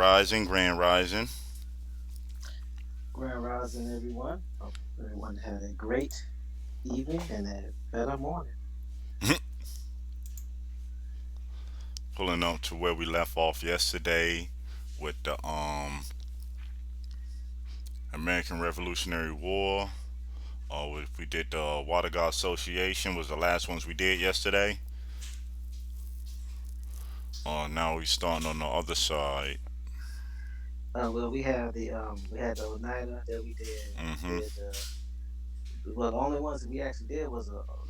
Rising, Grand Rising. Grand Rising, everyone. Hope everyone had a great evening and a better morning. Pulling up to where we left off yesterday with the American Revolutionary War. We did the Water God Association was the last ones we did yesterday. Now we starting on the other side. Well, we had the Oneida that we did. We Mm-hmm. did the only ones that we actually did was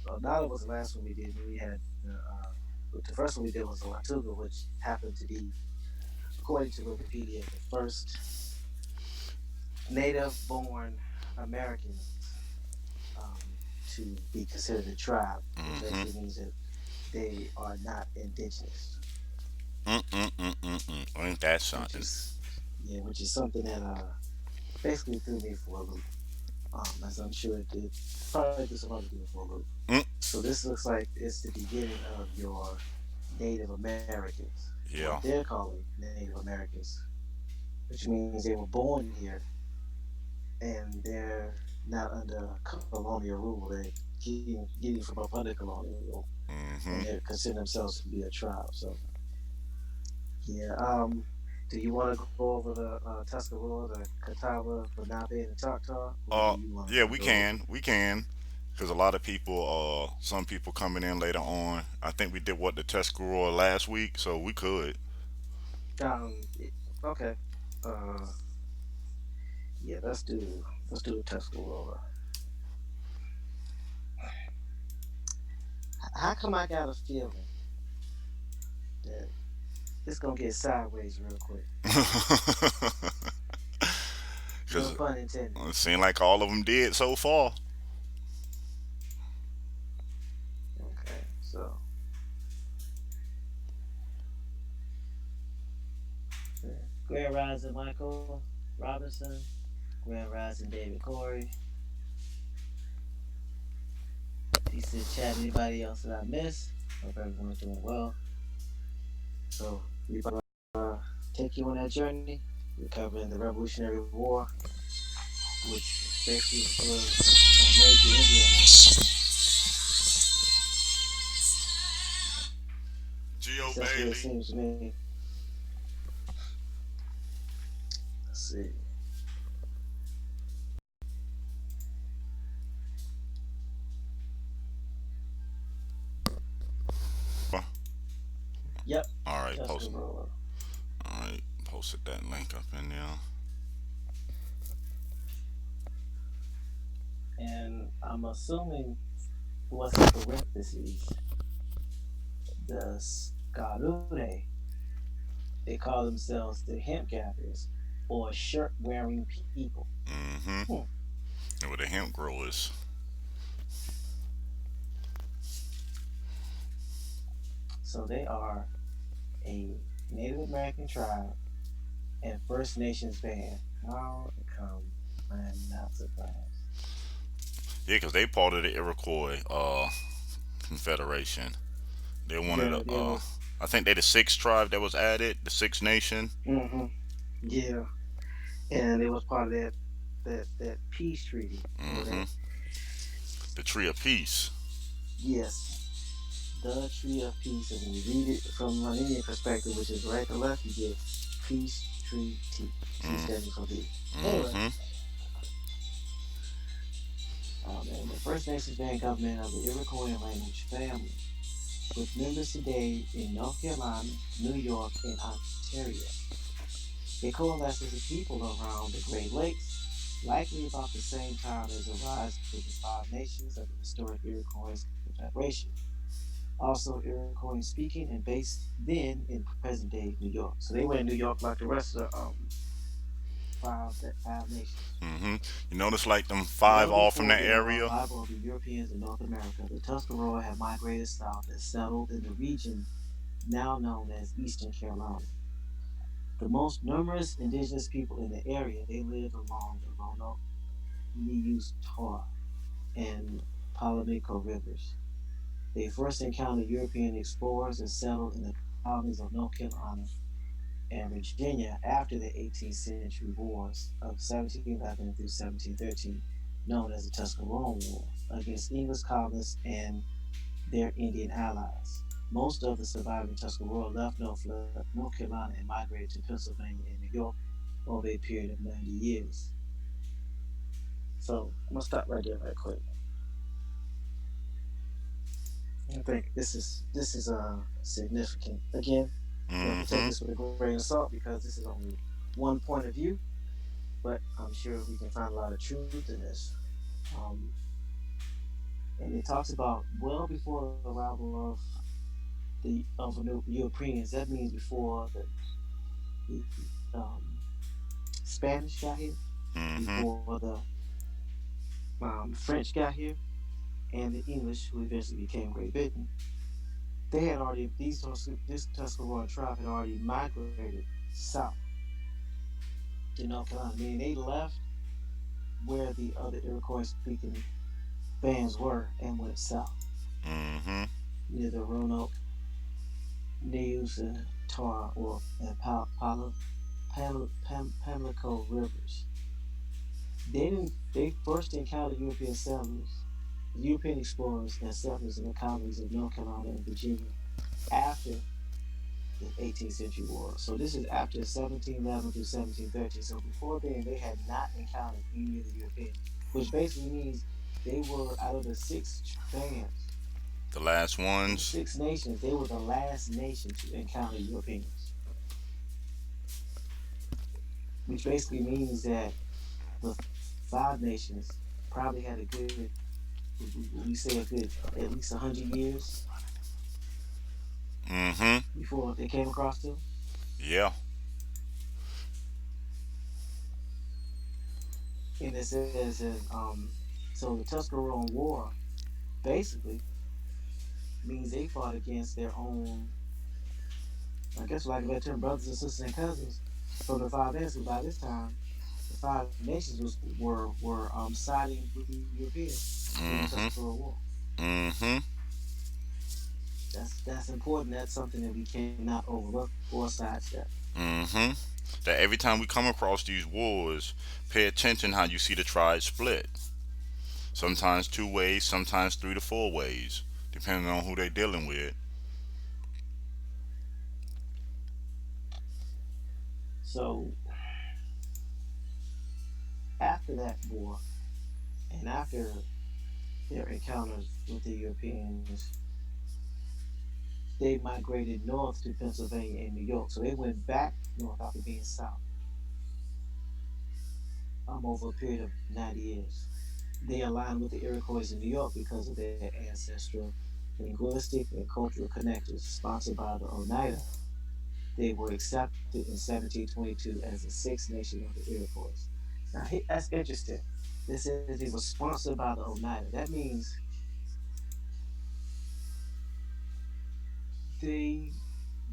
Oneida was the last one we did. And we had the first one we did was the Latuga, which happened to be, according to Wikipedia, the first native-born Americans to be considered a tribe, which Mm-hmm. basically means that they are not indigenous. Mm-mm-mm-mm-mm. Ain't that which something? is which is something that basically threw me for a loop. As I'm sure it did, probably threw some other people for a loop. Mm. So this looks like it's the beginning of your Native Americans, or Yeah. they're calling Native Americans, which means they were born here and they're not under colonial rule. They're getting from up under colonial rule, and Mm-hmm. they're considering themselves to be a tribe. So yeah. Do you want to go over the Tuscarora, the Catawba, Lenape, and the Choctaw, or do you want Yeah, to we go over? can. We can. Because a lot of people, some people coming in later on. I think we did what the Tuscarora last week, so we could. Okay. Uh, yeah. Let's do the Tuscarora. How come I got a feeling that it's gonna get sideways real quick? No Because pun intended. it seemed like all of them did so far. Okay. So, yeah. Grand Rising Michael Robinson. Grand Rising David Corey. Peace to the chat. Anybody else that I missed? Hope everyone's doing well. So we about to take you on that journey. We're covering the Revolutionary War, which basically was a major Indian war. At Geo least that's what it Bailey. seems to me. Let's see. Yep, All right, Tuscarora. All right, posted that link up in there. And I'm assuming what's in parentheses, the Scarure, they call themselves the hemp gatherers or shirt wearing people. Mm-hmm. Hmm. And with the hemp growers. So they are a Native American tribe and First Nations band. How come I'm not surprised? Yeah, because they part of the Iroquois Confederation. They wanted There, to. there was, I think they the sixth tribe that was added, the Six Nation. hmm yeah, and it was part of that peace treaty or Mm-hmm. that The Tree of Peace. yes, the Tree of Peace. And when you read it from an Indian perspective, which is right to left, you get peace treaty. T Mm. standing for B. Anyway, Mm-hmm. man, the First Nations band government of the Iroquois language family, with members today in North Carolina, New York, and Ontario. They coalesced as a people around the Great Lakes, likely about the same time as the rise of the Five Nations of the historic Iroquois Confederation. Also, Iroquois speaking and based then in present day New York. So they were in New York like the rest of the five nations. Mm-hmm. You notice like them five Well all from before that the area. arrival of the Europeans in North America, the Tuscarora had migrated south and settled in the region now known as Eastern Carolina. The most numerous indigenous people in the area, they lived along the Roanoke, Neustar, and Palamico rivers. They first encountered European explorers and settled in the colonies of North Carolina and Virginia after the 18th century wars of 1711 through 1713, known as the Tuscarora War, against English colonists and their Indian allies. Most of the surviving Tuscarora left North Carolina and migrated to Pennsylvania and New York over a period of 90 years. So I'm gonna stop right there, right quick. I think this is significant. Again, we have to take Mm-hmm. this with a grain of salt because this is only one point of view, but I'm sure we can find a lot of truth in this. Um, and it talks about well before the arrival of the Europeans. That means before the Spanish got here, Mm-hmm. before the French got here, and the English, who eventually became Great Britain. They had already this Tuscarora tribe had already migrated south to North Carolina, meaning they left where the other Iroquois speaking bands were and went south Mm-hmm. near the Roanoke, Neuse, and Tar or and Pamlico rivers. They first encountered European settlers, European explorers and settlers in the colonies of North Carolina and Virginia after the 18th century war. So this is after 1711 through 1713. So before then, they had not encountered any of the Europeans, which basically means they were out of the six bands The last or the ones. six nations. They were the last nation to encounter Europeans, which basically means that the five nations probably had a good, we say a good, at least 100 years Mm-hmm. before they came across them. Yeah. And it says, so the Tuscarora War basically means they fought against their own, I guess, like a term, brothers and sisters and cousins from the five nations. By this time, the five nations were siding with the Europeans during the Mm-hmm. Tuscarora War. Mm-hmm. That's important. That's something that we cannot overlook or sidestep. Mm-hmm. That every time we come across these wars, pay attention how you see the tribes split. Sometimes two ways, sometimes three to four ways, depending on who they're dealing with. So after that war, and after their encounters with the Europeans, they migrated north to Pennsylvania and New York. So they went back north after being south over a period of 90 years. They aligned with the Iroquois in New York because of their ancestral, linguistic, and cultural connections sponsored by the Oneida. They were accepted in 1722 as the sixth nation of the Iroquois. Now, that's interesting. This says they were sponsored by the Oneida. That means they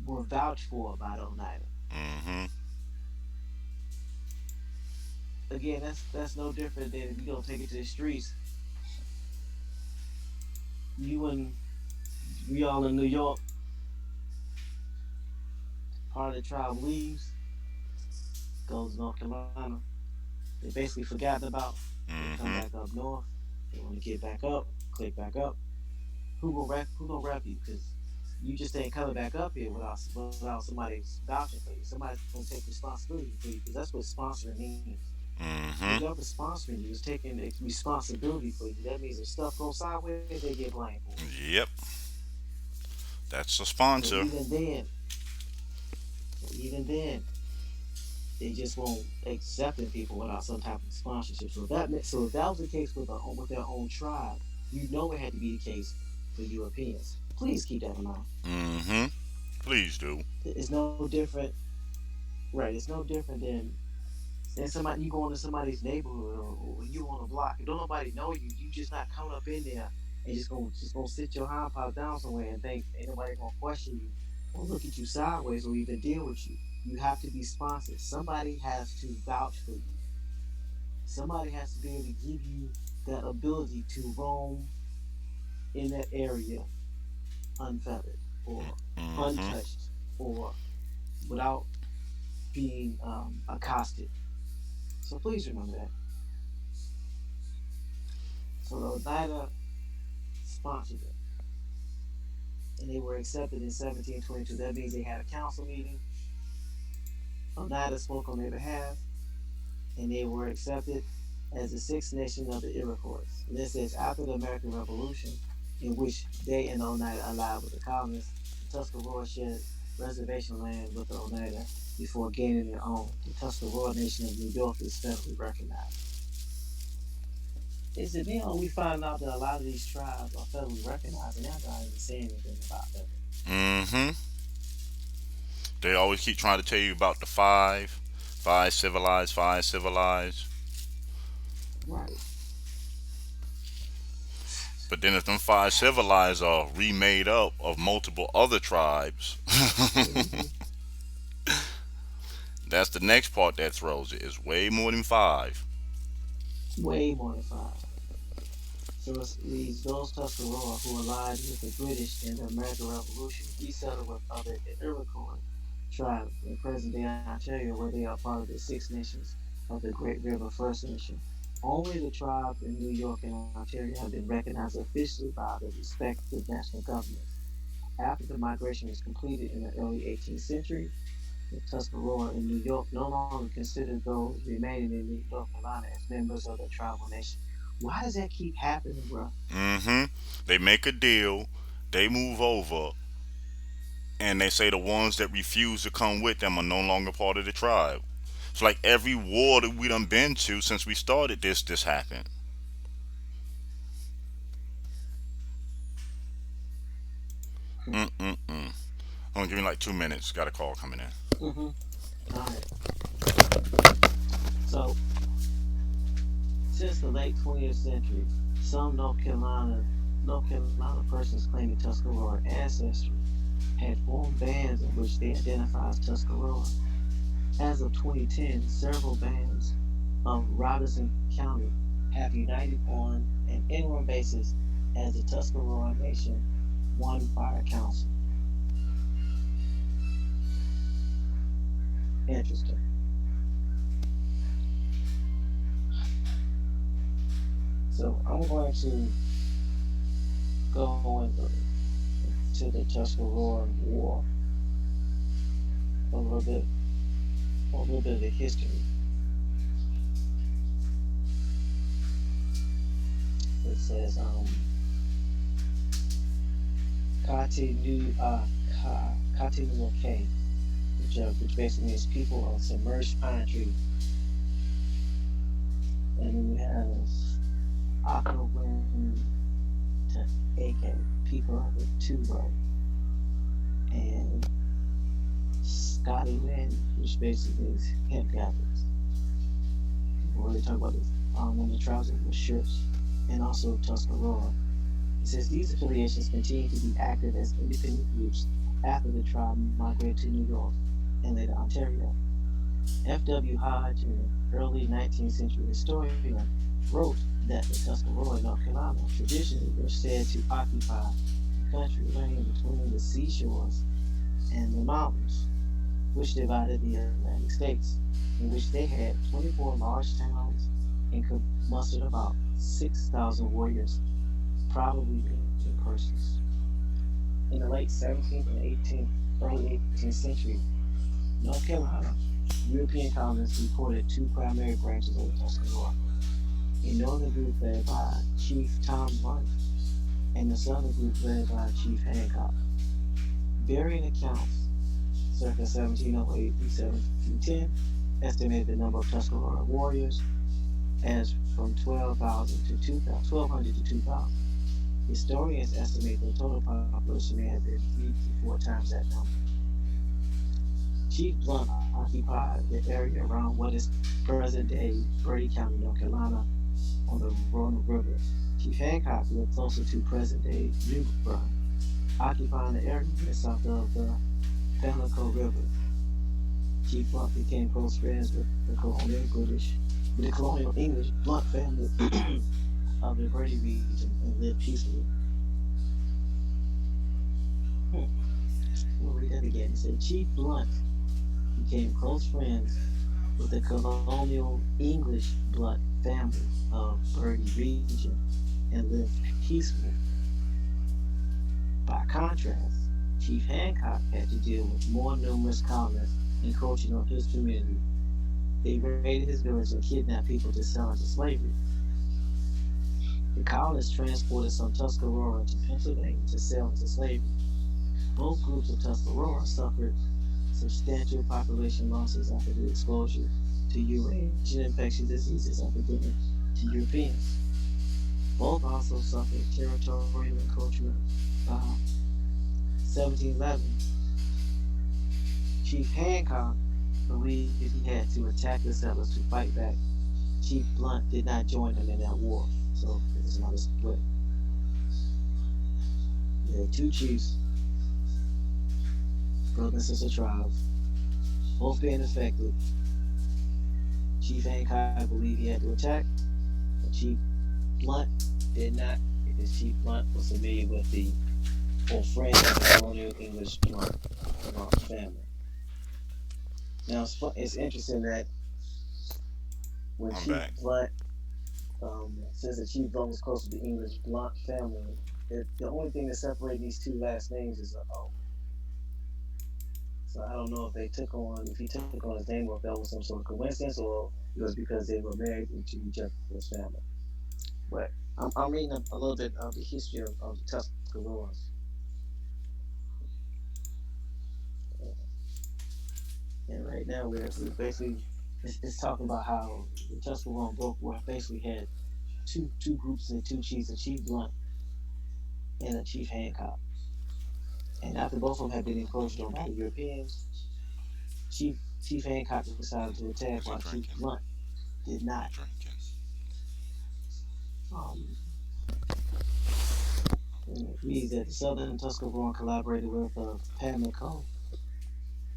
were vouched for by the Oneida. Mm-hmm. Again, that's no different than if you don't take it to the streets. You and we all in New York, part of the tribe leaves, goes to North Carolina. They basically forgotten about. They come Mm-hmm. back up north. They want to get back up, click back up. Who gonna rep you? Because you just ain't coming back up here without somebody vouching for you. Somebody's gonna take responsibility for you because that's what sponsoring means. The Mm-hmm. government sponsoring you is taking responsibility for you. That means if stuff goes sideways, they get blamed for it. Yep. That's a So sponsor. even then, they just won't accepting people without some type of sponsorship. So if that was the case with their own tribe, you know it had to be the case for Europeans. Please keep that in mind. Mm-hmm. Please do. It's no different, right? It's no different than somebody you go into somebody's neighborhood or you on a block and don't nobody know you. You just not coming up in there and just gonna sit your hind part down somewhere and think ain't nobody gonna question you or look at you sideways or even deal with you. You have to be sponsored. Somebody has to vouch for you. Somebody has to be able to give you that ability to roam in that area unfettered or Mm-hmm. untouched or without being accosted. So please remember that. So the Oneida sponsored it, and they were accepted in 1722. That means they had a council meeting. Oneida spoke on their behalf, and they were accepted as the sixth nation of the Iroquois. And this is after the American Revolution, in which they and the Oneida allied with the colonists. The Tuscarora shared reservation land with the Oneida before gaining their own. The Tuscarora Nation of New York is federally recognized. Is it then we find out that a lot of these tribes are federally recognized and they're not even saying anything about that? Mm-hmm. They always keep trying to tell you about the five civilized, five civilized. Right. But then if them five civilized are remade up of multiple other tribes, Mm-hmm. that's the next part that throws it. It's way more than five. Way more than five. So it reads those Tuscarora who allied with the British in the American Revolution resettled with other Iroquois tribes in present day Ontario, where they are part of the Six Nations of the Great River First Nation. Only the tribes in New York and Ontario have been recognized officially by the respective national governments. After the migration was completed in the early 18th century, the Tuscarora in New York no longer considered those remaining in North Carolina as members of the tribal nation. Why does that keep happening, bro? Mm-hmm. They make a deal, they move over, and they say the ones that refuse to come with them are no longer part of the tribe. It's like every war that we done been to since we started this happened. Mm-mm-mm. I'm gonna give me like 2 minutes. Got a call coming in. Mm-hmm. All right. So, since the late 20th century, some North Carolina persons claiming Tuscarora ancestry had formed bands in which they identify as Tuscarora. As of 2010, several bands of Robeson County have united on an interim basis as the Tuscarora Nation One Fire Council. Interesting. So I'm going to go into the Tuscarora War a little bit, a little bit of the history. It says Kati Nu Kati Nu K, which basically means people of submerged pine tree. And then we have Akawin to AK, people of the Turo, and Scotty Lynn, which basically is hemp gatherers. We're already talking about this one of the tribes with shirts, and also Tuscarora. It says these affiliations continue to be active as independent groups after the tribe migrated to New York and later Ontario. F.W. Hodge, an early 19th century historian, wrote that the Tuscarora in North Carolina traditionally were said to occupy the country lying between the seashores and the mountains, which divided the Atlantic states, in which they had 24 large towns and could muster about 6,000 warriors, probably in persons. In the late 17th and 18th, early 18th century, North Carolina, European colonists reported two primary branches of the Tuscarora. A northern group led by Chief Tom Blunt and the southern group led by Chief Hancock. Varying accounts, circa 1708 through 1710, estimated the number of Tuscarora warriors as from 12,000 to 2,000, 1,200 to 2,000. Historians estimate the total population may have been 3 to 4 times that number. Chief Blunt occupied the area around what is present-day Brady County, North Carolina, on the Roanoke River. Chief Hancock lived closer to present-day New Bern, occupying the area south of the Pamlico River. Chief Blunt became close friends with the colonial English Blunt family of the Brady region and lived peacefully. We'll read that again. It said Chief Blunt became close friends with the colonial English blood family of Bertie region and lived peaceful. By contrast, Chief Hancock had to deal with more numerous colonists encroaching on his community. They raided his village and kidnapped people to sell into slavery. The colonists transported some Tuscarora to Pennsylvania to sell into slavery. Both groups of Tuscarora suffered substantial population losses after the exposure to Eurasian infectious diseases epidemic to Europeans. Both also suffered territorial encroachment by 1711. Chief Hancock believed he had to attack the settlers to fight back. Chief Blunt did not join him in that war, so there's another split. You had two chiefs, brother and sister tribes, both being affected. Chief Hancock believed he had to attack, but Chief Blunt did not, because Chief Blunt was familiar with the or friend of the colonial English Blunt family. Now it's interesting that when I'm Chief back. Blunt, since the Chief Blunt was close to the English Blunt family, the only thing that separated these two last names is an O. So I don't know if they took on, if he took on his name, or if that was some sort of coincidence, or it was because they were married into each other's family. But I'm reading a little bit of the history of the Tuscaroras. And right now we're basically it's talking about how the Tuscarora broke war basically had two groups and two chiefs, a Chief Blunt and a Chief Hancock. And after both of them had been encroached on by the Europeans, Chief Hancock decided to attack What's while he Chief drinking? Blunt did not. Drinking. Um, and it reads that the Southern Tuscarora collaborated with Pamlico,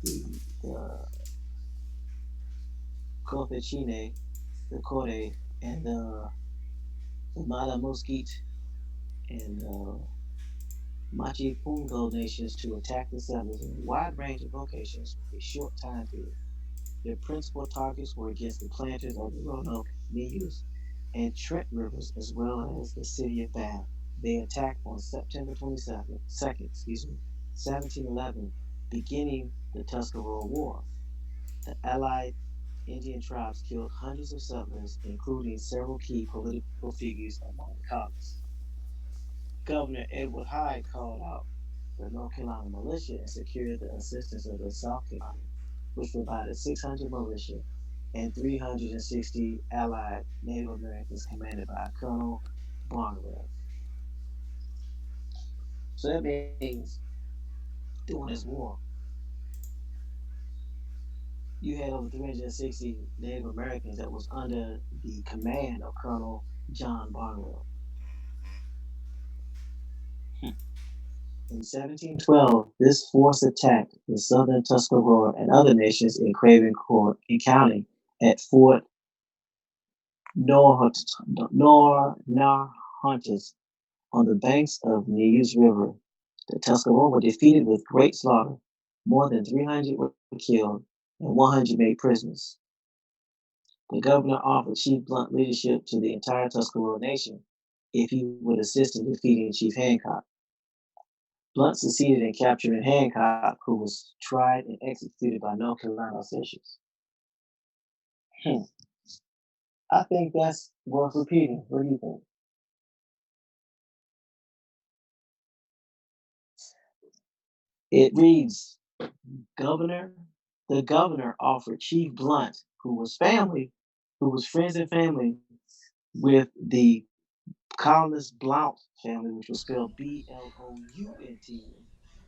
the Corpicine, the Corte, and the Mala and Machipungo nations to attack the settlers in a wide range of locations with a short time period. Their principal targets were against the planters of the Roanoke, Neuse, and Trent rivers, as well as the city of Bath. They attacked on September 22nd, 1711, beginning the Tuscarora War. The Allied Indian tribes killed hundreds of settlers, including several key political figures among the colonists. Governor Edward Hyde called out the North Carolina militia and secured the assistance of the South Carolina, which provided 600 militia and 360 allied Native Americans commanded by Colonel Barnwell. So that means during this war, you had over 360 Native Americans that was under the command of Colonel John Barnwell. In 1712, this force attacked the southern Tuscarora and other nations in Craven County at Fort Nahuntus on the banks of Neuse River. The Tuscarora were defeated with great slaughter. More than 300 were killed and 100 made prisoners. The governor offered Chief Blunt leadership to the entire Tuscarora nation if he would assist in defeating Chief Hancock. Blunt succeeded in capturing Hancock, who was tried and executed by North Carolina officials. Hmm. I think that's worth repeating. What do you think? It reads, Governor, the governor offered Chief Blunt, who was friends and family with the colonist Blount family, which was spelled Blount.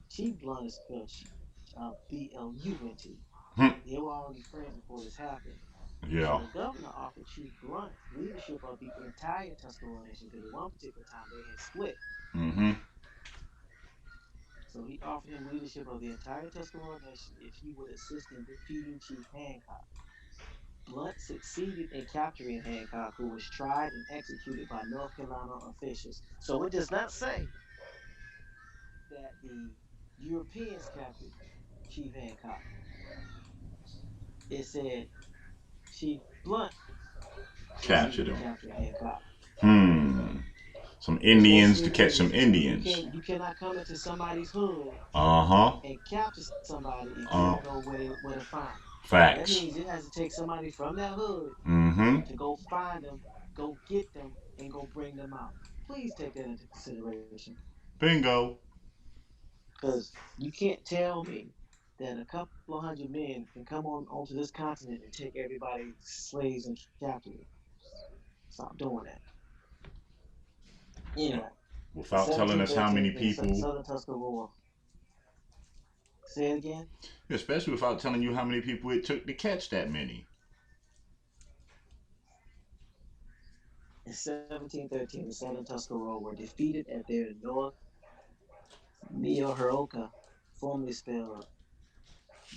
Chief Blunt is spelled Blunt. They were already friends before this happened. So Yeah. the governor offered Chief Blunt leadership of the entire Tuscarora nation because at one particular time they had split. Mm-hmm. So he offered him leadership of the entire Tuscarora nation if he would assist in defeating Chief Hancock. Blunt succeeded in capturing Hancock, who was tried and executed by North Carolina officials. So it does not say that the Europeans captured Chief Hancock. it said Chief Blunt Captured succeeded in them. capturing Hancock. Hmm. Some Which Indians to basically catch some means Indians. you cannot come into somebody's hood Uh huh. and capture somebody if you Uh. don't know where to find them. That Facts. means it has to take somebody from that hood Mm-hmm. to go find them, go get them, and go bring them out. Please take that into consideration, Bingo. because you can't tell me that a couple of hundred men can come on onto this continent and take everybody's slaves and captives. Stop doing that. Anyway, in Without telling us how 1713, many the people, Southern Tuscarora. Say it again. especially without telling you how many people it took to catch that many. In 1713, the Southern Tuscarora were defeated at their North Meoheroka, formerly spelled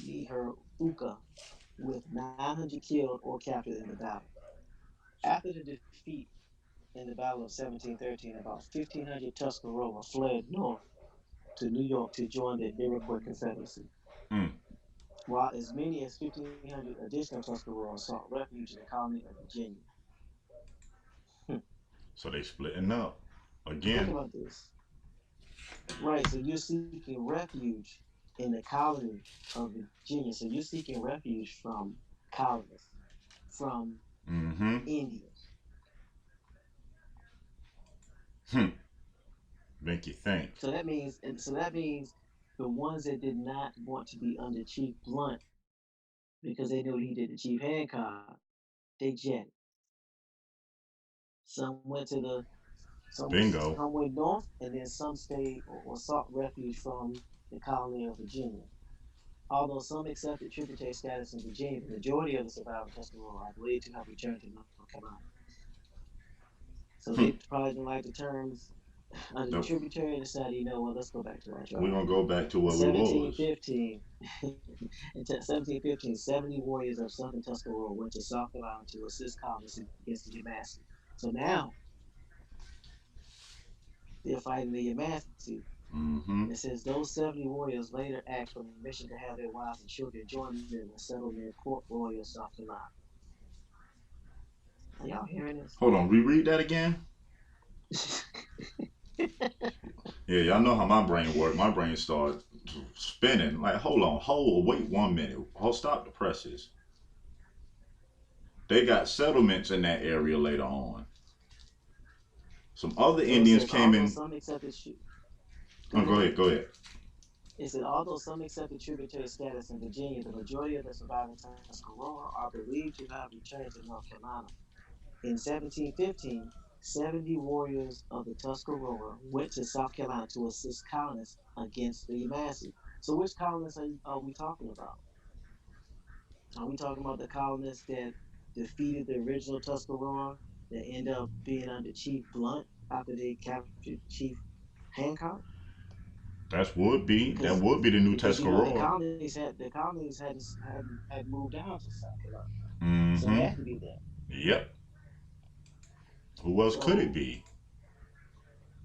Meheruka, with 900 killed or captured in the battle. After the defeat in the Battle of 1713, about 1,500 Tuscarora fled north to New York to join the Iroquois Confederacy, Mm. while as many as 1,500 additional Tuscaroras sought refuge in the colony of Virginia. Hmm. So they splitting up Think again. about this. Right, so you're seeking refuge in the colony of Virginia. So you're seeking refuge from colonists, from Mm-hmm. Indians. Hmm. Make you think. So that means the ones that did not want to be under Chief Blunt because they knew what he did to Chief Hancock, they jetted. Some went to the Bingo. some went north, and then some stayed or sought refuge from the colony of Virginia. Although some accepted tributary status in Virginia, the majority of the surviving Tuscarora are believed to have returned to North Carolina. So they Hmm. probably didn't like the terms under the Nope. tributary and decided, let's go back to our We're tribe. gonna go back to In where we was. 1715, in 1715, 70 warriors of Southern Tuscarora went to South Carolina to assist colonists against the Yamasee. So now they're fighting the Yamasee. And Mm-hmm. it says those 70 warriors later asked permission to have their wives and children join them and settle near Port Royal, South Carolina. Are y'all hearing Hold on. Reread that again. this? Yeah, y'all know how my brain work. My brain starts spinning. Like, hold on, wait 1 minute. Hold, stop the presses. They got settlements in that area later on. Some other So it Indians says, came although in. some accepted, go Oh, go ahead. ahead, go ahead. It said, although some accepted tributary status in Virginia, the majority of the surviving Tuscarora are believed to have returned to North Carolina. In 1715, 70 warriors of the Tuscarora went to South Carolina to assist colonists against the Yamasee. So which colonists are we talking about? Are we talking about the colonists that defeated the original Tuscarora that ended up being under Chief Blunt after they captured Chief Hancock? That Because would be the new because the Tuscarora. colonies had moved down to South Carolina, so it Mm-hmm. had to be them. Yep. Who else could it So be?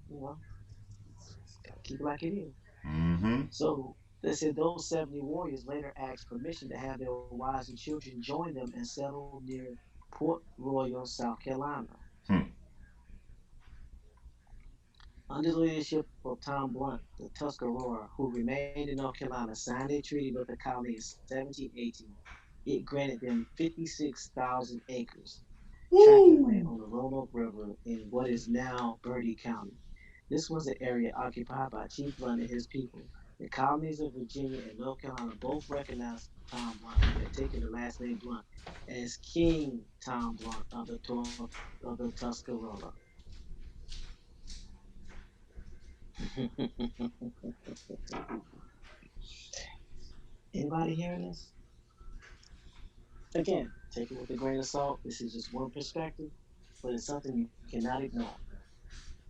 you know, gotta keep it like it is. Mm-hmm. So they said those 70 warriors later asked permission to have their wives and children join them and settle near Port Royal, South Carolina. Hmm. Under the leadership of Tom Blunt, the Tuscarora, who remained in North Carolina, signed a treaty with the colony in 1718. It granted them 56,000 acres tract of land Woo! on the Roanoke River in what is now Bertie County. This was the area occupied by Chief Blunt and his people. The colonies of Virginia and North Carolina both recognized Tom Blunt, who had taken the last name Blunt, as King Tom Blunt of the Tuscarora. Anybody hearing this? Again, take it with a grain of salt. This is just one perspective, but it's something you cannot ignore.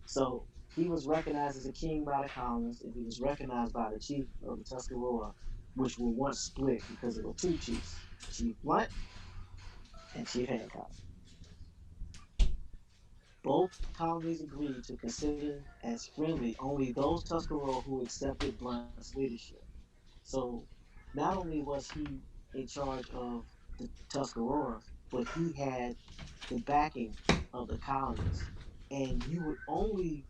So he was recognized as a king by the colonists, and he was recognized by the chief of the Tuscarora, which were once split because there were two chiefs, Chief Blunt and Chief Hancock. Both colonies agreed to consider as friendly only those Tuscarora who accepted Blunt's leadership. So not only was he in charge of the Tuscaroras, but he had the backing of the colonists. And you would only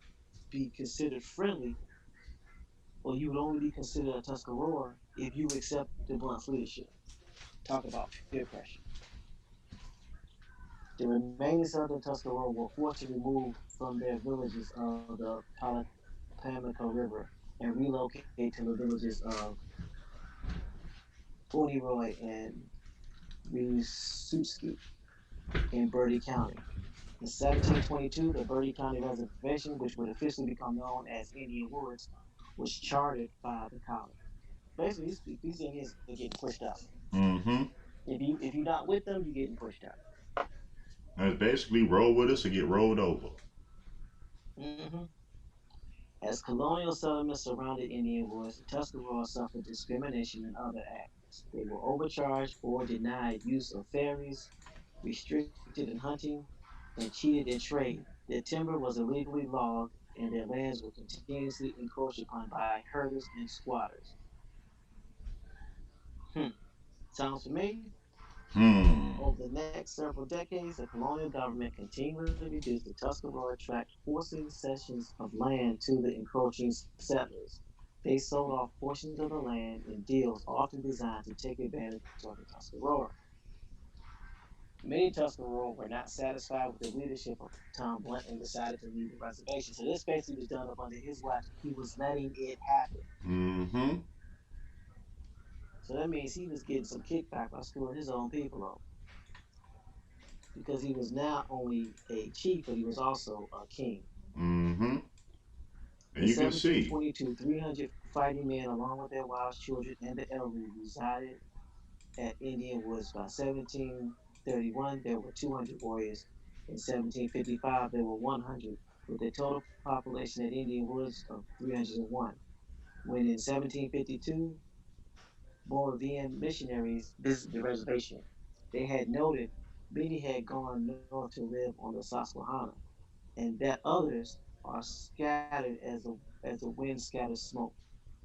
be considered friendly, or you would only be considered a Tuscarora if you accepted Blunt's leadership. Talk about peer pressure. The remaining southern Tuscarora were forced to remove from their villages of the Pamlico River and relocate to the villages of Fauntleroy and Rissuski in Bertie County. In 1722, the Bertie County Reservation, which would officially become known as Indian Woods, was chartered by the colony. Basically, these Indians are getting pushed out. Mm-hmm. If you're not with them, you're getting pushed out. And it's basically roll with us or get rolled over. Mm-hmm. As colonial settlements surrounded Indian Woods, the Tuscaroras suffered discrimination and other acts. They were overcharged or denied use of ferries, restricted in hunting, and cheated in trade. Their timber was illegally logged, and their lands were continuously encroached upon by herders and squatters. Hmm. Sounds familiar? Hmm. Over the next several decades, the colonial government continually reduced the Tuscarora tract, forcing cessions of land to the encroaching settlers. They sold off portions of the land in deals often designed to take advantage of the Tuscarora. Many Tuscarora were not satisfied with the leadership of Tom Blunt and decided to leave the reservation. So this basically was done up under his watch. He was letting it happen. Mm-hmm. So that means he was getting some kickback by screwing his own people over, because he was not only a chief, but he was also a king. Mm-hmm. And In you can see. 1722, 300 fighting men, along with their wives, children, and the elderly, resided at Indian Woods. By 1731, there were 200 warriors. In 1755, there were 100, with a total population at Indian Woods of 301. When in 1752, Moravian missionaries visited the reservation, they had noted many had gone north to live on the Susquehanna, and that others are scattered as the wind scatters smoke.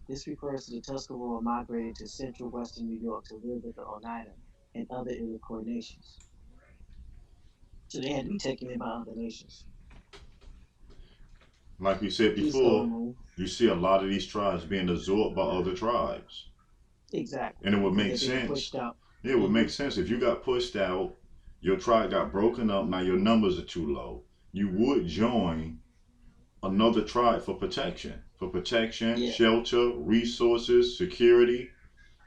This refers to the Tuscarora migrating to central western New York to live with the Oneida and other Iroquois nations. So they had to be taken in by other nations. Like we said Keep going, before, Moon. you see a lot of these tribes being absorbed by other tribes. Exactly, And it would because make they're being sense. pushed out. Yeah, it would Mm-hmm. make sense if you got pushed out, your tribe got broken up, now your numbers are too low. You would join another tribe for protection, Yeah. shelter, resources, security.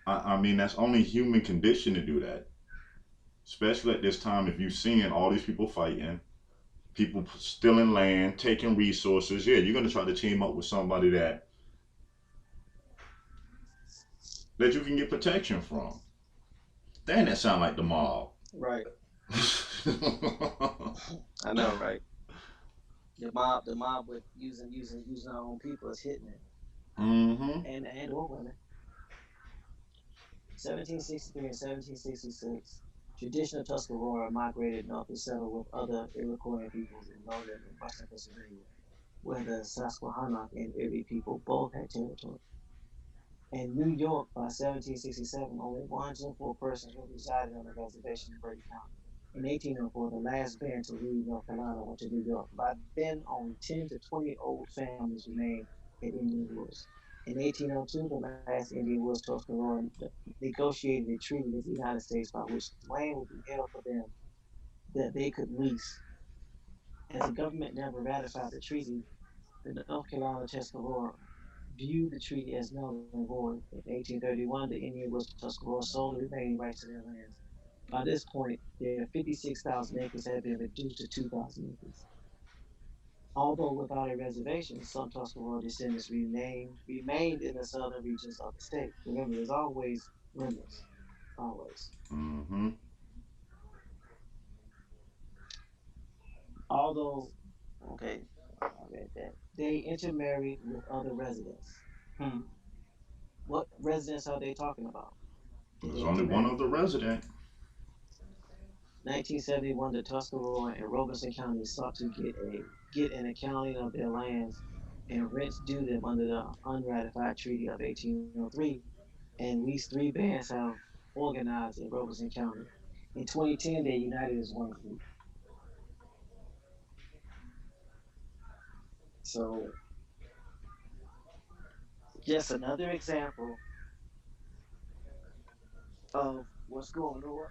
I mean, that's only human condition to do that. Especially at this time, if you're seeing all these people fighting, people stealing land, taking resources, yeah, you're gonna try to team up with somebody that you can get protection from. Dang, that sound like the mob. Right. I know, right? The mob with using our own people as hitmen Mm-hmm. and or women. 1763 and 1766, traditional Tuscarora migrated north to settle with other Iroquois peoples in northern and western Pennsylvania, where the Susquehannock and Erie people both had territory. In New York, by 1767, only 104 persons were residing on the reservation in Bertie County. In 1804, the last band to leave North Carolina went to New York. By then, only 10 to 20 old families remained at Indian Woods. In 1802, the last Indian Woods Tuscarora negotiated a treaty with the United States by which land would be held for them that they could lease. As the government never ratified the treaty, the North Carolina Tuscarora viewed the treaty as null and void. In 1831, the Indian Woods Tuscarora sold the remaining rights to their lands. By this point, their 56,000 acres had been reduced to 2,000 acres. Although without a reservation, some Tuscarora descendants remained in the southern regions of the state. Remember, there's always remnants, always. Mm-hmm. Although, okay, I read that, they intermarried with other residents. Hmm. What residents are they talking about? Did There's they only one intermarry? other resident. 1971, the Tuscarora and Robeson counties sought to get an accounting of their lands and rents due them under the unratified Treaty of 1803. And at least three bands have organized in Robeson County. In 2010, they united as one group. So, just another example of what's going on.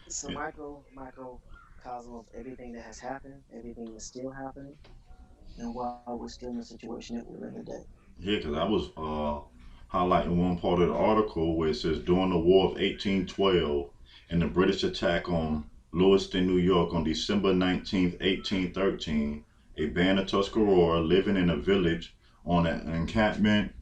It's a Yeah, microcosm of everything that has happened, everything that's still happening, and why we're still in the situation that we're in today. yeah, because I was highlighting one part of the article where it says during the War of 1812 and the British attack on Lewiston, New York on December 19th, 1813, a band of Tuscarora living in a village on an encampment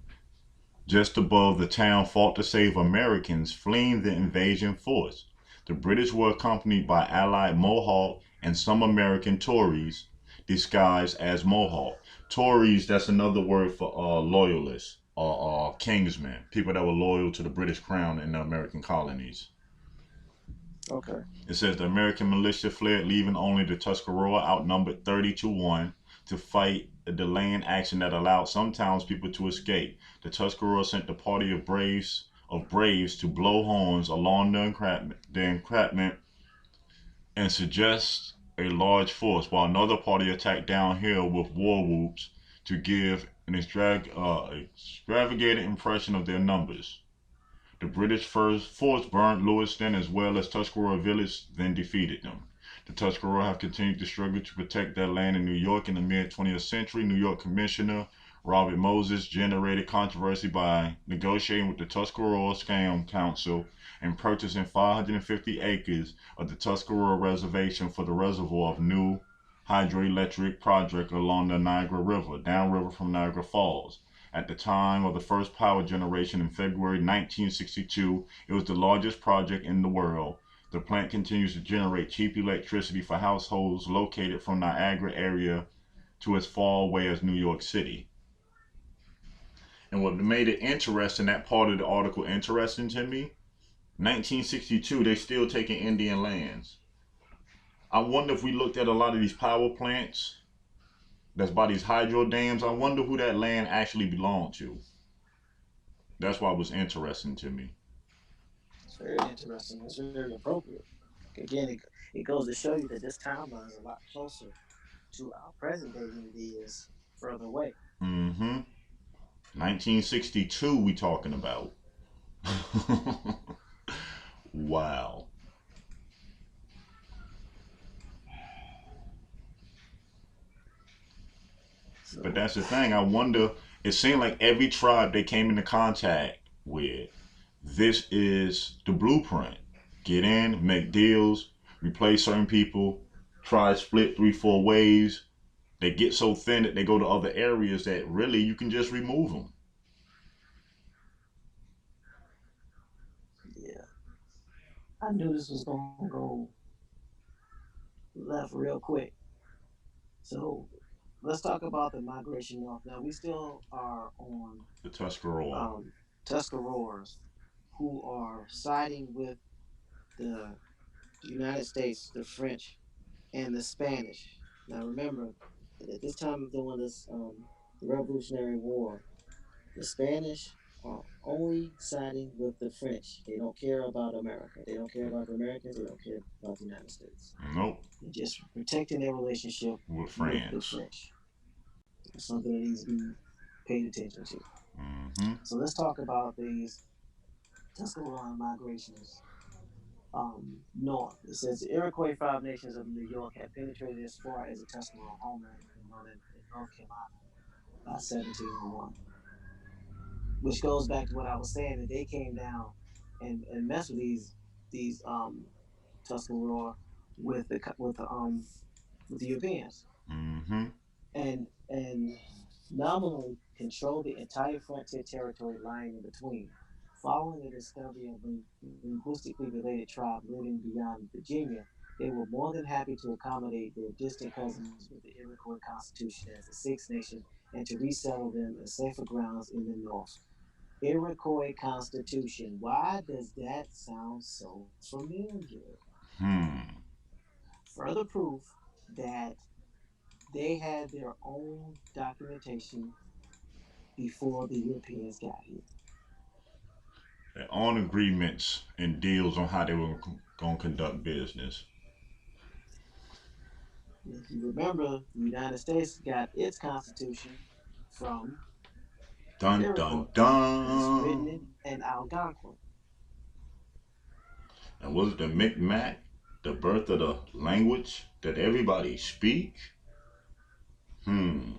just above the town fought to save Americans fleeing the invasion force. The British were accompanied by Allied Mohawk and some American Tories disguised as Mohawk. Tories, that's another word for loyalists or kingsmen, people that were loyal to the British crown in the American colonies. Okay. It says the American militia fled, leaving only the Tuscarora outnumbered 30 to 1 to fight a delaying action that allowed some townspeople to escape. The Tuscarora sent a party of braves to blow horns along the encampment and suggest a large force, while another party attacked downhill with war whoops to give an extravagant impression of their numbers. The British first force burned Lewiston as well as Tuscarora Village, then defeated them. The Tuscarora have continued to struggle to protect their land in New York in the mid 20th century. New York Commissioner Robert Moses generated controversy by negotiating with the Tuscarora Scam Council and purchasing 550 acres of the Tuscarora Reservation for the reservoir of new hydroelectric project along the Niagara River, downriver from Niagara Falls. At the time of the first power generation in February 1962, it was the largest project in the world. The plant continues to generate cheap electricity for households located from Niagara area to as far away as New York City. And what made it interesting, that part of the article interesting to me, 1962, they still taking Indian lands. I wonder if we looked at a lot of these power plants that's by these hydro dams, I wonder who that land actually belonged to. That's why it was interesting to me. It's very interesting. It's very appropriate. Again, it goes to show you that this timeline is a lot closer to our present day than it is further away. Mm-hmm. 1962 we talking about. Wow. But So, that's the thing. I wonder, it seemed like every tribe they came into contact with, this is the blueprint. Get in, make deals, replace certain people, try split three, four ways. They get so thin that they go to other areas that really you can just remove them. yeah, I knew this was going to go left real quick. So, let's talk about the migration north. Now, we still are on The Tuscarora. um, Tuscaroras who are siding with the United States, the French, and the Spanish. Now, remember, at this time of doing this, the Revolutionary War, the Spanish are only siding with the French. They don't care about America. They don't care about the Americans. They don't care about the United States. Nope. They're just protecting their relationship With with the France. French. It's something that needs to be paid attention to. Mm-hmm. So let's talk about these Tuscarora migrations north. It says the Iroquois Five Nations of New York had penetrated as far as the Tuscarora homeland in North Carolina by 1701, which goes back to what I was saying that they came down and messed with these Tuscarora with the Europeans Mm-hmm. and nominally controlled the entire frontier territory lying in between. Following the discovery of linguistically related tribes living beyond Virginia, they were more than happy to accommodate their distant cousins with the Iroquois Constitution as the Six Nations and to resettle them in safer grounds in the North. Iroquois Constitution. Why does that sound so familiar? Hmm. Further proof that they had their own documentation before the Europeans got here. On agreements and deals on how they were going to conduct business. If you remember, the United States got its constitution from the Dun dun Iroquois. It's written dun. in Algonquin. And was the Micmac the birth of the language that everybody speak? Hmm.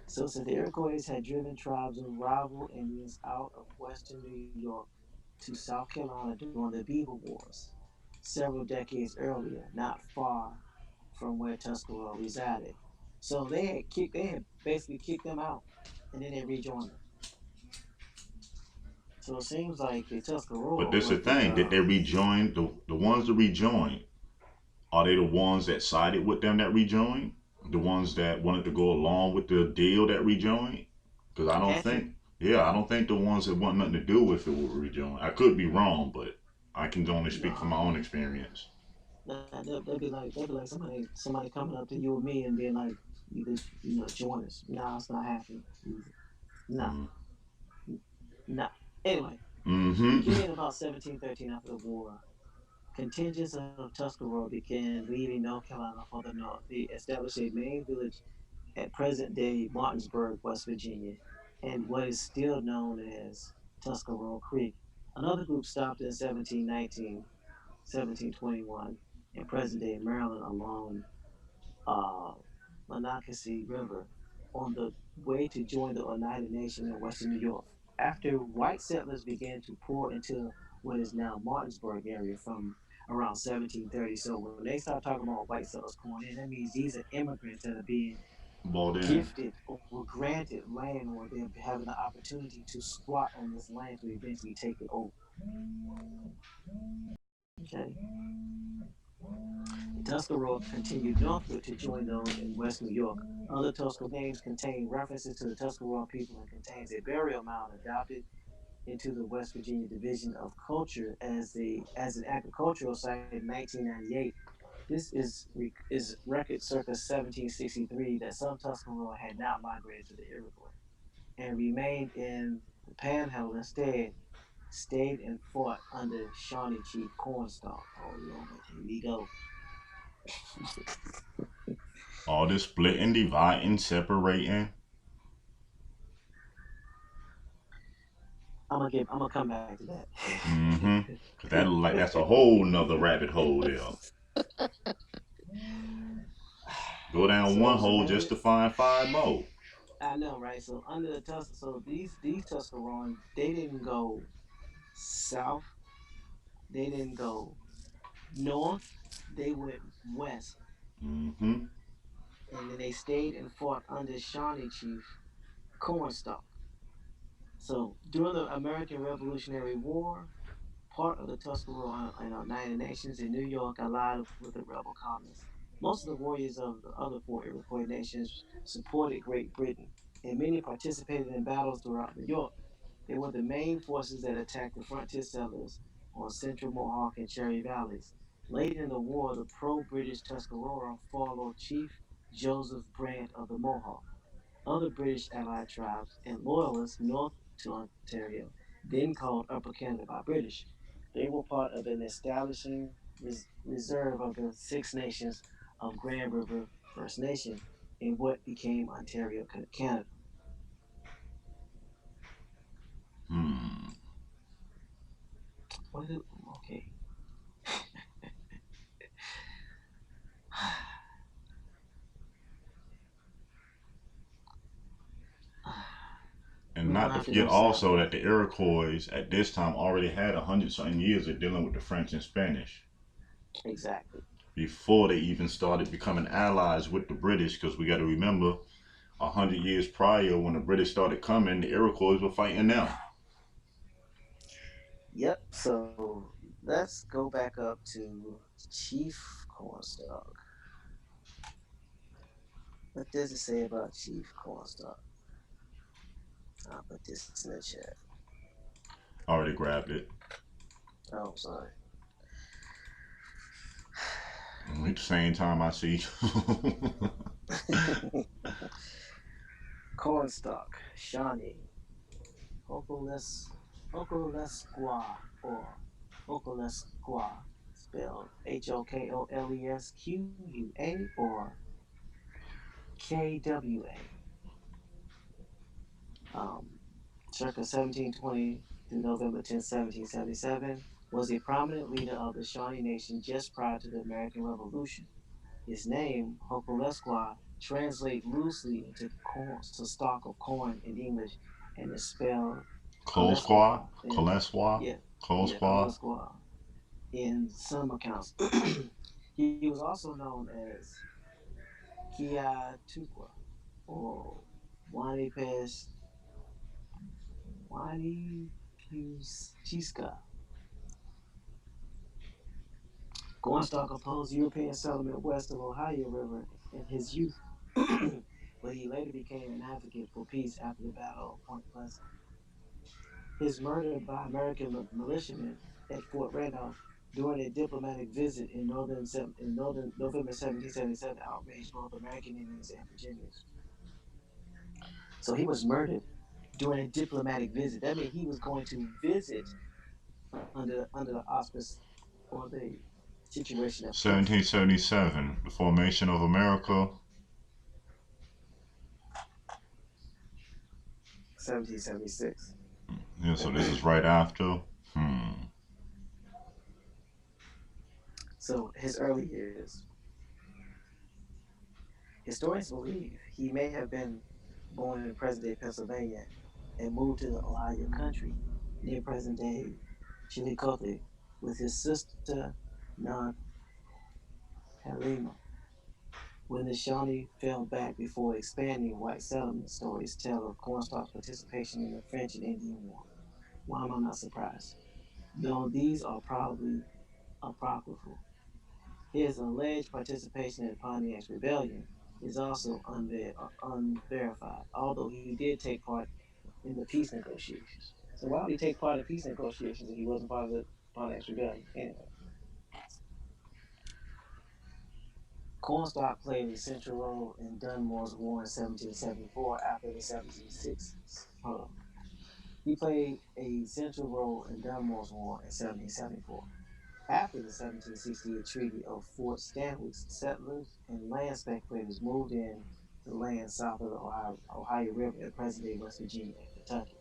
So the Iroquois had driven tribes of rival Indians out of western New York to South Carolina during the Beaver Wars, several decades earlier, not far from where Tuscarora resided. So they had basically kicked them out, and then they rejoined them. So it seems like the But Tuscarora this the was the thing. Did they rejoin the ones that rejoined? Are they the ones that sided with them that rejoined? The ones that wanted to go along with the deal that rejoined? Because I don't had to. think, yeah, I don't think the ones that want nothing to do with it will rejoin. I could be wrong, but I can only speak from my No, own experience. they'll be like somebody coming up to you or me and being like, join us. No, it's not happening. No, Mm. no. Anyway, Mm-hmm. beginning about 1713 after the war, contingents of Tuscarora began leaving North Carolina for the north. They established a main village at present-day Martinsburg, West Virginia, and what is still known as Tuscarora Creek. Another group stopped in 1719, 1721, in present-day Maryland along uh, Monocacy River on the way to join the Oneida Nation in western New York. After white settlers began to pour into what is now Martinsburg area from around 1730. So when they start talking about white settlers pouring in, that means these are immigrants that are being Ball in. gifted or granted land, or they're having the opportunity to squat on this land to eventually take it over. Okay. The Tuscarora continued northward to join those in West New York. Other Tuscarora names contain references to the Tuscarora people and contains a burial mound adopted into the West Virginia Division of Culture as an agricultural site in 1998. This is record circa 1763 that some Tuscarora had not migrated to the Iroquois and remained in the Panhandle instead, stayed and fought under Shawnee Chief Cornstalk. Oh Lord, here we go. All this splitting, dividing, separating. I'm gonna come back to that. Mm-hmm. Cause that's a whole nother rabbit hole there. Go down So one hole just under to find five more. I know, right? So under the so these Tuscaroran, they didn't go south, they didn't go north, they went west, Mm-hmm. and then they stayed and fought under Shawnee Chief Cornstalk. So during the American Revolutionary War, part of the Tuscarora and United Nations in New York allied with the rebel colonists. Most of the warriors of the other four Iroquois nations supported Great Britain, and many participated in battles throughout New York. They were the main forces that attacked the frontier settlers on central Mohawk and Cherry Valleys. Late in the war, the pro-British Tuscarora followed Chief Joseph Brant of the Mohawk. Other British allied tribes and loyalists north to Ontario, then called Upper Canada by British. They were part of an establishing reserve of the Six Nations of Grand River First Nation in what became Ontario, Canada. Hmm. What is, okay. And We're not gonna to have to forget go south. also that the Iroquois at this time already had 100 something years of dealing with the French and Spanish Exactly. before they even started becoming allies with the British. Because we got to remember, 100 years prior, when the British started coming, the Iroquois were fighting them. Yep. So let's go back up to Chief Cornstalk. What does it say about Chief Cornstalk? I'll put this in the chat. Already grabbed it. Oh, sorry. At the same time, I see. Cornstalk, Shawnee. Hokules, Hokulesqua or Hokulesqua, spelled Hokolesqua or KWA. Um, Circa 1720 through November 10th, 1777, was a prominent leader of the Shawnee Nation just prior to the American Revolution. His name, Hokulesqua, translates loosely into corn, to stalk of corn in English, and is spelled Cold Squad, Kolesqua. Koleswa, Yeah, Cold yeah, Squad. Kolesqua in some accounts. He was also known as Kiatukwa or Wanipes Wanipuschiska. Cornstalk opposed European settlement west of Ohio River in his youth, but he later became an advocate for peace after the Battle of Point Pleasant. His murder by American militiamen at Fort Randolph during a diplomatic visit in northern November 1777 outraged both American Indians and Virginians. So he was murdered during a diplomatic visit. That means he was going to visit under the auspice or the situation of peace. 1777, the formation of America. 1776. Yeah, so this is right after. Hmm. So his early years, historians believe he may have been born in present day Pennsylvania and moved to the Ohio country near present day Chillicothe with his sister Non Helena. When the Shawnee fell back before expanding, white settlement stories tell of Cornstalk's participation in the French and Indian War. Why am I not surprised? Though these are probably apocryphal. His alleged participation in Pontiac's rebellion is also unverified, although he did take part in the peace negotiations. So why would he take part in peace negotiations if he wasn't part of the Pontiac's rebellion? Anyway, Cornstalk played a central role in Dunmore's War in 1774 after the 1760s. Hold on. He played a central role in Dunmore's War in 1774. After the 1768 Treaty of Fort Stanwix, settlers and land speculators moved in the land south of the Ohio River in present-day West Virginia and Kentucky.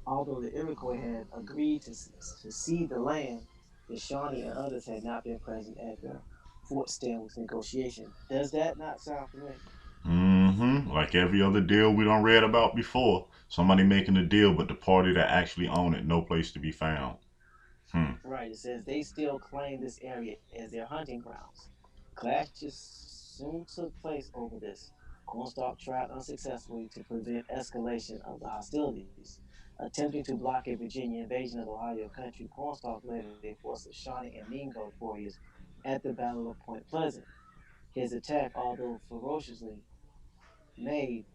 Although the Iroquois had agreed to cede the land, the Shawnee and others had not been present at the Fort Stanwix negotiation. Does that not sound familiar? Mm-hmm. Like every other deal we don't read about before. Somebody making a deal, but the party that actually own it, no place to be found. Hmm. Right, it says they still claim this area as their hunting grounds. Clashes soon took place over this. Cornstalk tried unsuccessfully to prevent escalation of the hostilities. Attempting to block a Virginia invasion of Ohio country, Cornstalk led a force of Shawnee and Mingo warriors at the Battle of Point Pleasant. His attack, although ferociously made,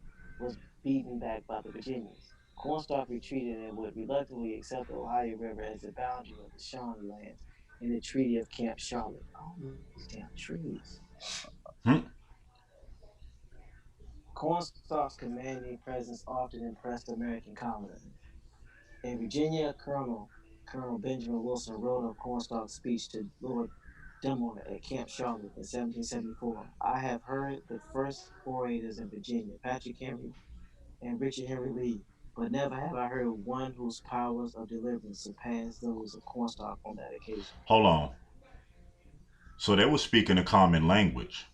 was beaten back by the Virginians. Cornstalk retreated and would reluctantly accept the Ohio River as the boundary of the Shawnee lands in the Treaty of Camp Charlotte. All these damn treaties. Hmm. Cornstalk's commanding presence often impressed American colonists. A Virginia colonel, Colonel Benjamin Wilson, wrote of Cornstalk's speech to Lord Dunmore at Camp Charlotte in 1774. I have heard the first orators in Virginia, Patrick Henry and Richard Henry Lee, but never have I heard one whose powers of deliverance surpassed those of Cornstalk on that occasion. Hold on. So they were speaking a common language.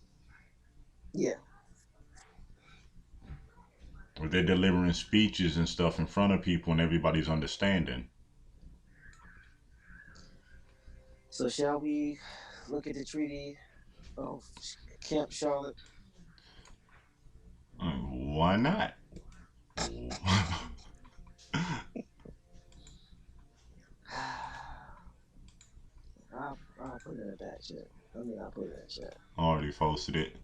Yeah. Or they're delivering speeches and stuff in front of people and everybody's understanding. So shall we look at the Treaty of Camp Charlotte? Why not? I'll put it in the back chat. I'll put it in the chat. Already posted it.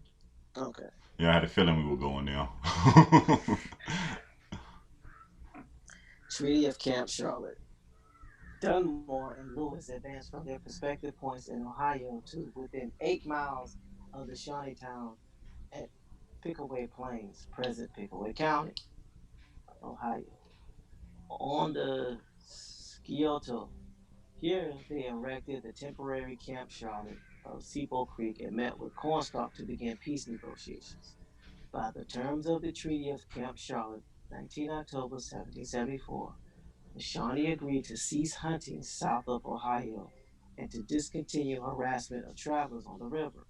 Okay. Yeah, I had a feeling we were going there. Treaty of Camp Charlotte. Dunmore and Lewis advanced from their prospective points in Ohio to within 8 miles of the Shawnee town at Pickaway Plains, present Pickaway County, Ohio. On the Scioto, here they erected the temporary Camp Charlotte of Seabolt Creek and met with Cornstalk to begin peace negotiations. By the terms of the Treaty of Camp Charlotte, 19 October 1774, the Shawnee agreed to cease hunting south of Ohio and to discontinue harassment of travelers on the river.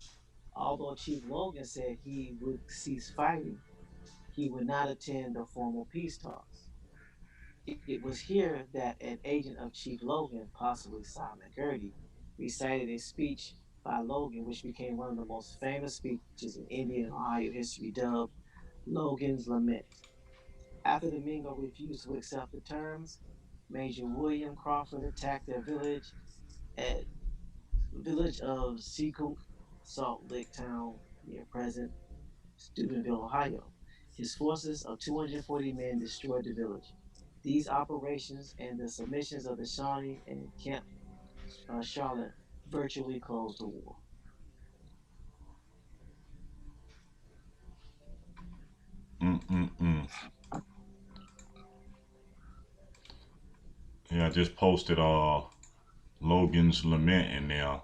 Although Chief Logan said he would cease fighting, he would not attend the formal peace talks. It was here that an agent of Chief Logan, possibly Simon Girty, recited a speech by Logan, which became one of the most famous speeches in Indian and Ohio history, dubbed Logan's Lament. After the Mingo refused to accept the terms, Major William Crawford attacked their at village of Seacook, Salt Lake Town, near present Steubenville, Ohio. His forces of 240 men destroyed the village. These operations and the submissions of the Shawnee and Camp Charlotte virtually closed the war. Mm-mm-mm. Yeah, I just posted Logan's lament in there.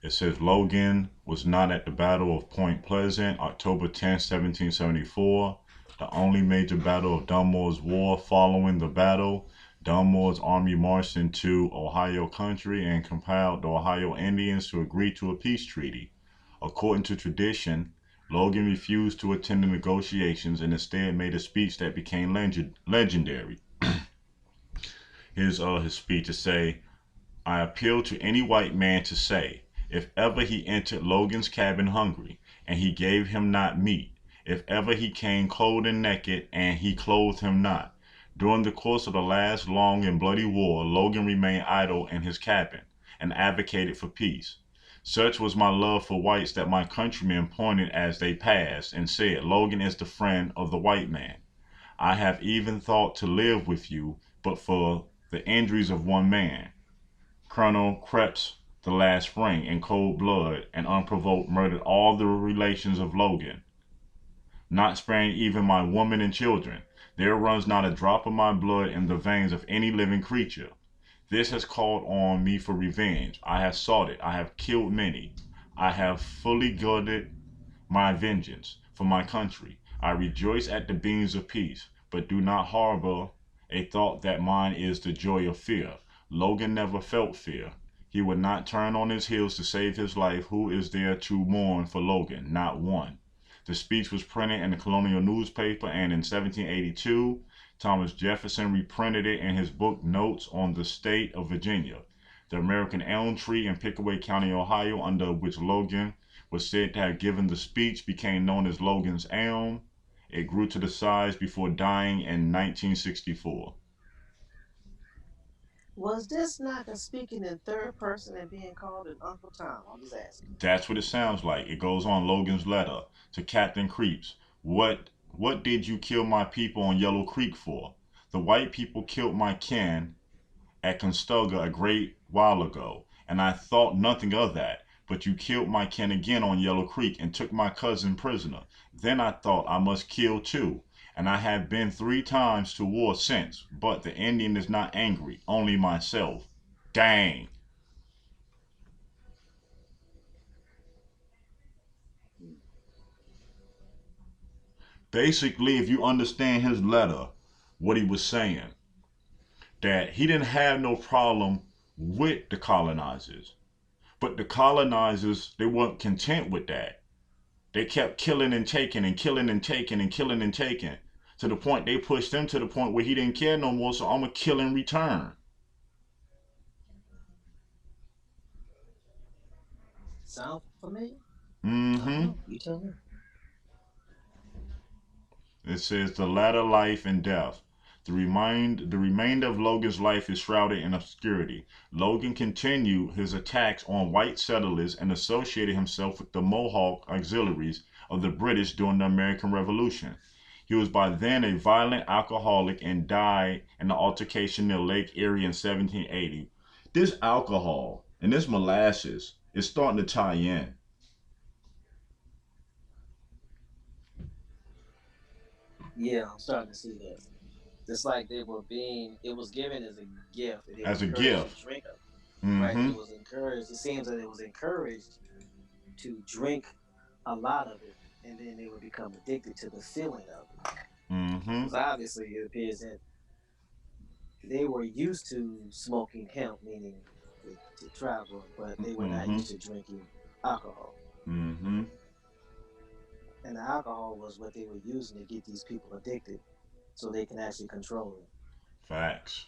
It says Logan was not at the Battle of Point Pleasant, October 10th, 1774, the only major battle of Dunmore's War. Following the battle, Dunmore's army marched into Ohio country and compelled the Ohio Indians to agree to a peace treaty. According to tradition, Logan refused to attend the negotiations and instead made a speech that became legendary. Here's his speech to say, I appeal to any white man to say, if ever he entered Logan's cabin hungry, and he gave him not meat, if ever he came cold and naked, and he clothed him not. During the course of the last long and bloody war, Logan remained idle in his cabin, and advocated for peace. Such was my love for whites that my countrymen pointed as they passed, and said, Logan is the friend of the white man. I have even thought to live with you, but for the injuries of one man. Colonel Krebs, the last spring, in cold blood and unprovoked, murdered all the relations of Logan, not sparing even my women and children. There runs not a drop of my blood in the veins of any living creature. This has called on me for revenge. I have sought it. I have killed many. I have fully guarded my vengeance for my country. I rejoice at the beams of peace, but do not harbor a thought that mine is the joy of fear. Logan never felt fear. He would not turn on his heels to save his life. Who is there to mourn for Logan? Not one. The speech was printed in the colonial newspaper, and in 1782, Thomas Jefferson reprinted it in his book Notes on the State of Virginia. The American elm tree in Pickaway County, Ohio, under which Logan was said to have given the speech, became known as Logan's Elm. It grew to the size before dying in 1964. Was this Naka speaking in third person and being called an Uncle Tom? I'm just asking. That's what it sounds like. It goes on Logan's letter to Captain Creeps. What did you kill my people on Yellow Creek for? The white people killed my kin at Conestoga a great while ago, and I thought nothing of that. But you killed my kin again on Yellow Creek and took my cousin prisoner. Then I thought I must kill too, and I have been 3 times to war since. But the Indian is not angry, only myself. Dang. Hmm. Basically, if you understand his letter, what he was saying, that he didn't have no problem with the colonizers. But the colonizers, they weren't content with that. They kept killing and taking and killing and taking and killing and taking to the point they pushed him to the point where he didn't care no more. So I'm gonna kill in return. Sound familiar? I don't Mm-hmm. know. You tell me. It says the latter life and death. The remainder of Logan's life is shrouded in obscurity. Logan continued his attacks on white settlers and associated himself with the Mohawk auxiliaries of the British during the American Revolution. He was by then a violent alcoholic and died in an altercation near Lake Erie in 1780. This alcohol and this molasses is starting to tie in. Yeah, I'm starting to see that. It's like they were being. It was given as a gift, and they were as a encouraged to gift. drink it. Right. It Mm-hmm. was encouraged. It seems that it was encouraged to drink a lot of it, and then they would become addicted to the feeling of it. Mm-hmm. Because obviously, it appears that they were used to smoking hemp, meaning the traveler, but they were not Mm-hmm. used to drinking alcohol. Mm-hmm. And the alcohol was what they were using to get these people addicted, so they can actually control it. Facts.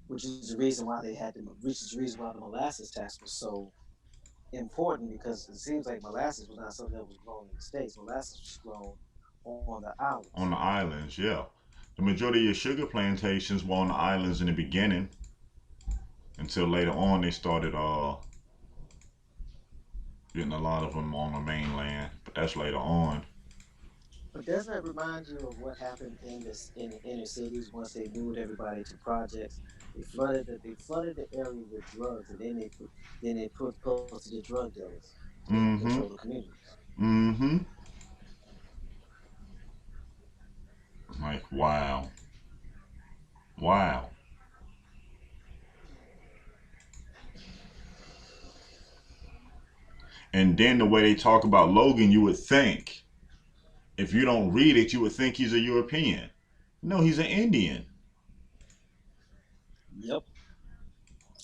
Which is the reason why they had to. Which is the reason why the molasses tax was so important, because it seems like molasses was not something that was grown in the states. Molasses was grown on the islands. On the islands, yeah. The majority of your sugar plantations were on the islands in the beginning until later on they started getting a lot of them on the mainland. But that's later on. But doesn't that remind you of what happened in the inner cities once they moved everybody to projects? They flooded the area with drugs, and then they put posted the drug dealers so they can control Mm-hmm. the communities. Mm-hmm. Like wow. Wow. And then the way they talk about Logan, you would think, if you don't read it, you would think he's a European. No, he's an Indian. Yep,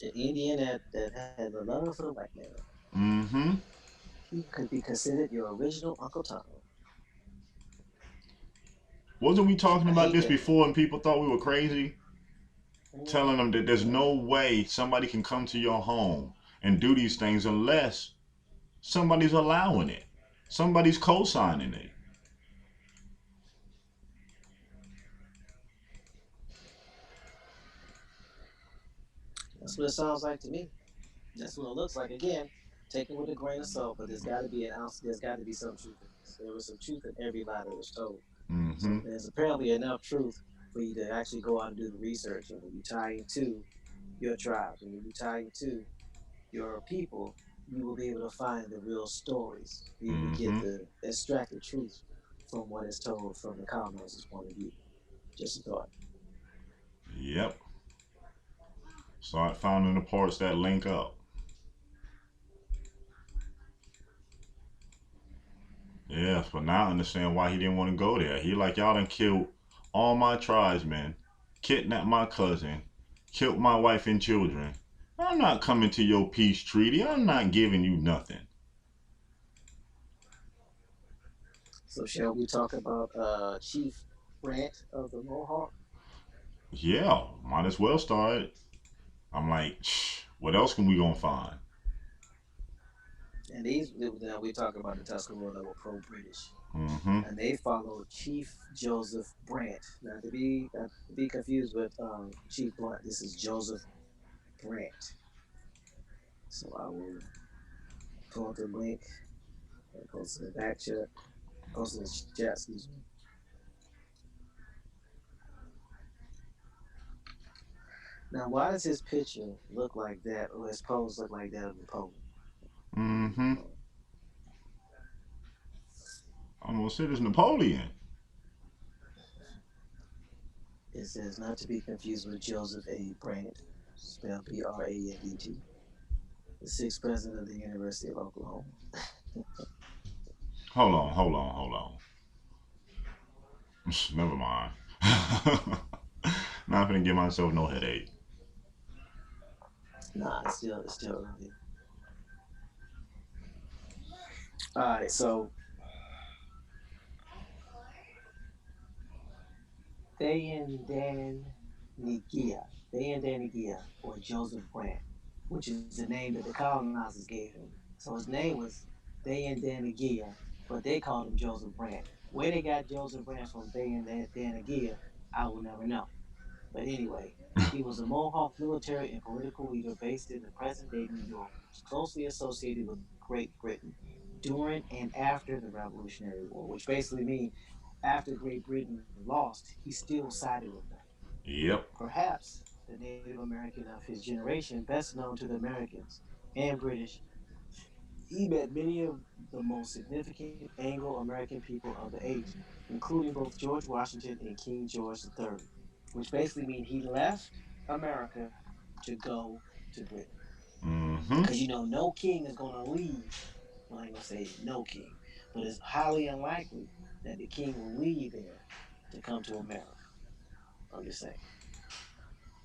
the Indian that had the love for the white man. Mm-hmm. He could be considered your original Uncle Tom. Wasn't we talking I about hate this that. before and people thought we were crazy? Telling Mm-hmm. them that there's no way somebody can come to your home and do these things unless somebody's allowing it. Somebody's co-signing it. That's what it sounds like to me. That's what it looks like. Again, take it with a grain of salt, but there's got to be an ounce. There's got to be some truth in this. There was some truth in every lie that was told. Mm-hmm. So there's apparently enough truth for you to actually go out and do the research. And when you tie into your tribes, and when you tie into your people, you will be able to find the real stories. Be able to get Mm-hmm. the extracted truth from what is told from the colonizer's point of view. Just a thought. Yep. Start finding the parts that link up. Yes, but now I understand why he didn't want to go there. He like y'all done killed all my tribesmen, kidnapped my cousin, killed my wife and children. I'm not coming to your peace treaty. I'm not giving you nothing. So shall we talk about Chief Brant of the Mohawk? Yeah, might as well start. I'm like, what else can we gonna find? And these now we talk about the Tuscarora that were pro-British, Mm-hmm. and they followed Chief Joseph Brant. Not to be confused with Chief Blunt. This is Joseph Brant. So I will pull up the link and post in the back chat. Post in the chat. Excuse me. Now, why does his picture look like that, or his pose look like that of Napoleon? Mm-hmm. Almost said it's Napoleon. It says not to be confused with Joseph A. Brant, spelled Brandt, the sixth president of the University of Oklahoma. Hold on, hold on, hold on. Never mind. Not gonna give myself no headache. Nah, it's still early. All right, so Thayendan Nigia, Thayendan Nigia, or Joseph Brant, which is the name that the colonizers gave him. So his name was Thayendan Nigia, but they called him Joseph Brant. Where they got Joseph Brant from Thayendan Nigia, I will never know. But anyway, he was a Mohawk military and political leader based in the present day New York, who was closely associated with Great Britain during and after the Revolutionary War, which basically means after Great Britain lost, he still sided with them. Yep. Perhaps the Native American of his generation, best known to the Americans and British, he met many of the most significant Anglo American people of the age, including both George Washington and King George III. which basically means he left America to go to Britain. Mm-hmm. Because no king is going to leave. Well, I ain't going to say no king, but it's highly unlikely that the king will leave there to come to America. I'm just saying.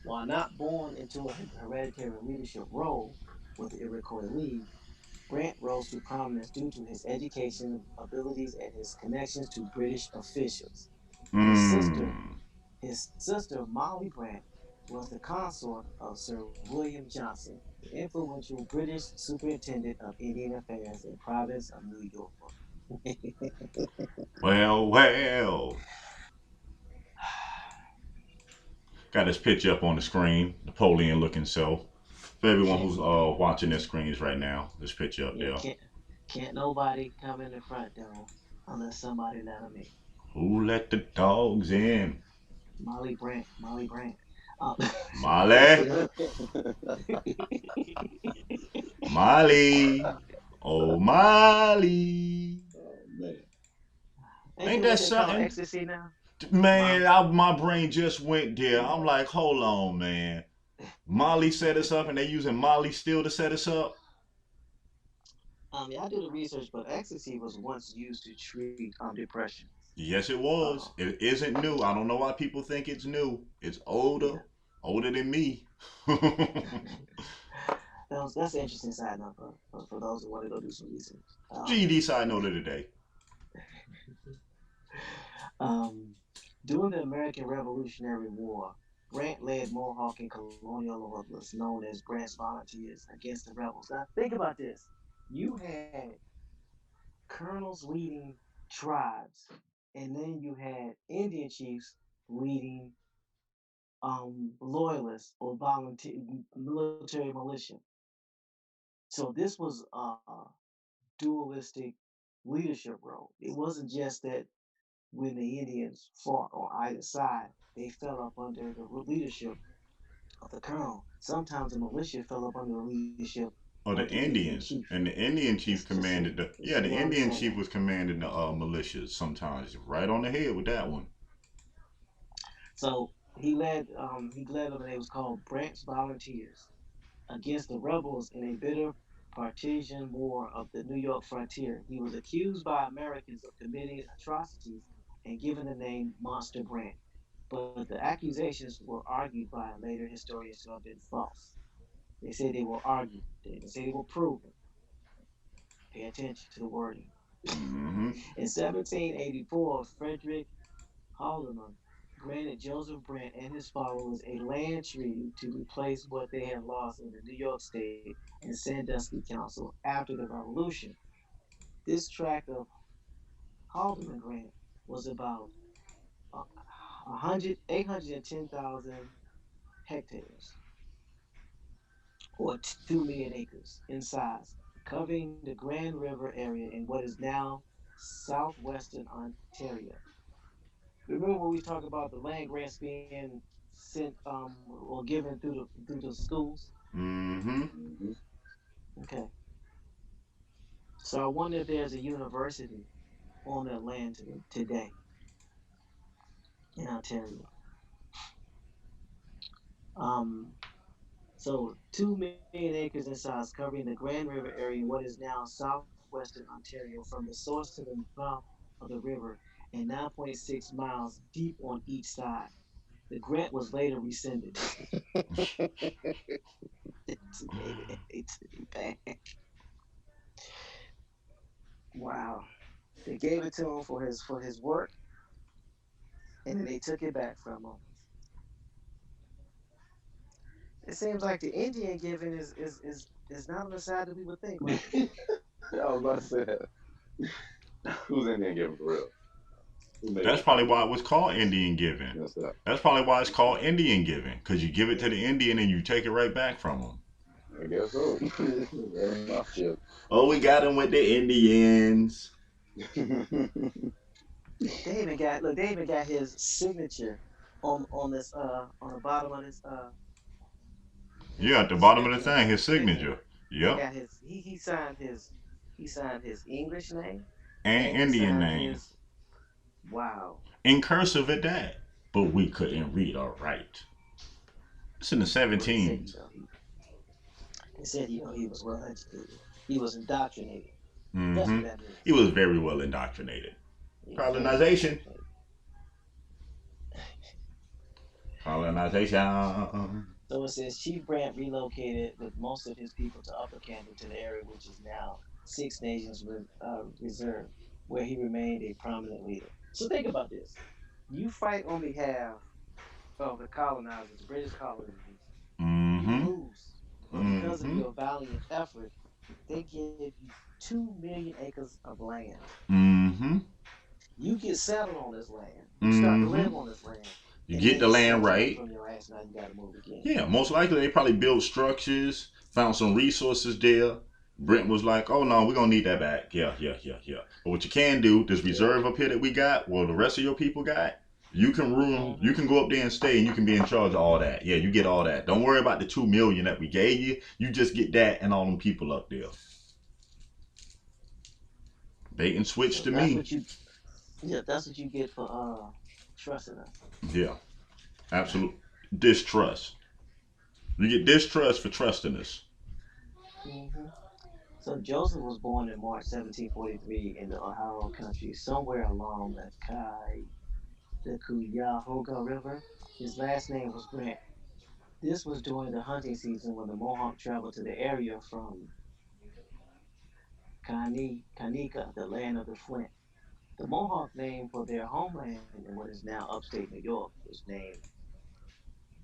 While not born into a hereditary leadership role with the Iroquois League, Brant rose to prominence due to his education abilities and his connections to British officials. His sister, Mm. his sister Molly Brant, was the consort of Sir William Johnson, the influential British superintendent of Indian affairs in the province of New York. Well, well. Got his picture up on the screen, Napoleon looking self. For everyone can't who's watching their screens right now, this picture up yeah there. can't nobody come in the front door unless somebody let them in. Who let the dogs in? Molly Brant. Um, Molly, Molly, oh Molly. Oh man. Ain't Ain't that that what they call something? ecstasy now? Man, Molly. my brain just went there. I'm like, hold on, man. Molly set us up, and they using Molly still to set us up. Yeah, I did the research, but ecstasy was once used to treat depression. Yes, it Uh, was. It isn't new. I don't know why people think it's new. It's yeah. older, older than me. That's an interesting side note for those who want to go do some research. GD side note of the day. Um, During the American Revolutionary War, Grant led Mohawk and colonial loyalists known as Grant's Volunteers against the rebels. Now, think about this. You had colonels leading tribes, and then you had Indian chiefs leading loyalists or volunteer military militia. So this was a dualistic leadership role. It wasn't just that when the Indians fought on either side, they fell up under the leadership of the colonel. Sometimes the militia fell up under the leadership Or of the the Indian Indians. chief. And the Indian chief commanded the So yeah, you the Indian understand chief that. was commanding the militias sometimes. Right on the head with that one. So he led them, and it was called Brant's Volunteers against the rebels in a bitter partisan war of the New York frontier. He was accused by Americans of committing atrocities and given the name Monster Brant. But the accusations were argued by later historians to have been false. They said they were argued. They didn't say they were proven. Pay attention to the wording. Mm-hmm. In 1784, Frederick Haldeman granted Joseph Brant and his followers a land treaty to replace what they had lost in the New York State and Sandusky Council after the Revolution. This tract of Haldeman Grant was about 810,000 hectares or 2 million acres in size, covering the Grand River area in what is now southwestern Ontario. Remember when we talked about the land grants being sent or given through the schools? Mm-hmm. Mm-hmm. Okay. So I wonder if there's a university on that land today in Ontario. Um, so 2 million acres in size, covering the Grand River area, what is now southwestern Ontario, from the source to the mouth of the river, and 9.6 miles deep on each side. The grant was later rescinded. They gave it back. Wow. They gave it to him for his work, and then they took it back from him. It seems like the Indian giving is not on the side that we would think, right? I was about to say that. Who's in there giving for real? Who made That's that probably why decision? it was called Indian giving. That's that. That's probably why it's called Indian giving, because you give it to the Indian and you take it right back from them. I guess so. That's my shit. Oh, we got them with the Indians. They even got his signature on this on the bottom of this Yeah, at the bottom of the scripture thing, his thing. signature. They Yep. got he signed his English name And and he Indian signed name. his wow. In cursive at that. but we couldn't read or write. It's in the Well, they said, 17s. he was well educated. He was indoctrinated. That's what Mm-hmm. that means. He was very well indoctrinated. Yeah, very well Colonization. indoctrinated. Colonization. So it says Chief Brant relocated with most of his people to Upper Canada to the area which is now Six Nations Reserve, where he remained a prominent leader. So think about this. You fight on behalf of the colonizers, the British colonies, you Mm-hmm. lose. But because of Mm-hmm. your valiant effort, they give you 2 million acres of land. Mm-hmm. You get settled on this land. You start to Mm-hmm. live on this land. You And then get they the land snatch it up right. from your ass. Now you got to move again. Yeah, most likely they probably built structures, found some resources there. Brent was like, "Oh no, we're gonna need that back." Yeah, yeah, yeah, yeah. But what you can do, this Yeah. reserve up here that we got, well, the rest of your people got, you can room, you Mm-hmm. can go up there and stay, and you can be in charge of all that. Yeah, you get all that. Don't worry about the 2 million that we gave you. You just get that and all them people up there. Bait and switch So to that's me. what you, yeah, that's what you get for trusting us. Yeah, absolute distrust. You get distrust for trusting us. Mm-hmm. So Joseph was born in March 1743 in the Ohio country, somewhere along the Cuyahoga River. His last name was Grant. This was during the hunting season when the Mohawk traveled to the area from Kanika, the land of the Flint. The Mohawk name for their homeland in what is now upstate New York was named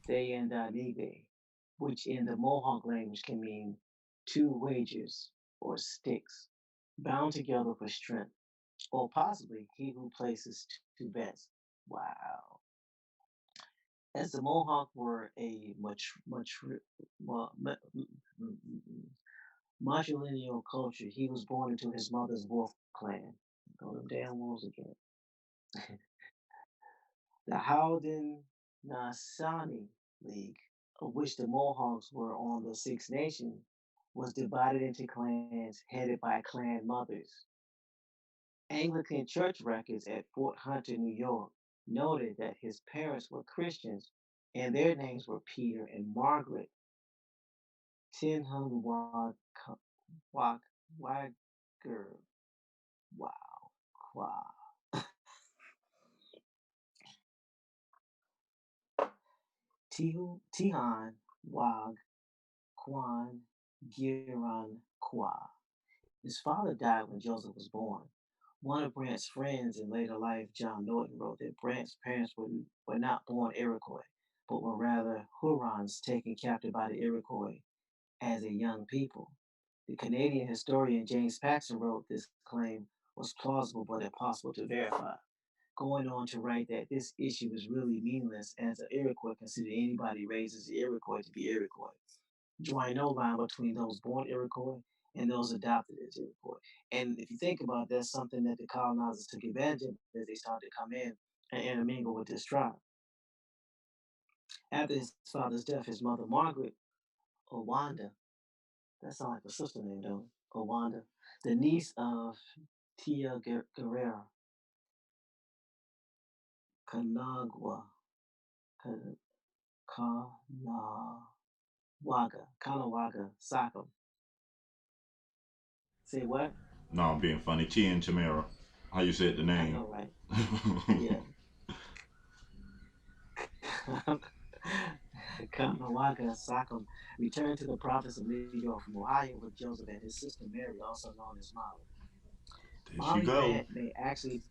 Thayendanegea, which in the Mohawk language can mean two wagers or sticks, bound together for strength, or possibly he who places two bets. Wow. As the Mohawk were a matrilineal culture, he was born into his mother's wolf clan. Go them damn wolves again. The Haudenosaunee League, of which the Mohawks were on the Six Nations, was divided into clans headed by clan mothers. Anglican church records at Fort Hunter, New York, noted that his parents were Christians and their names were Peter and Margaret Tinhunwag Wag Wagger. Wow. Qua. Tihan Wag Quan Giran Qua. His father died when Joseph was born. One of Brant's friends in later life, John Norton, wrote that Brant's parents were not born Iroquois, but were rather Hurons taken captive by the Iroquois as a young people. The Canadian historian James Paxton wrote this claim was plausible but impossible to verify, going on to write that this issue is really meaningless as the Iroquois considered anybody raised as the Iroquois to be Iroquois, drawing no line between those born Iroquois and those adopted as Iroquois. And if you think about it, that's something that the colonizers took advantage of as they started to come in and intermingle with this tribe. After his father's death, his mother Margaret Owanda, that sounds like a sister name though, Owanda, the niece of Tia Guerrera, Kanagwa, Kanawaga, Sachem. Say what? No, I'm being funny. T and Tamara. How you said the I name? know, right? Yeah. Kanawaga Sachem returned to the province of New York from Ohio with Joseph and his sister Mary, also known as Molly. There she Molly go. Brant may actually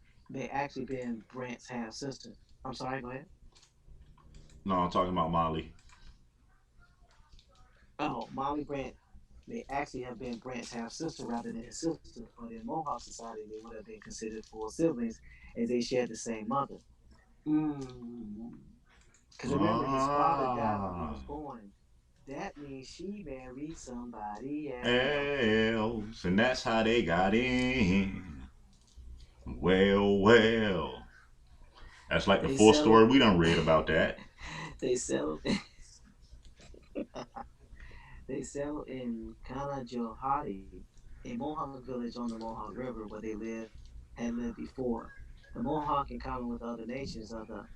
been Brant's half sister. I'm sorry, go ahead. No, I'm talking about Molly. Oh, Molly Brant may actually have been Brant's half sister rather than his sister, but in Mohawk society they would have been considered full siblings as they shared the same mother. Mm. Because remember, his father died when he Ah, was born. That means she married somebody else. else, and that's how they got in. Well, well. That's like the They full settled. story we done read about that. they settled. They settled in Kanajohari, a Mohawk village on the Mohawk River where they had lived before. The Mohawk, in common with other nations of the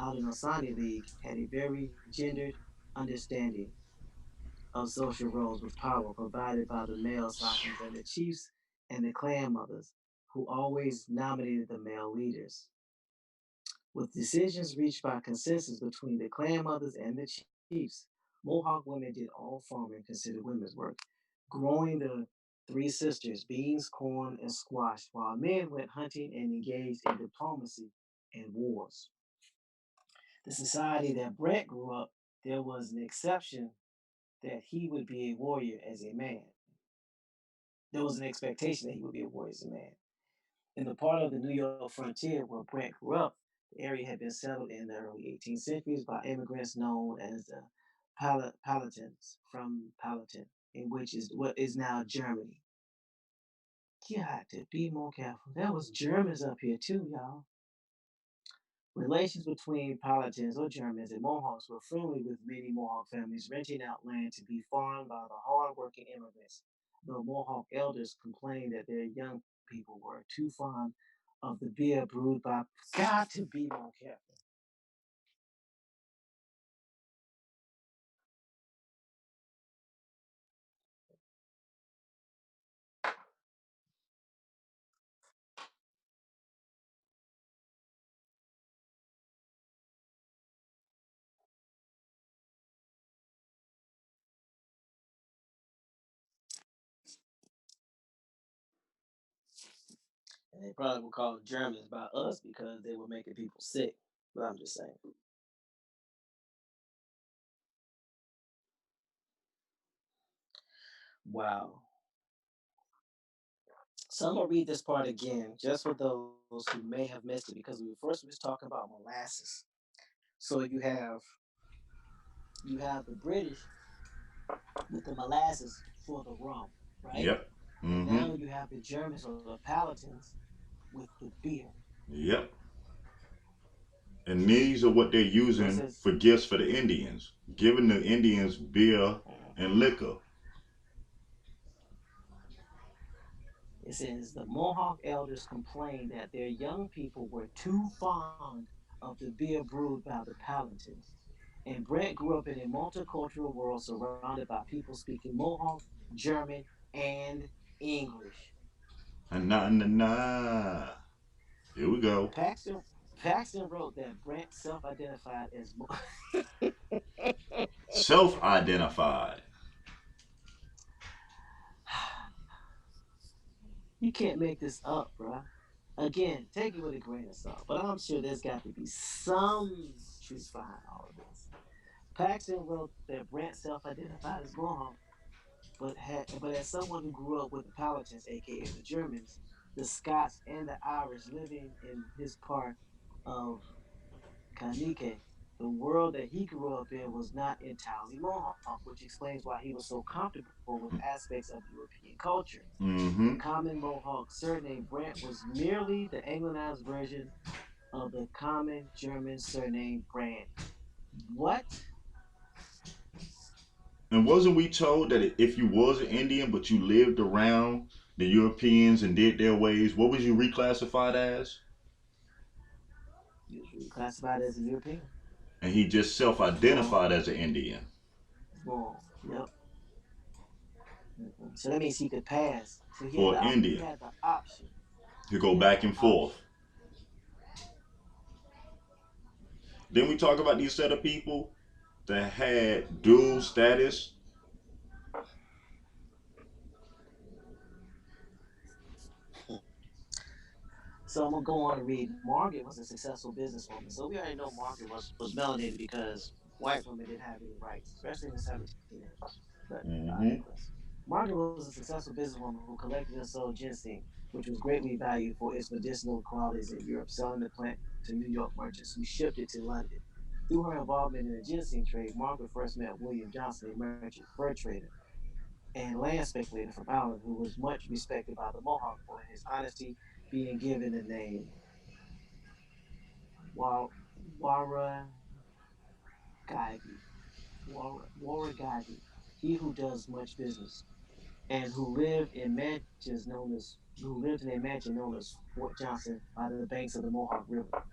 Haudenosaunee League had a very gendered understanding of social roles with power provided by the male sockings and the chiefs and the clan mothers, who always nominated the male leaders. With decisions reached by consensus between the clan mothers and the chiefs, Mohawk women did all farming considered women's work, growing the three sisters beans, corn, and squash, while men went hunting and engaged in diplomacy and wars. The society that Brett grew up, there was an exception that he would be a warrior as a man. There was an expectation that he would be a warrior as a man. In the part of the New York frontier where Brent grew up, the area had been settled in the early 18th centuries by immigrants known as the Palatins from Palatin, in which is what is now Germany. You got to be more careful. There was Germans up here too, y'all. Relations between Palatins or Germans and Mohawks were friendly, with many Mohawk families renting out land to be farmed by the hard-working immigrants. Though Mohawk elders complained that their young people were too fond of the beer brewed by. Got to be more careful. And they probably would call the Germans by us because they were making people sick. But I'm just saying. Wow. So I'm gonna read this part again, just for those who may have missed it, because we was talking about molasses. So you have the British with the molasses for the rum, right? Yep. And Mm-hmm. now you have the Germans or the Palatins with the beer. Yep. And these are what they're So it using says, for gifts for the Indians, giving the Indians beer and liquor. it says the Mohawk elders complained that their young people were too fond of the beer brewed by the Palatins. And Brent grew up in a multicultural world surrounded by people speaking Mohawk, German, and English. Na. Here we go. Paxton Paxton wrote that Brent self-identified as Self-identified. you can't make this up, bruh. Again, take it with a grain of salt, but I'm sure there's got to be some truth behind all of this. Paxton wrote that Brent self-identified as Mohawk, but as someone who grew up with the Palatins, aka the Germans, the Scots, and the Irish living in his part of Kanike, the world that he grew up in was not entirely Mohawk, which explains why he was so comfortable with aspects of European culture. The Mm-hmm. common Mohawk surname Brant was merely the Anglicized version of the common German surname Brand. What? And wasn't we told that if you was an Indian but you lived around the Europeans and did their ways, what was you reclassified as? Usually classified as a European. And he just Small. self-identified as an Indian Small. Yep. So that means he could pass. So he had or the he Indian. had the option. You He go had back the and forth. option. Then we talk about these set of people that had dual status. So I'm gonna go on and read. Margaret was a successful businesswoman. So we already know Margaret was melanated because white women didn't have any rights, especially in the 1700s. But I Mm-hmm. digress. Margaret was a successful businesswoman who collected and sold ginseng, which was greatly valued for its medicinal qualities in Europe, selling the plant to New York merchants who shipped it to London. Through her involvement in the ginseng trade, Margaret first met William Johnson, a merchant fur trader and land speculator from Ireland, who was much respected by the Mohawk for his honesty, being given the name Waragagi, Waragagi, he who does much business, and who lived in a mansion known as Fort Johnson by the banks of the Mohawk River.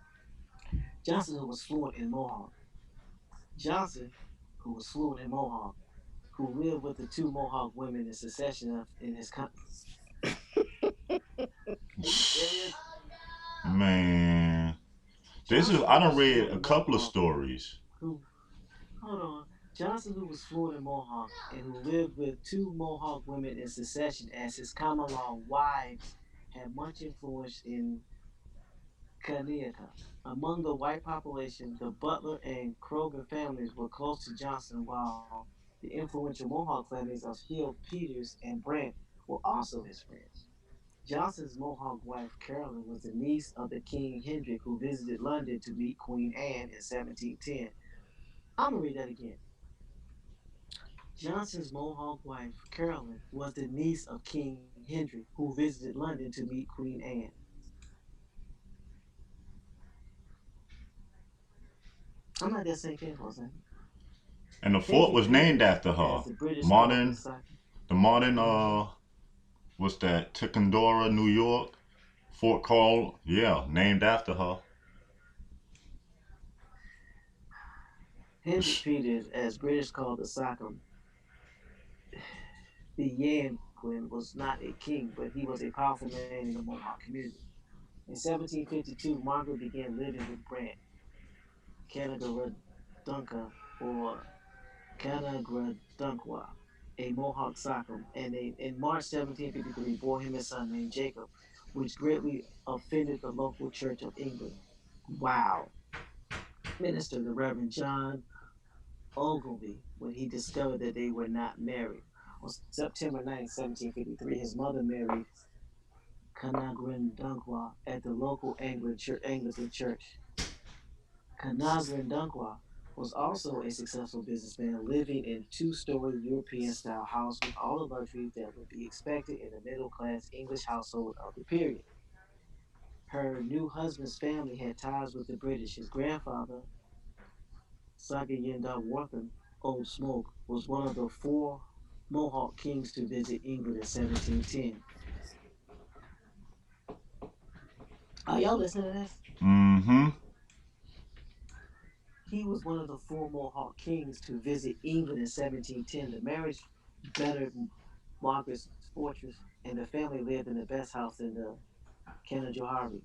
Johnson, who was fluent in Mohawk. Johnson, who was fluent in Mohawk, who lived with the two Mohawk women in succession in his country. Are you serious? Man, this is Johnson, I who done was read fluent a in couple of Mohawk, stories. who hold on. Johnson, who was fluent in Mohawk and who lived with two Mohawk women in succession as his common law wives, had much influence in Kaneaka. Among the white population, the Butler and Kroger families were close to Johnson, while the influential Mohawk families of Hill, Peters, and Brant were also his friends. Johnson's Mohawk wife, Carolyn, was the niece of the King Hendrik, who visited London to meet Queen Anne in 1710. I'm going to read that again. Johnson's Mohawk wife, Carolyn, was the niece of King Hendrik, who visited London to meet Queen Anne. I'm not that sink in for a second. And the fort Hendrik was named Peters, after as her. the British called the Modern, site. the modern, Mm-hmm. what's that? Ticonderoga, New York. Fort Call, yeah, named after her. Hendrik Peters, as British called the Sachem, the Yanquin, was not a king, but he was a powerful man in the Mohawk community. In 1752, Margaret began living with Brant Kanagaradunka, or Kanagaradunqua, a Mohawk Sachem, and in March 1753 bore him a son named Jacob, which greatly offended the local Church of England. Wow. Minister, the Reverend John Ogilvy, when he discovered that they were not married. On September 9, 1753, his mother married Kanagrindunkwa at the local Anglican church. Kanagrindunkwa was also a successful businessman living in a two-story European-style house with all the luxuries that would be expected in a middle-class English household of the period. Her new husband's family had ties with the British. His grandfather, Sagayinda Wortham, Old Smoke, was one of the four Mohawk kings to visit England in 1710. Are y'all listening to this? Mm-hmm. He was one of the four Mohawk kings to visit England in 1710. The marriage bettered Margaret's fortress, and the family lived in the best house in the Canajoharie.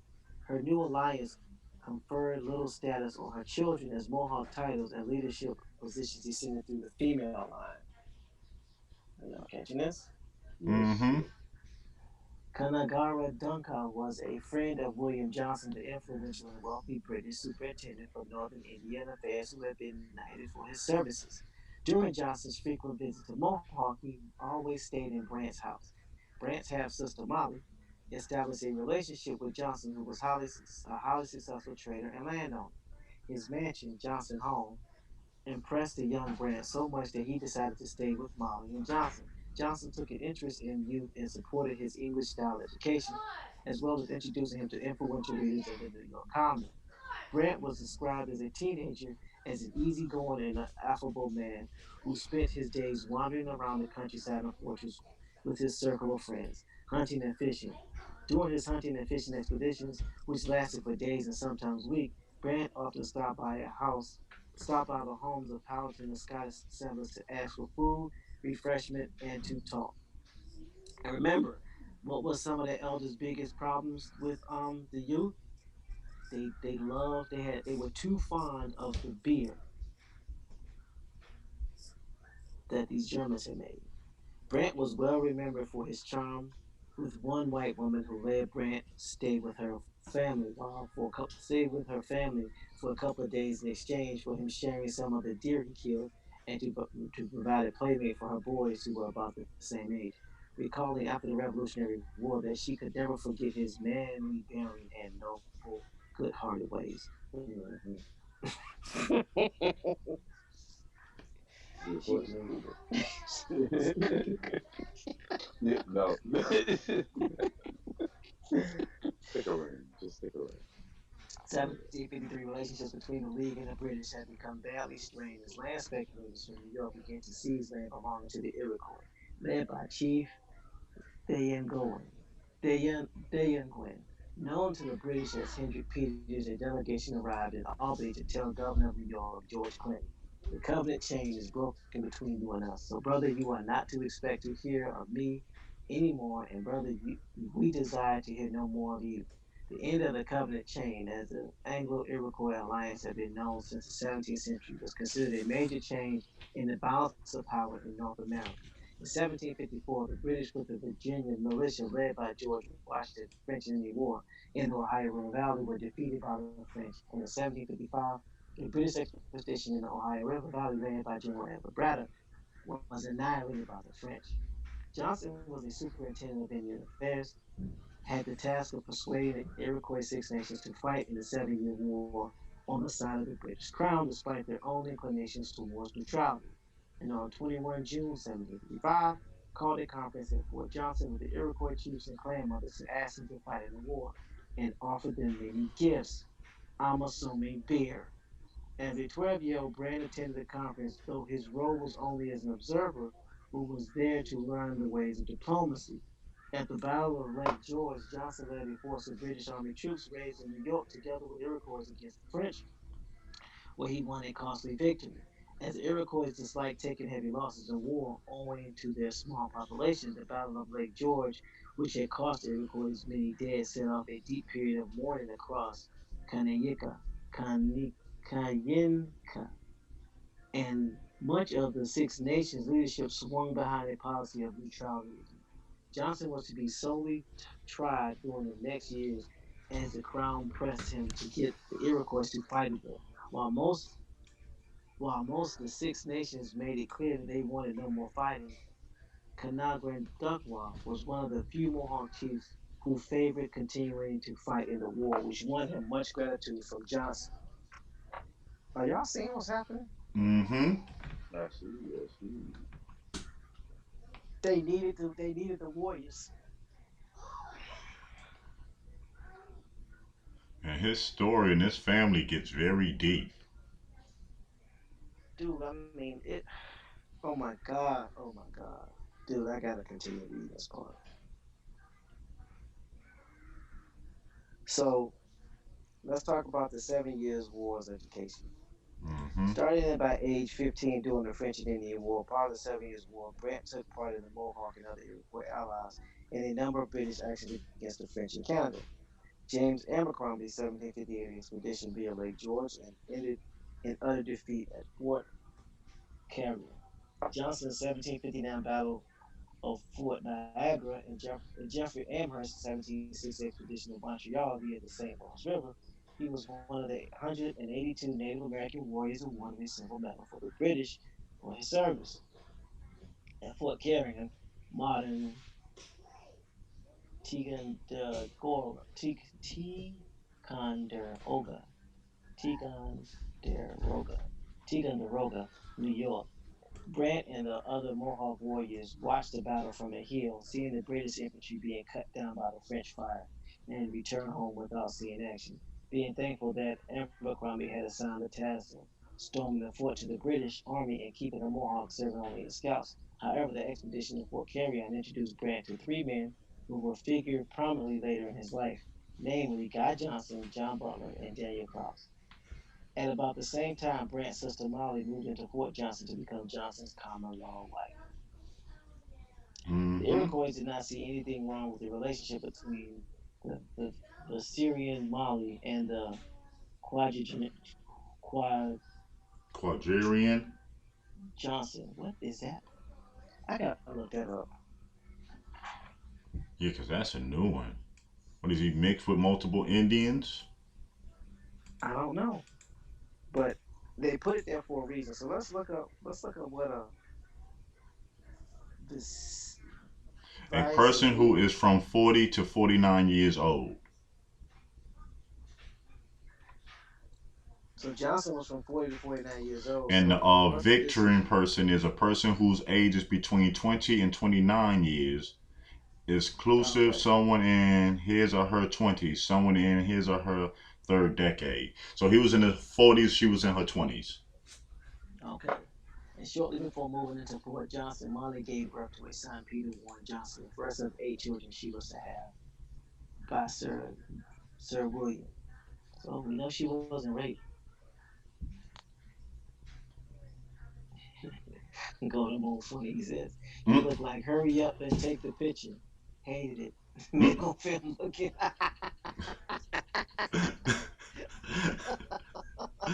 Her new alliance conferred little status on her children as Mohawk titles and leadership positions descended through the female line. Are y'all catching this? Yes, Mm-hmm. sir. Kanagara Duncan was a friend of William Johnson, the influential and wealthy British superintendent for northern Indian affairs who had been knighted for his services. During Johnson's frequent visits to Mohawk, he always stayed in Brant's house. Brant's half sister Molly established a relationship with Johnson, who was a highly successful trader and landowner. His mansion, Johnson Home, impressed the young Brant so much that he decided to stay with Molly and Johnson. Johnson took an interest in youth and supported his English style education, as well as introducing him to influential readers in the New York Common. Brant was described as a teenager as an easygoing and affable man who spent his days wandering around the countryside and fortress with his circle of friends, hunting and fishing. During his hunting and fishing expeditions, which lasted for days and sometimes weeks, Brant often stopped by the homes of Powhatan and Scottish settlers to ask for food, refreshment, and to talk. And remember, what was some of the elders' biggest problems with the youth? They were too fond of the beer that these Germans had made. Brant was well remembered for his charm with one white woman who let Brant stay with her family for a couple of days in exchange for him sharing some of the deer he killed and to provide a playmate for her boys who were about the same age, recalling after the Revolutionary War that she could never forget his manly bearing and noble, good-hearted ways. Mm-hmm. Yeah, she was Push. mean. Yeah, no. Stick around. Just stick around. Yeah. 1753 relationships between the League and the British had become badly strained as land speculators from New York began to seize land belonging to the Iroquois, led by Chief Dayangoan. Dayanguin. Known to the British as Hendrik Peters, a delegation arrived in Albany to tell Governor of New York, George Clinton, the covenant chain is broken between you and us. So, brother, you are not to expect to hear of me anymore, and brother, we desire to hear no more of you. The end of the covenant chain, as the Anglo-Iroquois alliance had been known since the 17th century, was considered a major change in the balance of power in North America. In 1754, the British, with the Virginia militia led by George Washington, French in the war in the Ohio River Valley, were defeated by the French. And in 1755, a British expedition in the Ohio River Valley, led by General Edward Braddock, was annihilated by the French. Johnson was a superintendent of Indian affairs, had the task of persuading the Iroquois Six Nations to fight in the 7 Year War on the side of the British Crown, despite their own inclinations towards neutrality. And on 21 June 1755, called a conference at Fort Johnson with the Iroquois chiefs and clan mothers to ask them to fight in the war and offered them many gifts. I'm assuming beer. As a 12-year-old, Brand attended the conference, though his role was only as an observer who was there to learn the ways of diplomacy. At the Battle of Lake George, Johnson led a force of British Army troops raised in New York together with Iroquois against the French, where he won a costly victory. As the Iroquois disliked taking heavy losses in war owing to their small population, the Battle of Lake George, which had cost the Iroquois many dead, set off a deep period of mourning across Kanayika, Kayinka, and much of the Six Nations leadership swung behind a policy of neutrality. Johnson was to be solely tried during the next years as the crown pressed him to get the Iroquois to fight again. While most while most of the Six Nations made it clear that they wanted no more fighting, Kanagwandukwa was one of the few Mohawk chiefs who favored continuing to fight in the war, which won him much gratitude from Johnson. Are y'all seeing what's happening? Mm-hmm. Absolutely, absolutely. They needed the warriors. And his story and his family gets very deep. Dude, I mean it. Oh my god. Oh my god. Dude, I gotta continue reading this part. So let's talk about the 7 Years War's education. Mm-hmm. Starting at about age 15 during the French and Indian War, part of the 7 Years War, Brant took part in the Mohawk and other Iroquois allies in a number of British actions against the French in Canada. James Abercrombie's 1758 expedition via Lake George and ended in utter defeat at Fort Carrier. Johnson's 1759 battle of Fort Niagara and Jeffrey Amherst's 1706 expedition of Montreal via the St. Lawrence River, he was one of the 182 Native American warriors awarded a silver medal for the British for his service. At Fort Carillon, modern Ticonderoga, Ticonderoga, Ticonderoga, New York. Brant and the other Mohawk warriors watched the battle from a hill, seeing the British infantry being cut down by the French fire, and returned home without seeing action, being thankful that Abercrombie had assigned the task of storming the fort to the British army and keeping the Mohawks serving only as scouts. However, the expedition to Fort Carillon introduced Brant to three men who were figured prominently later in his life, namely Guy Johnson, John Butler, and Daniel Cross. At about the same time, Brant's sister Molly moved into Fort Johnson to become Johnson's common law wife. The Mm-hmm. Iroquois did not see anything wrong with the relationship between the Syrian Molly and the Quadragen, Quad Quadririan. Johnson. What is that? I gotta look that up. Yeah, because that's a new one. What is he mixed with multiple Indians? I don't know, but they put it there for a reason. So let's look up. Let's look up what this A person Vicey. who is from 40 to 49 years old. So Johnson was from 40 to 49 years old. And So the what's this? Victorian person is a person whose age is between 20 and 29 years, exclusive Okay. someone in his or her 20s, someone in his or her third decade. So he was in his 40s, she was in her 20s. Okay. And shortly before moving into Fort Johnson, Molly gave birth to a son, Peter Warren Johnson, the first of 8 children she was to have. by Sir William. So we know she wasn't raped. Golden Moon funny. He says he Mm, looked like hurry up and take the picture. Hated it. mm. Medical film looking.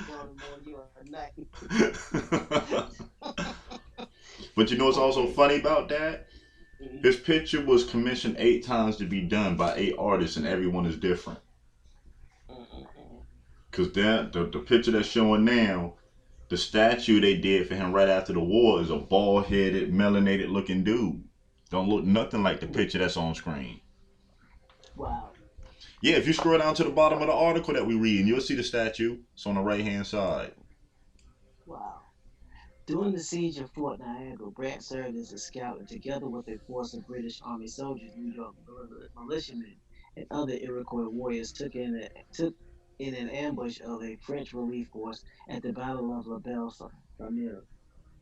Golden Moon, you are nut. But you know what's also Okay. funny about that? Mm-hmm. His picture was commissioned 8 times to be done by 8 artists, and everyone is different. Mm-mm-mm. Cause the picture that's showing now, the statue they did for him right after the war is a bald headed, melanated looking dude. Don't look nothing like the picture that's on screen. Wow. Yeah, if you scroll down to the bottom of the article that we read, you'll see the statue. It's on the right hand side. Wow. During the siege of Fort Niagara, Brant served as a scout and together with a force of British Army soldiers, New York militiamen, and other Iroquois warriors took in an ambush of a French relief force at the Battle of La Belle Famille,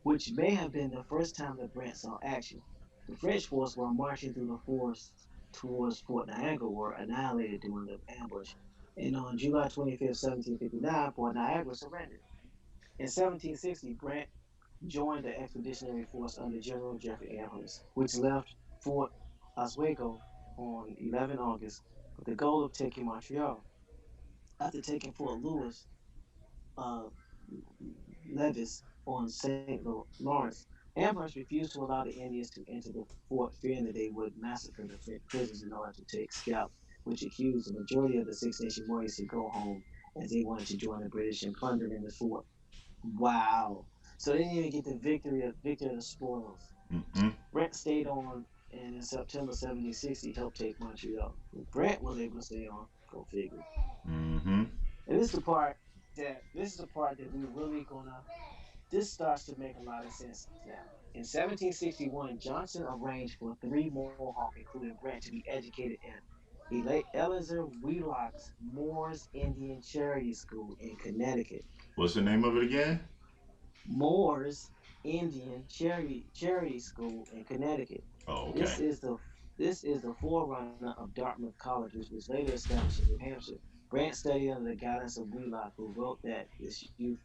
which may have been the first time that Brant saw action. The French force, while marching through the forest towards Fort Niagara, were annihilated during the ambush, and on July 25th, 1759, Fort Niagara surrendered. In 1760, Brant joined the expeditionary force under General Jeffrey Amherst, which left Fort Oswego on 11 August with the goal of taking Montreal. After taking Fort Louis, uh, Levis on St. Lawrence, Amherst refused to allow the Indians to enter the fort, fearing that they would massacre the French prisoners in order to take scalps, which accused the majority of the Six Nation warriors to go home as they wanted to join the British in plundering the fort. Wow. So they didn't even get the victory of the spoils. Mm-mm. Brent stayed on and in September 1760 helped take Montreal. Brent was able to stay on. Go figure. Mm-hmm. And this is the part that we really gonna this starts to make a lot of sense now. In 1761, Johnson arranged for three Mohawk, including Brent, to be educated in Eleazar Wheelock's Moore's Indian Charity School in Connecticut. What's the name of it again? Moore's Indian Charity School in Connecticut. Oh, okay. This is the this is the forerunner of Dartmouth College, which was later established in New Hampshire. Grant studied under the guidance of Wheelock, who wrote that this youth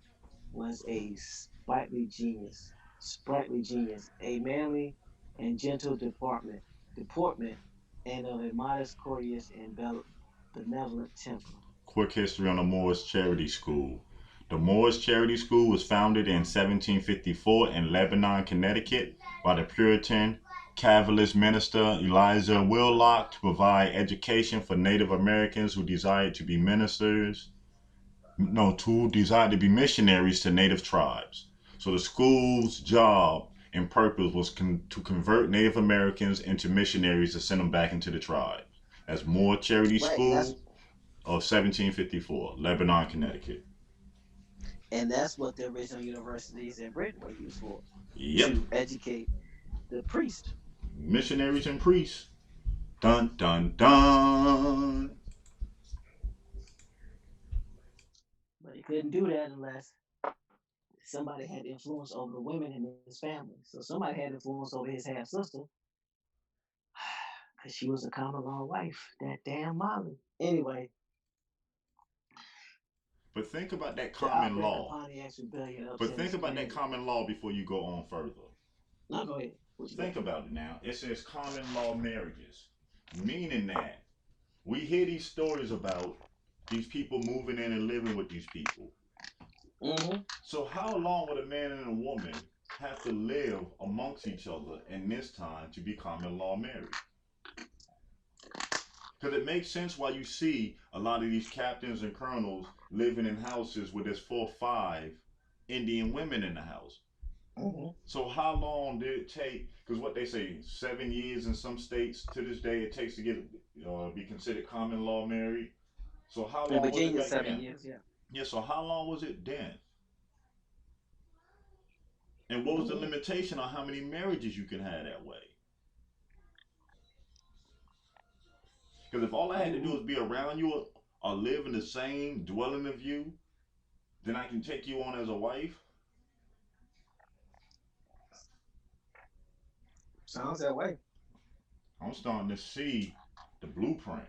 was a sprightly genius, a manly and gentle deportment, and of a modest, courteous, and benevolent temper. Quick history on the Moores Charity School. The Moores Charity School was founded in 1754 in Lebanon, Connecticut, by the Puritan Calvinist minister Eliza Wheelock to provide education for Native Americans who desired to be ministers, no, who desired to be missionaries to Native tribes. So the school's job and purpose was to convert Native Americans into missionaries to send them back into the tribes. That's Moore Charity Right, and School of 1754, Lebanon, Connecticut. that's what the original universities in Britain were used for, Yep. to educate the priest. Missionaries and priests. Dun dun dun. But he couldn't do that unless somebody had influence over the women in his family. So somebody had influence over his half sister, because she was a common law wife. That damn Molly. Anyway, But think about that the common outbreak of law. Pontiac's rebellion But upset think his about that plans. common law before you go on further. Now go ahead. What you Think got? about it now. It says common law marriages, meaning that we hear these stories about these people moving in and living with these people. Mm-hmm. So how long would a man and a woman have to live amongst each other in this time to be common law married? Because it makes sense why you see a lot of these captains and colonels living in houses where there's 4 or 5 Indian women in the house. Mm-hmm. So how long did it take? Because what they say, 7 years in some states to this day it takes to get be considered common law married. So how In long was it Virginia, back 7 years. Yeah. Yeah. So how long was it then? And what was the Mm-hmm. limitation on how many marriages you can have that way? Because if all I had to do Mm-hmm. is be around you or live in the same dwelling of you, then I can take you on as a wife. Sounds that way. I'm starting to see the blueprint.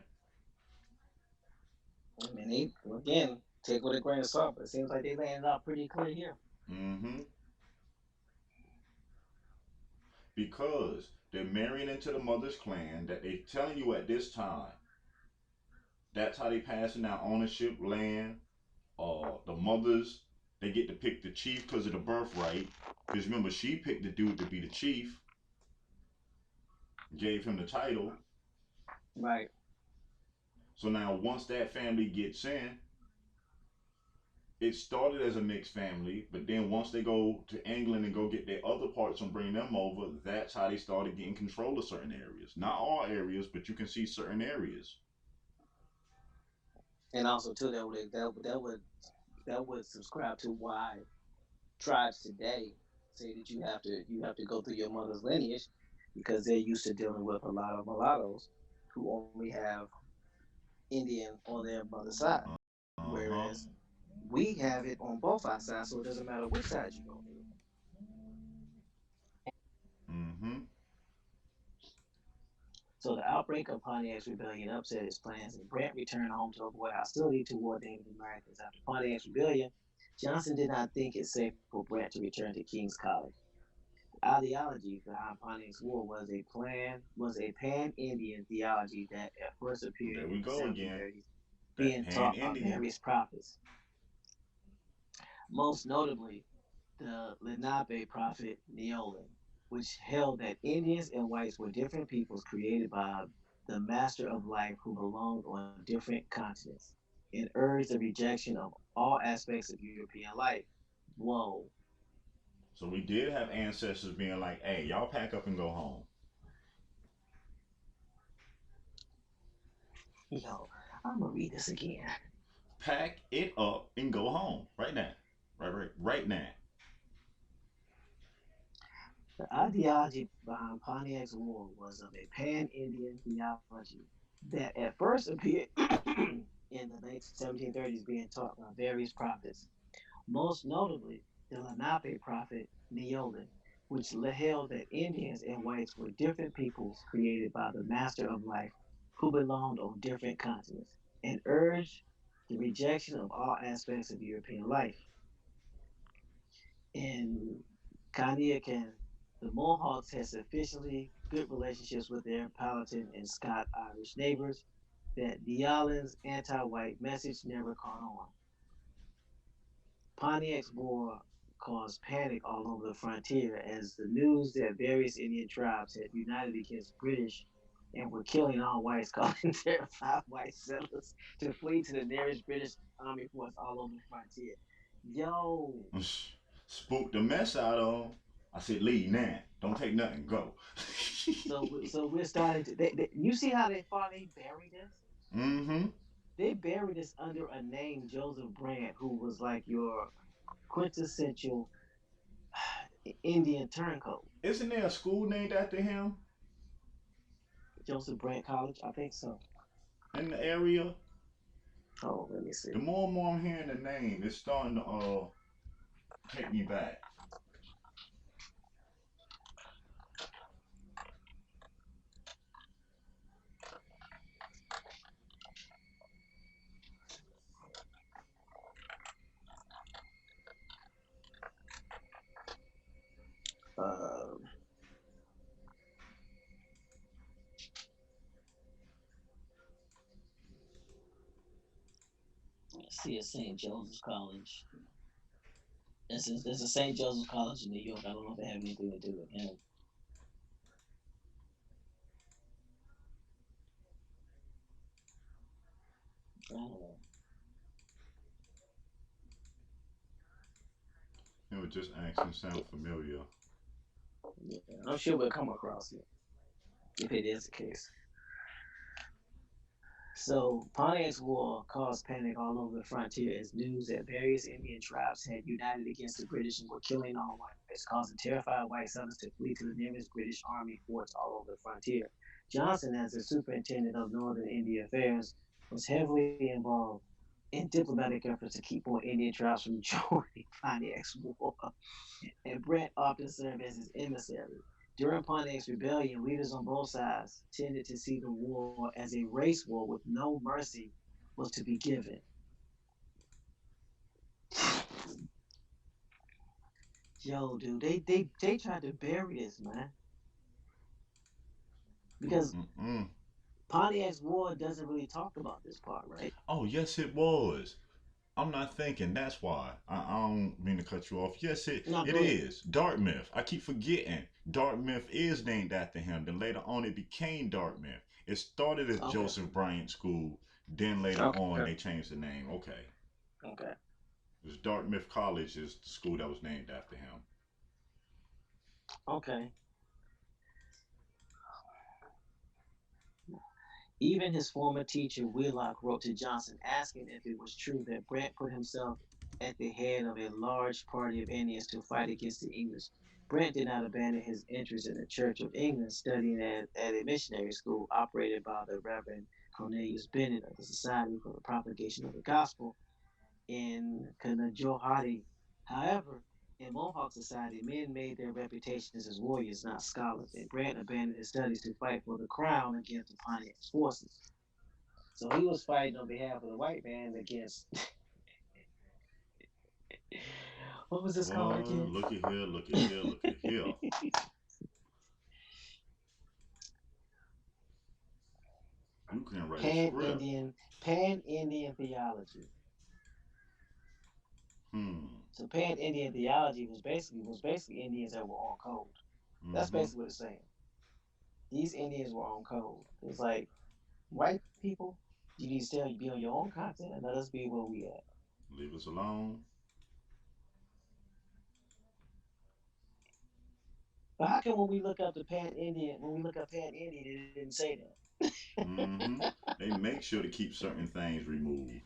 I mean, they again take with a grain of salt, but it seems like they laying it out pretty clear here. Mm-hmm. Because they're marrying into the mother's clan that they telling you at this time. That's how they passing out ownership, land. The mothers, they get to pick the chief because of the birthright. Because remember, she picked the dude to be the chief, gave him the title. Right. So now once that family gets in, it started as a mixed family, but then once they go to England and go get their other parts and bring them over, that's how they started getting control of certain areas. Not all areas, but you can see certain areas. And also too, that would subscribe to why tribes today say that you have to go through your mother's lineage because they're used to dealing with a lot of mulattoes who only have Indian on their mother's side, Uh-huh. whereas we have it on both our sides, so it doesn't matter which side you go through. Mm-hmm. So the outbreak of Pontiac's rebellion upset his plans, and Brant returned home to avoid hostility toward Native Americans. After Pontiac's rebellion, Johnson did not think it safe for Brant to return to King's College. The ideology behind Pontiac's War was a pan-Indian theology that at first appeared There in we the go again. 1730s, That being pan taught by Indian. various prophets, most notably the Lenape prophet Neolin, which held that Indians and whites were different peoples created by the master of life who belonged on different continents, and urged the rejection of all aspects of European life. Whoa, So we did have ancestors being like, hey, y'all pack up and go home. yo, I'm gonna read this again. Pack it up and go home. Right now. Right now. The ideology behind Pontiac's war was of a pan-Indian theology that at first appeared in the late 1730s being taught by various prophets, most notably the Lenape prophet Neolin, which held that Indians and whites were different peoples created by the master of life who belonged on different continents, and urged the rejection of all aspects of European life. In Carnegie, the Mohawks had sufficiently good relationships with their Powhatan and Scott Irish neighbors that Diolin's anti-white message never caught on. Pontiac's war caused panic all over the frontier as the news that various Indian tribes had united against British and were killing all whites, causing terrified white settlers to flee to the nearest British army force all over the frontier. Yo, Spooked the mess out of them. I said, leave now. Don't take nothing. Go. so we're starting to. You see how they far they buried us? Mm-hmm. They buried us under a name, Joseph Brand, who was like your quintessential Indian turncoat. Isn't there a school named after him Joseph Brand College, I think so. in the area? Oh, let me The see. more and more I'm hearing the name, it's starting to take me back. Uh, let's see, it's St. Joseph's College. There's a St. Joseph's College in New York. I don't know if it have anything to do with him. I don't know. It was just accent sound familiar. Yeah, I'm sure we'll come across it if it is the case. So Pontiac's war caused panic all over the frontier as news that various Indian tribes had united against the British and were killing all whites, causing terrified white settlers to flee to the nearest British army forts all over the frontier. Johnson, as the superintendent of Northern Indian affairs, was heavily involved in diplomatic efforts to keep more Indian tribes from joining Pontiac's war, and Brant often served as his emissary. During Pontiac's rebellion, leaders on both sides tended to see the war as a race war with no mercy was to be given. Yo, dude, they tried to bury this, man, because Mm-mm-mm. Pontiac's War doesn't really talk about this part, right? Oh, yes, it was. I'm not thinking. That's why. I don't mean to cut you off. Yes, No, it go ahead. is. Dartmouth. I keep forgetting. Dartmouth is named after him. Then later on, it became Dartmouth. It started as Okay, Joseph Bryant School. Then later on, okay, they changed the name. Okay. okay, It was Dartmouth College is the school that was named after him. okay. Even his former teacher, Wheelock, wrote to Johnson asking if it was true that Brant put himself at the head of a large party of Indians to fight against the English. Brant did not abandon his interest in the Church of England, studying at a missionary school operated by the Reverend Cornelius Bennett of the Society for the Propagation of the Gospel in Canajoharie. However, in Mohawk society, men made their reputations as warriors, not scholars, and Brant abandoned his studies to fight for the crown against the Pontiac forces. So he was fighting on behalf of the white man against what was this called Boy, again? look at here, look at here, look at here. You can write a script. Pan Indian theology. Hmm. So Pan Indian theology was basically Indians that were on code. That's Mm-hmm. basically what it's saying. These Indians were on code. It's like white people, you need to still be on your own content and let us be where we at. Leave us alone. But how come when we look up the Pan Indian, when we look up Pan Indian, it didn't say that? Mm-hmm. They make sure to keep certain things removed.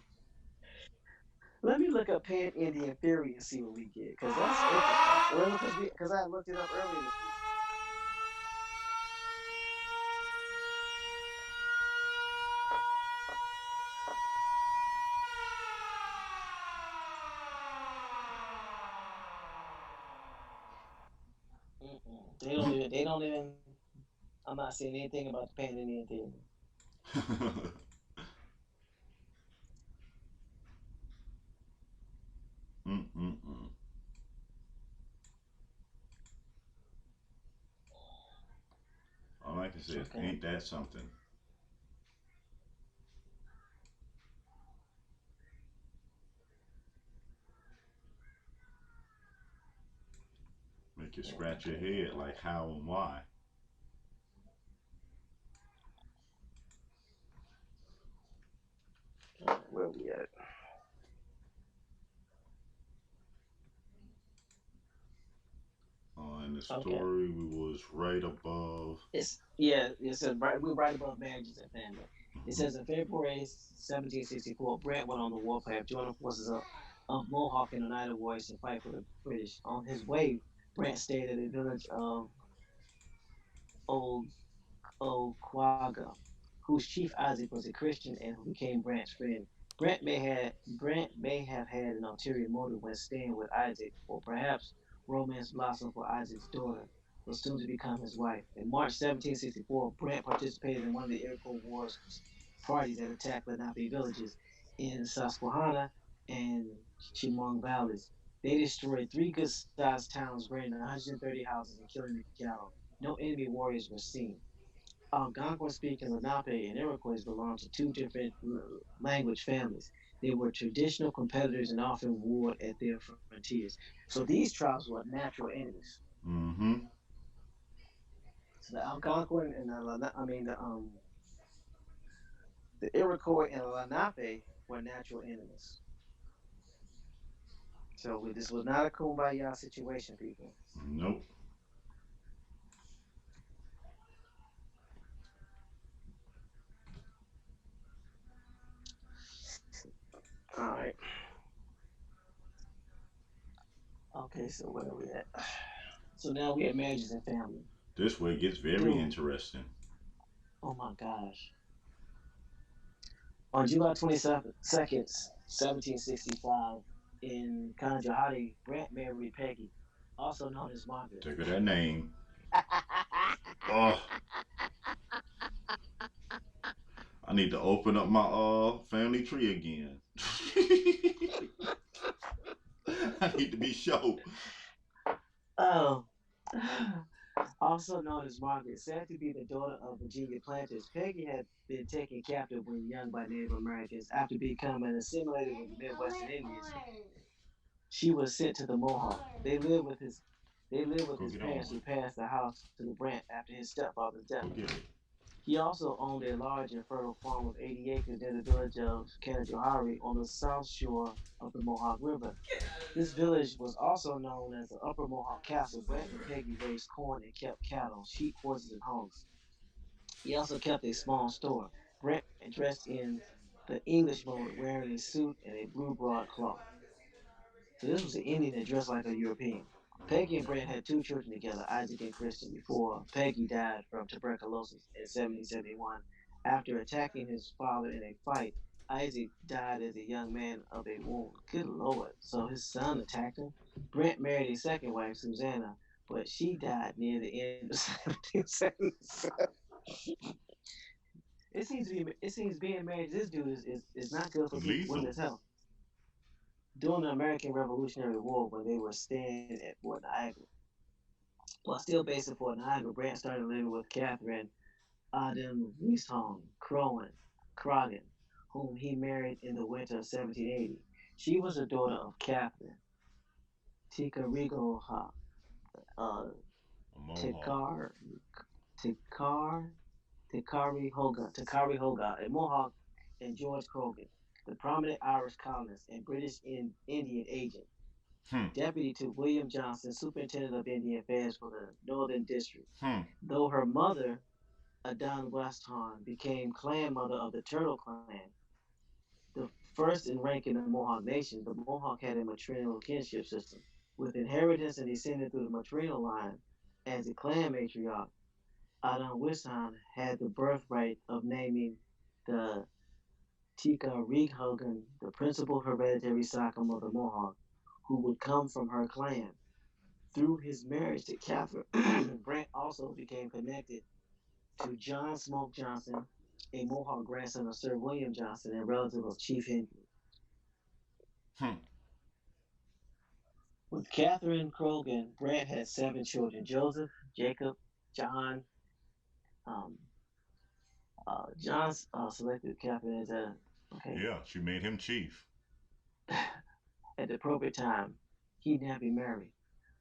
Let me look up Pan Indian theory and see what we get, because that's interesting. Well, because I looked it up earlier this week. Mm-mm. They don't even. They don't even. I'm not seeing anything about the Pan Indian theory. Mm-mm-mm. All I can say is, Okay. ain't that something? Make you scratch your Okay. head like how and why. Where we at? In the Okay. story, we was right above. It says we're right above marriages and family. It Hmm. says in February 1764, Brant went on the warpath, joining forces of Mohawk and Oneida warriors to fight for the British. On his way, Brant stayed at a village of Old Oquaga, whose chief Isaac was a Christian and who became Brant's friend. Brant may have had an ulterior motive when staying with Isaac, or perhaps romance blossomed for Isaac's daughter, was soon to become his wife. In March 1764, Brant participated in one of the Iroquois Wars parties that attacked Lenape villages in Susquehanna and Chemung valleys. They destroyed three good-sized towns, burning 130 houses and killing the cattle. No enemy warriors were seen. Algonquin-speaking Lenape and Iroquois belonged to two different language families. They were traditional competitors and often warred at their frontiers. So these tribes were natural enemies. Mm-hmm. So the Algonquin and the Iroquois and Lenape were natural enemies. So this was not a kumbaya situation, people. Nope. All right. Okay, so where are we at? So now we have marriages and family. This way gets very Dude, interesting. oh my gosh. On July 22nd, 1765, in Kanjahati, Grant married Peggy, also known as Margaret. Take her that name. Oh, I need to open up my family tree again. I need to be show. Oh. Also known as Margaret, said to be the daughter of Virginia planters, Peggy had been taken captive when young by Native Americans. After becoming assimilated with the Midwestern Indians, she was sent to the Mohawk. They lived with Go his get parents on. who passed the house to Brant after his stepfather's Go death. get it. He also owned a large and fertile farm of 80 acres near the village of Canajoharie on the south shore of the Mohawk River. This village was also known as the Upper Mohawk Castle. Brant and Peggy raised corn and kept cattle, sheep, horses, and hogs. He also kept a small store. Brant dressed in the English mode, wearing a suit and a blue broadcloth. So this was an Indian that dressed like a European. Peggy and Brant had two children together, Isaac and Kristen, before Peggy died from tuberculosis in 1771. After attacking his father in a fight, Isaac died as a young man of a wound. Good Lord. So his son attacked him. Brant married a second wife, Susanna, but she died near the end of 1777. It seems being married to this dude is not good for women's Lethal. health. During the American Revolutionary War, when they were staying at Fort Niagara, while still based in Fort Niagara, Brant started living with Catherine Auden Croghan, whom he married in the winter of 1780. She was a daughter of Catherine Tikarigoha, uh, A mohawk. Tikar, Tikar, Tikari Hoga, a Mohawk, and George Croghan, the prominent Irish colonist and British Indian agent, Hmm. deputy to William Johnson, superintendent of Indian affairs for the Northern District. Hmm. Though her mother, Adon Westhorn, became clan mother of the Turtle clan, the first in rank in the Mohawk Nation, the Mohawk had a matrilineal kinship system. With inheritance and descended through the matrilineal line, as the clan matriarch, Adon Westhorn had the birthright of naming the Tika Righogan the principal hereditary Sachem of the Mohawk, who would come from her clan. Through his marriage to Catherine, Brant also became connected to John Smoke Johnson, a Mohawk grandson of Sir William Johnson and relative of Chief Henry. Hmm. With Catherine Croghan, Brant had seven children: Joseph, Jacob, John. Um, John's selected Catherine as a okay Yeah, she made him chief. at the appropriate time. He'd now be married.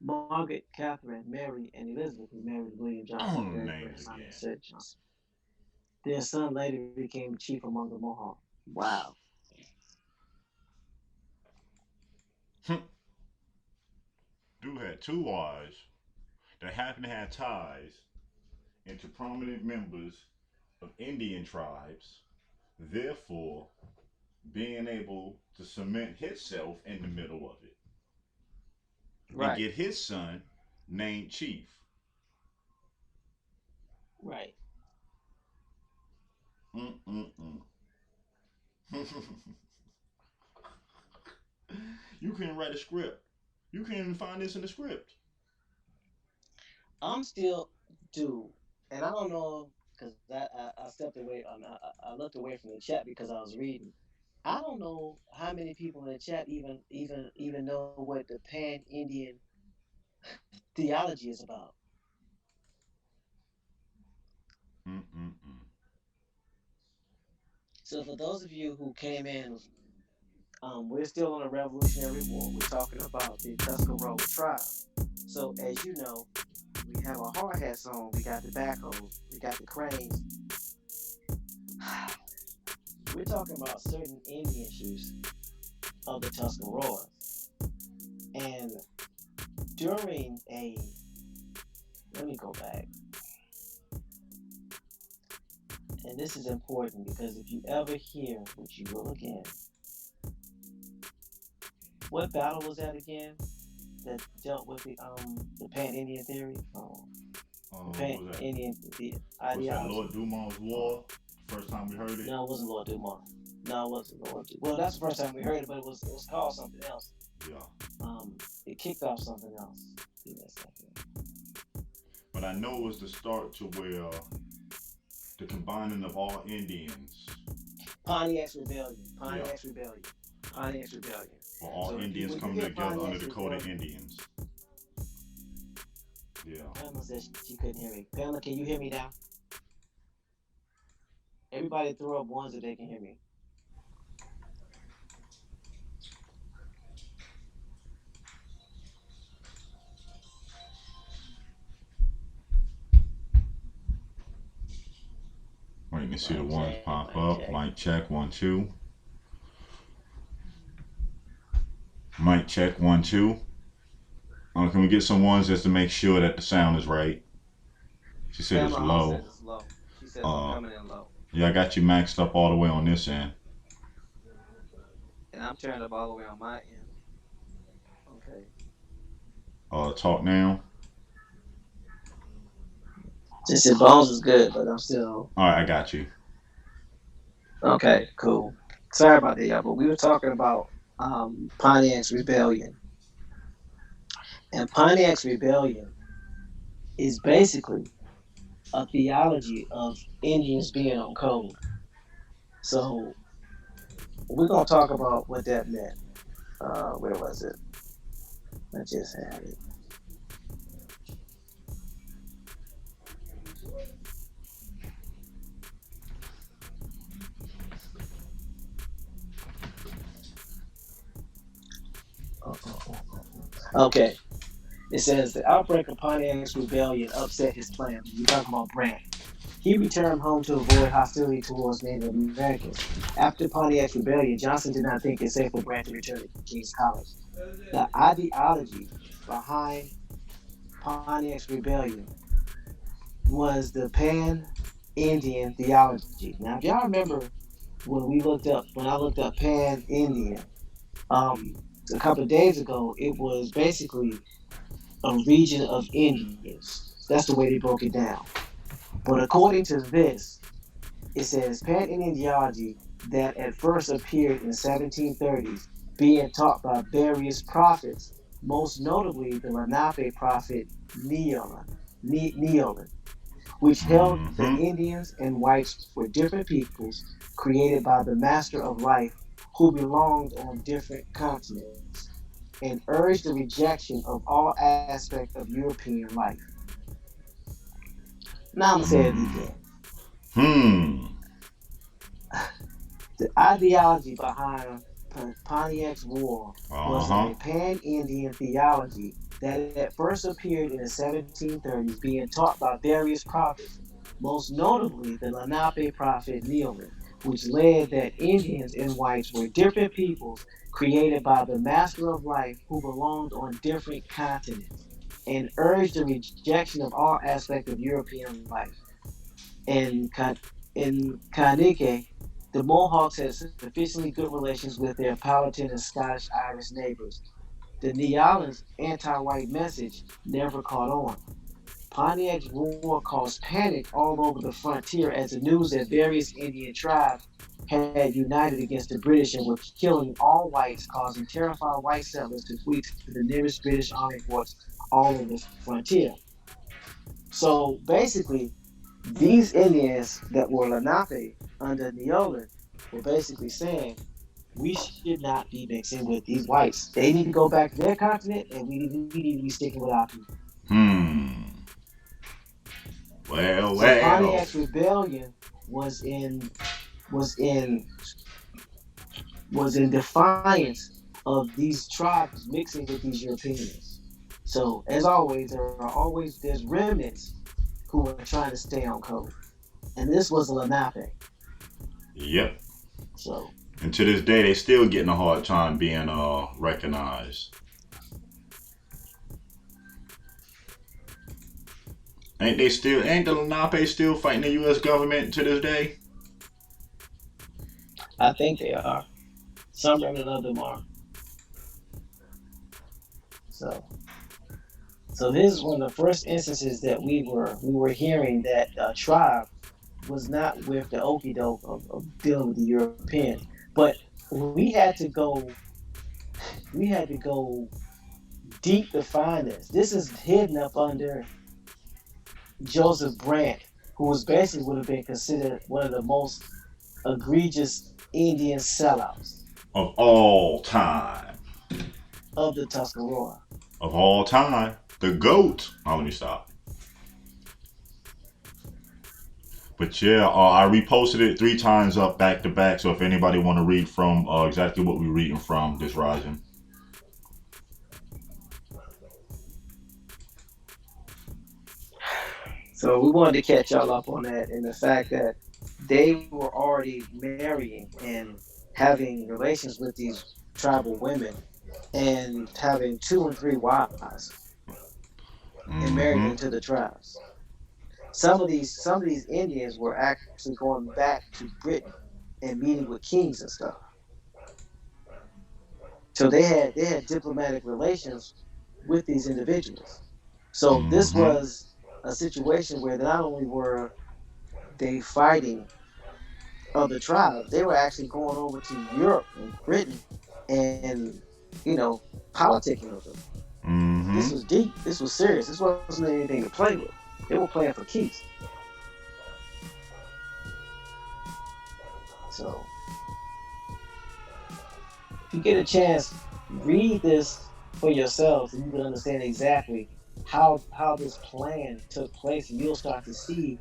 Margaret, Catherine, Mary, and Elizabeth, who married William I Johnson, don't know very names grandson of again. Sir Johnson. Their son later became chief among the Mohawk. Wow. Hmm. Dude had two wives that happened to have ties into prominent members of Indian tribes, therefore being able to cement himself in the middle of it and Right. get his son named Chief. Right. Mm-mm-mm. You couldn't write a script. You can't even find this in the script. I'm still dude, and I don't know because I stepped away. I looked away from the chat because I was reading. I don't know how many people in the chat even know what the Pan Indian theology is about. Mm-mm-mm. So for those of you who came in, we're still on a Revolutionary War. We're talking about the Tuscarora tribe. So as you know, we have our hard hats on. We got the backhoes. We got the cranes. We're talking about certain Indian chiefs of the Tuscaroras. And during a, let me go back. And this is important because if you ever hear, which you will again, what battle was that again that dealt with the Pan Indian theory? The Pan What was that? Indian the What's that? Lord ideology. Dumas Um, War. First time we heard it. no, it wasn't Lord Dumont. No, it wasn't Lord. Well, that's the first time we heard it, but it was called something else. Yeah. It kicked off something else. Give me a second. But I know it was the start to where the combining of all Indians Pontiac's Rebellion. Yeah. Pontiac's Rebellion. Pontiac's Rebellion. Or all So Indians when you coming hear together under Pontiac's Dakota Rebellion, Indians. Yeah. Pamela said she couldn't hear me. Pamela, can you hear me now? Everybody throw up ones that they can hear me. Waiting to see the Mic ones check, pop mic up. check. Mic check, 1, 2. Mic check, 1, 2. Can we get some ones just to make sure that the sound is right? She said it's Pamela Hall low. says it's low. She says I'm Uh, coming in low. yeah, I got you maxed up all the way on this end. And I'm turned up all the way on my end. Okay. Talk now. Just said Bones is good, but I'm still All right, I got you. okay. Cool. Sorry about that, y'all. But we were talking about Pontiac's Rebellion, and Pontiac's Rebellion is basically a theology of Indians being on code. So we're gonna talk about what that meant. Where was it? I just had it. Okay. It says the outbreak of Pontiac's rebellion upset his plans. We're talking about Brant. He returned home to avoid hostility towards Native Americans. After Pontiac's rebellion, Johnson did not think it safe for Brant to return to King's College. The ideology behind Pontiac's rebellion was the Pan-Indian theology. Now, if y'all remember when I looked up Pan-Indian um, a couple of days ago, it was basically a region of Indians. That's the way they broke it down. But according to this, it says Pan-Indian theology that at first appeared in the 1730s, being taught by various prophets, most notably the Lenape prophet Neolin, which held that Mm-hmm. Indians and whites were different peoples created by the Master of Life who belonged on different continents, and urged the rejection of all aspects of European life. Now I'm gonna say it Hmm. again. Hmm. The ideology behind Pontiac's War Uh was a huh. pan-Indian theology that at first appeared in the 1730s, being taught by various prophets, most notably the Lenape prophet Neolin, which led that Indians and whites were different peoples created by the Master of Life who belonged on different continents, and urged the rejection of all aspects of European life. In, in Carnegie, the Mohawks had sufficiently good relations with their Powhatan and Scottish Irish neighbors. The Neolans' anti-white message never caught on. Pontiac's war caused panic all over the frontier as the news that various Indian tribes had united against the British and were killing all whites, causing terrified white settlers to flee to the nearest British army forts all over the frontier. So basically, these Indians that were Lenape under Neolin were basically saying we should not be mixing with these whites. They need to go back to their continent, and we need to be sticking with our people. Hmm. Well, So well. Pontiac's rebellion was in was in was in defiance of these tribes mixing with these Europeans. So as always, there's remnants who are trying to stay on code, and this was a Lenape. Yep. So And to this day, they still getting a hard time being recognized. Ain't the Lenape still fighting the U.S. government to this day? I think they are. Some remnant of them are. So so this is one of the first instances that we were hearing that tribe was not with the okey doke of dealing with the Europeans, but we had to go deep to find this. This is hidden up under Joseph Brant, who was basically would have been considered one of the most egregious Indian sellouts Of all time. of the Tuscarora. Of all time. The GOAT. Oh, let me stop. But yeah, I reposted it 3 times up back to back. So if anybody want to read from exactly what we're reading from this rising. So we wanted to catch y'all up on that and the fact that they were already marrying and having relations with these tribal women and having 2 and 3 wives and marrying Mm-hmm. into the tribes. Some of these Indians were actually going back to Britain and meeting with kings and stuff. So they had diplomatic relations with these individuals. So this Mm-hmm. was a situation where not only were they fighting other tribes, they were actually going over to Europe and Britain and politicking with them. This Mm-hmm. was deep. This was serious. This wasn't anything to play with. They were playing for keeps. So if you get a chance, read this for yourselves, and you can understand exactly how this plan took place, and you'll start to see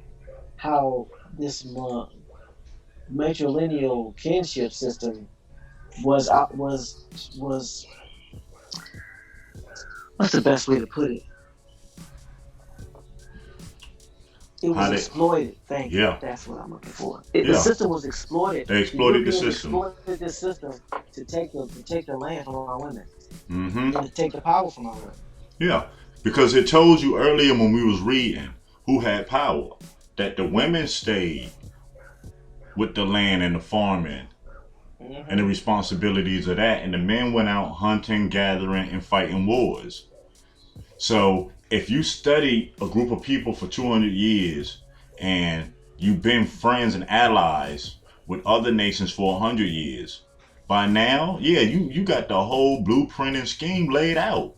how this matrilineal kinship system was what's the best way to put it? It How was they? exploited. Thank you. Yeah. That's what I'm looking for. The Yeah. system was exploited. They The exploited the Europeans system. exploited this system to take the land from our women Mm-hmm. and to take the power from our women. Yeah. Because it told you earlier when we was reading who had power. That the women stayed with the land and the farming and the Mm-hmm. responsibilities of that, and the men went out hunting, gathering, and fighting wars. So if you study a group of people for 200 years and you've been friends and allies with other nations for 100 years, by now, yeah, you got the whole blueprint and scheme laid out.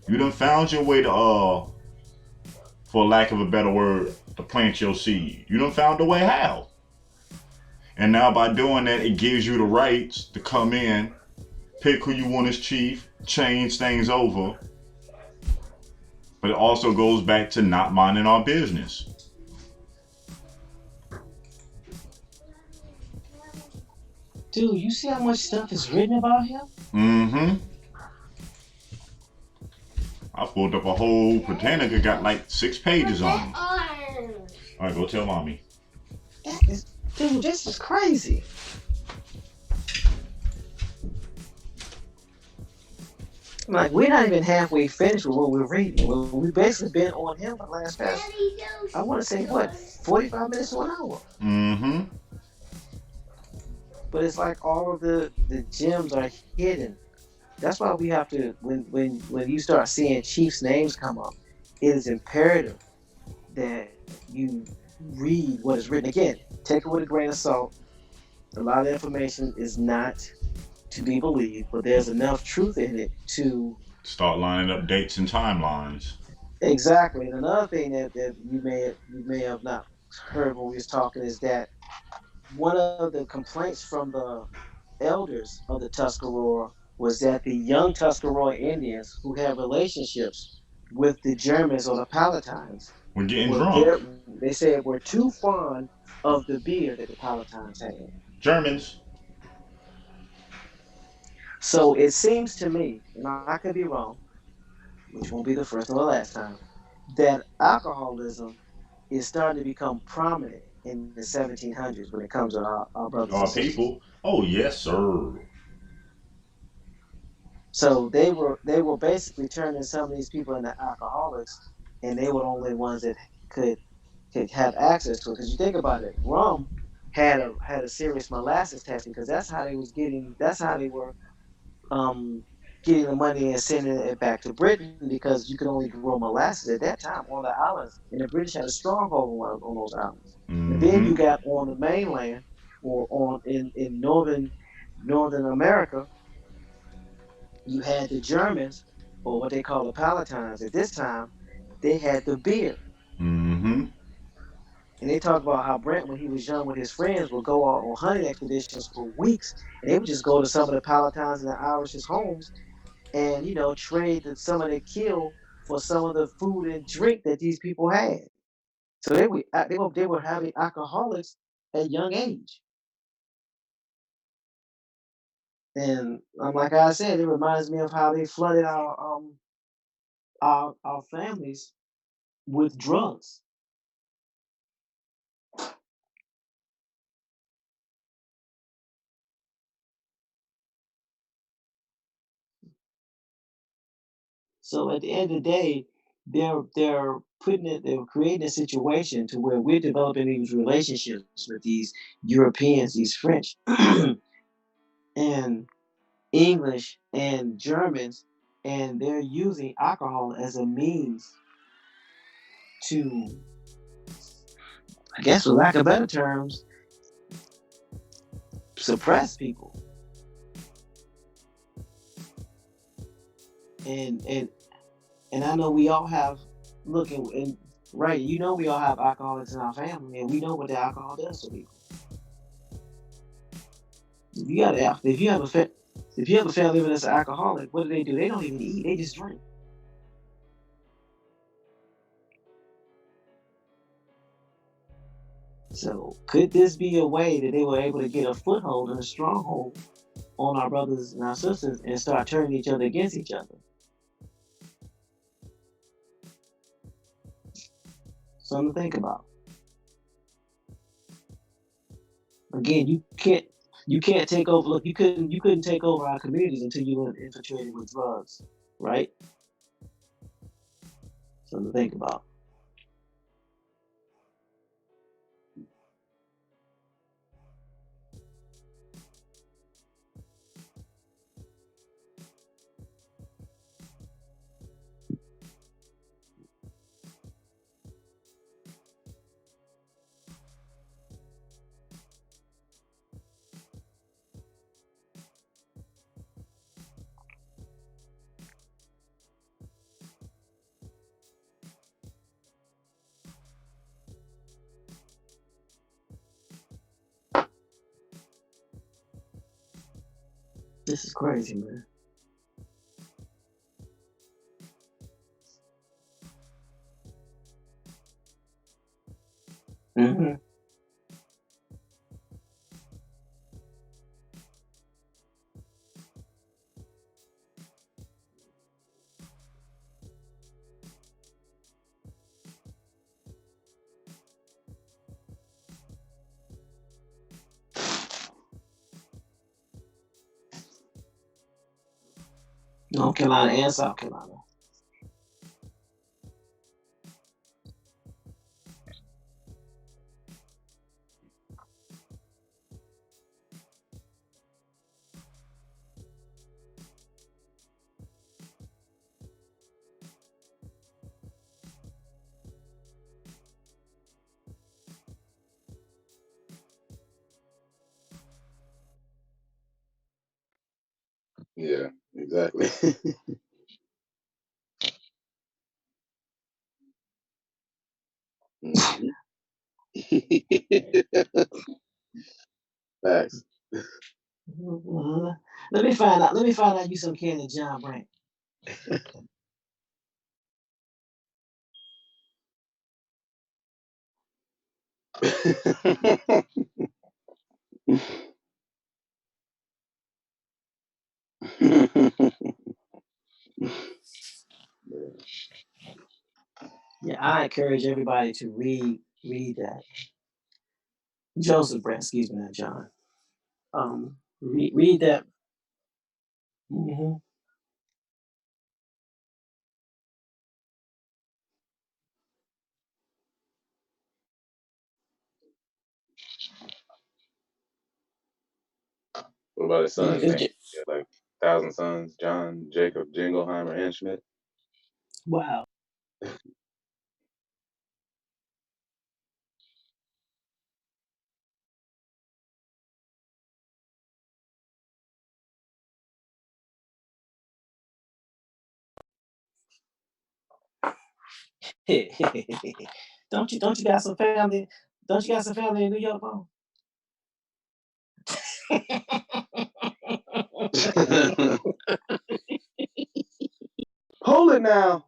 You done found your way to, for lack of a better word, to plant your seed. You done found a way how. And now by doing that, it gives you the rights to come in, pick who you want as chief, change things over, but it also goes back to not minding our business. Dude, you see how much stuff is written about him? Mm-hmm. I pulled up a whole Britannica, got like 6 pages on them. All right, go tell mommy. That is, dude, this is crazy. Like we're not even halfway finished with what we're reading. We've basically been on him for the last past, I want to say what, 45 minutes to an hour. Mm-hmm. But it's like all of the gems are hidden. That's why we have to when you start seeing chiefs' names come up, it is imperative that you read what is written. Again, take it with a grain of salt. A lot of information is not to be believed, but there's enough truth in it to Start lining up dates and timelines. exactly. And another thing that you may have not heard when we was talking is that one of the complaints from the elders of the Tuscarora was that the young Tuscarora Indians who had relationships with the Germans or the Palatines We're getting were drunk. very, they said, were too fond of the beer that the Palatines had. Germans. So it seems to me, and I could be wrong, which won't be the first or the last time, that alcoholism is starting to become prominent in the 1700s when it comes to our brothers and Our sisters. people. Oh yes, sir. So they were basically turning some of these people into alcoholics, and they were the only ones that could could have access to it. Because you think about it, rum had a serious molasses testing because that's how they were um, getting the money and sending it back to Britain because you could only grow molasses at that time on the islands, and the British had a stronghold on those islands. And then Mm-hmm. you got on the mainland or on in northern America, you had the Germans or what they call the Palatines. At this time, they had the beer. Mm-hmm. And they talked about how Brent, when he was young with his friends, would go out on hunting expeditions for weeks, and they would just go to some of the Palatines and the Irish's homes, and trade some of their kill for some of the food and drink that these people had. So they were having alcoholics at young age, and like I said, it reminds me of how they flooded our families with drugs. So at the end of the day, they're creating a situation to where we're developing these relationships with these Europeans, these French and English and Germans, and they're using alcohol as a means to, I guess, for lack of better terms, suppress people. And I know we all have looking and right, we all have alcoholics in our family, and we know what the alcohol does to people. If you got if you have a if you have a family member that's an alcoholic, what do? They don't even eat; they just drink. So, could this be a way that they were able to get a foothold and a stronghold on our brothers and our sisters and start turning each other against each other? Something to think about. Again, you can't take over. Look, you couldn't take over our communities until you were infiltrated with drugs, right? Something to think about. This is crazy, man. Hmm. North Carolina and South Carolina. Yeah, exactly. Mhm. Facts. Mhm. Let me find out you some Candy John Brand. Yeah, I encourage everybody to read that. Joseph Brand, excuse me, not John. Read that. Hmm. What about his Yeah, son's name? Yeah, like Thousand Sons, John, Jacob, Jingleheimer, and Schmidt. wow. Don't you got some family? Don't you got some family in New York, Bone? Hold it now.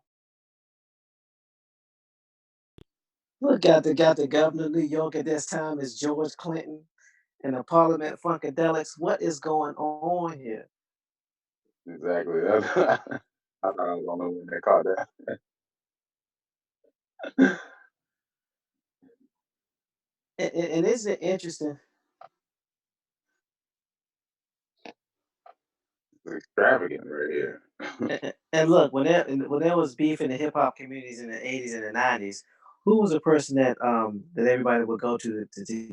Look, got the governor of New York at this time is George Clinton and the Parliament Funkadelics. What is going on here? Exactly. That's, I thought I was gonna know when they caught that. And isn't it interesting? It's extravagant right here. And look, when there was beef in the hip hop communities in the '80s and the '90s, who was the person that everybody would go to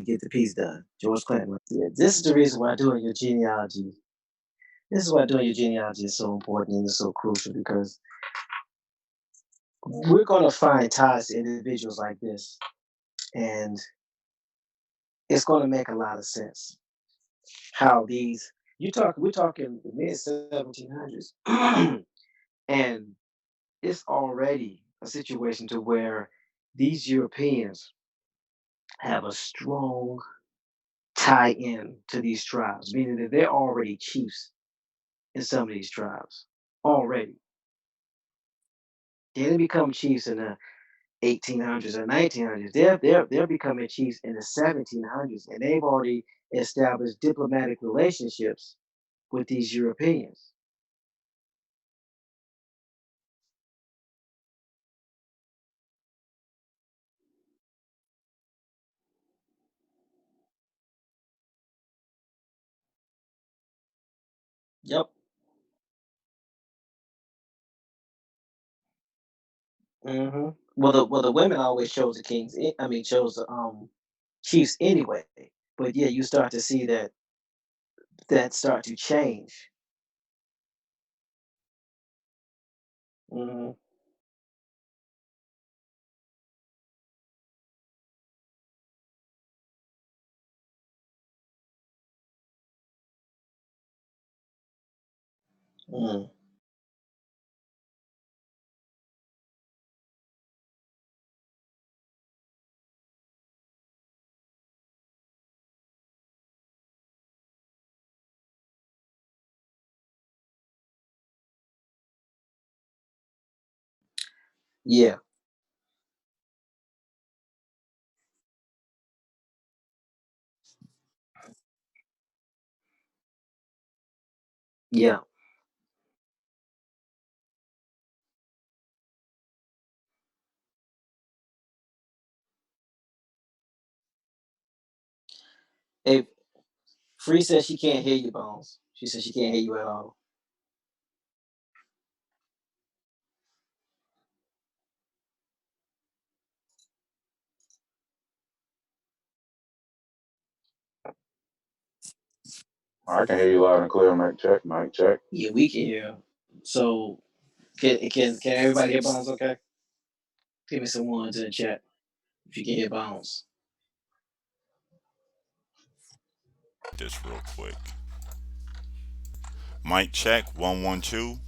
get the peace done? George Clinton. Yeah, this is the reason why doing your genealogy. This is why doing your genealogy is so important and it's so crucial because we're going to find ties to individuals like this, and it's going to make a lot of sense how these we're talking the mid 1700s, and it's already a situation to where these Europeans have a strong tie in to these tribes, meaning that they're already chiefs in some of these tribes already. They didn't become chiefs in the 1800s or 1900s. They're becoming chiefs in the 1700s, and they've already established diplomatic relationships with these Europeans. Yep. Well, the women always chose the kings. I mean, chose the chiefs anyway. But yeah, you start to see that start to change. hmm mm Yeah, yeah. If Free says she can't hear you, Bones. She says she can't hear you at all. I can hear you loud and clear. Mic check. Mic check. Yeah, we can hear. So can everybody hear Bones? Okay, give me some ones in the chat if you can hear Bones. This real quick. Mic check 112.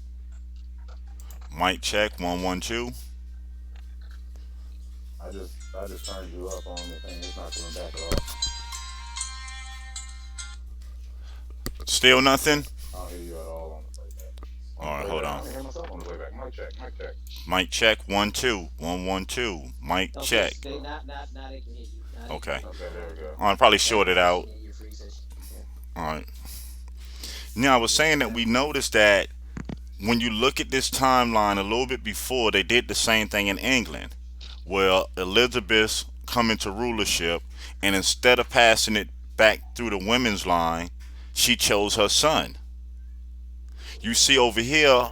Mic check 112. I just turned you up on the thing. It's not coming back at all. Still nothing. I don't hear you at all on the playback. On the All right, hold playback. I on. don't even hear myself on the playback. Mic check. Mic check. Mic check 1 2 1 1 2. Mic Okay, check. they not now they can hear you. Now they can Okay. hear you. Okay, there we go. All right, probably Bones short it says she out. can hear you. Free says she can. All right. Now I was Yeah, saying that yeah. we noticed that when you look at this timeline a little bit before, they did the same thing in England. Well, Elizabeth come into rulership, and instead of passing it back through the women's line, she chose her son. You see over here,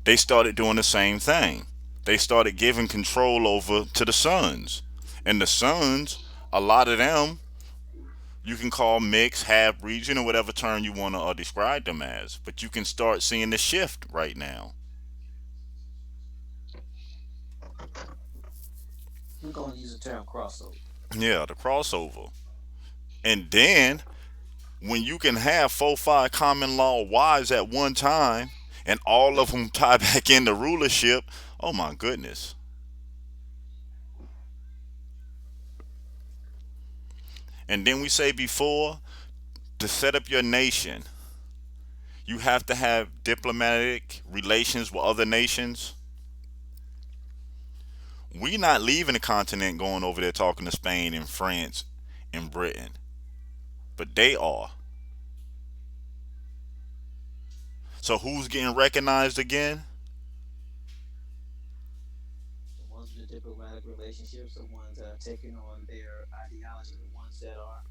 they started doing the same thing. They started giving control over to the sons. And the sons, a lot of them, you can call mixed, half region, or whatever term you want to describe them as. But you can start seeing the shift right now. We're gonna use the term crossover. Yeah, the crossover. And then when you can have 4, 5 common law wives at one time, and all of them tie back into rulership, oh my goodness. And then we say before, to set up your nation, you have to have diplomatic relations with other nations. We not leaving the continent going over there talking to Spain and France and Britain, but they are. So who's getting recognized again? The ones with the diplomatic relationships, the ones that are taking on their ideology, the ones that are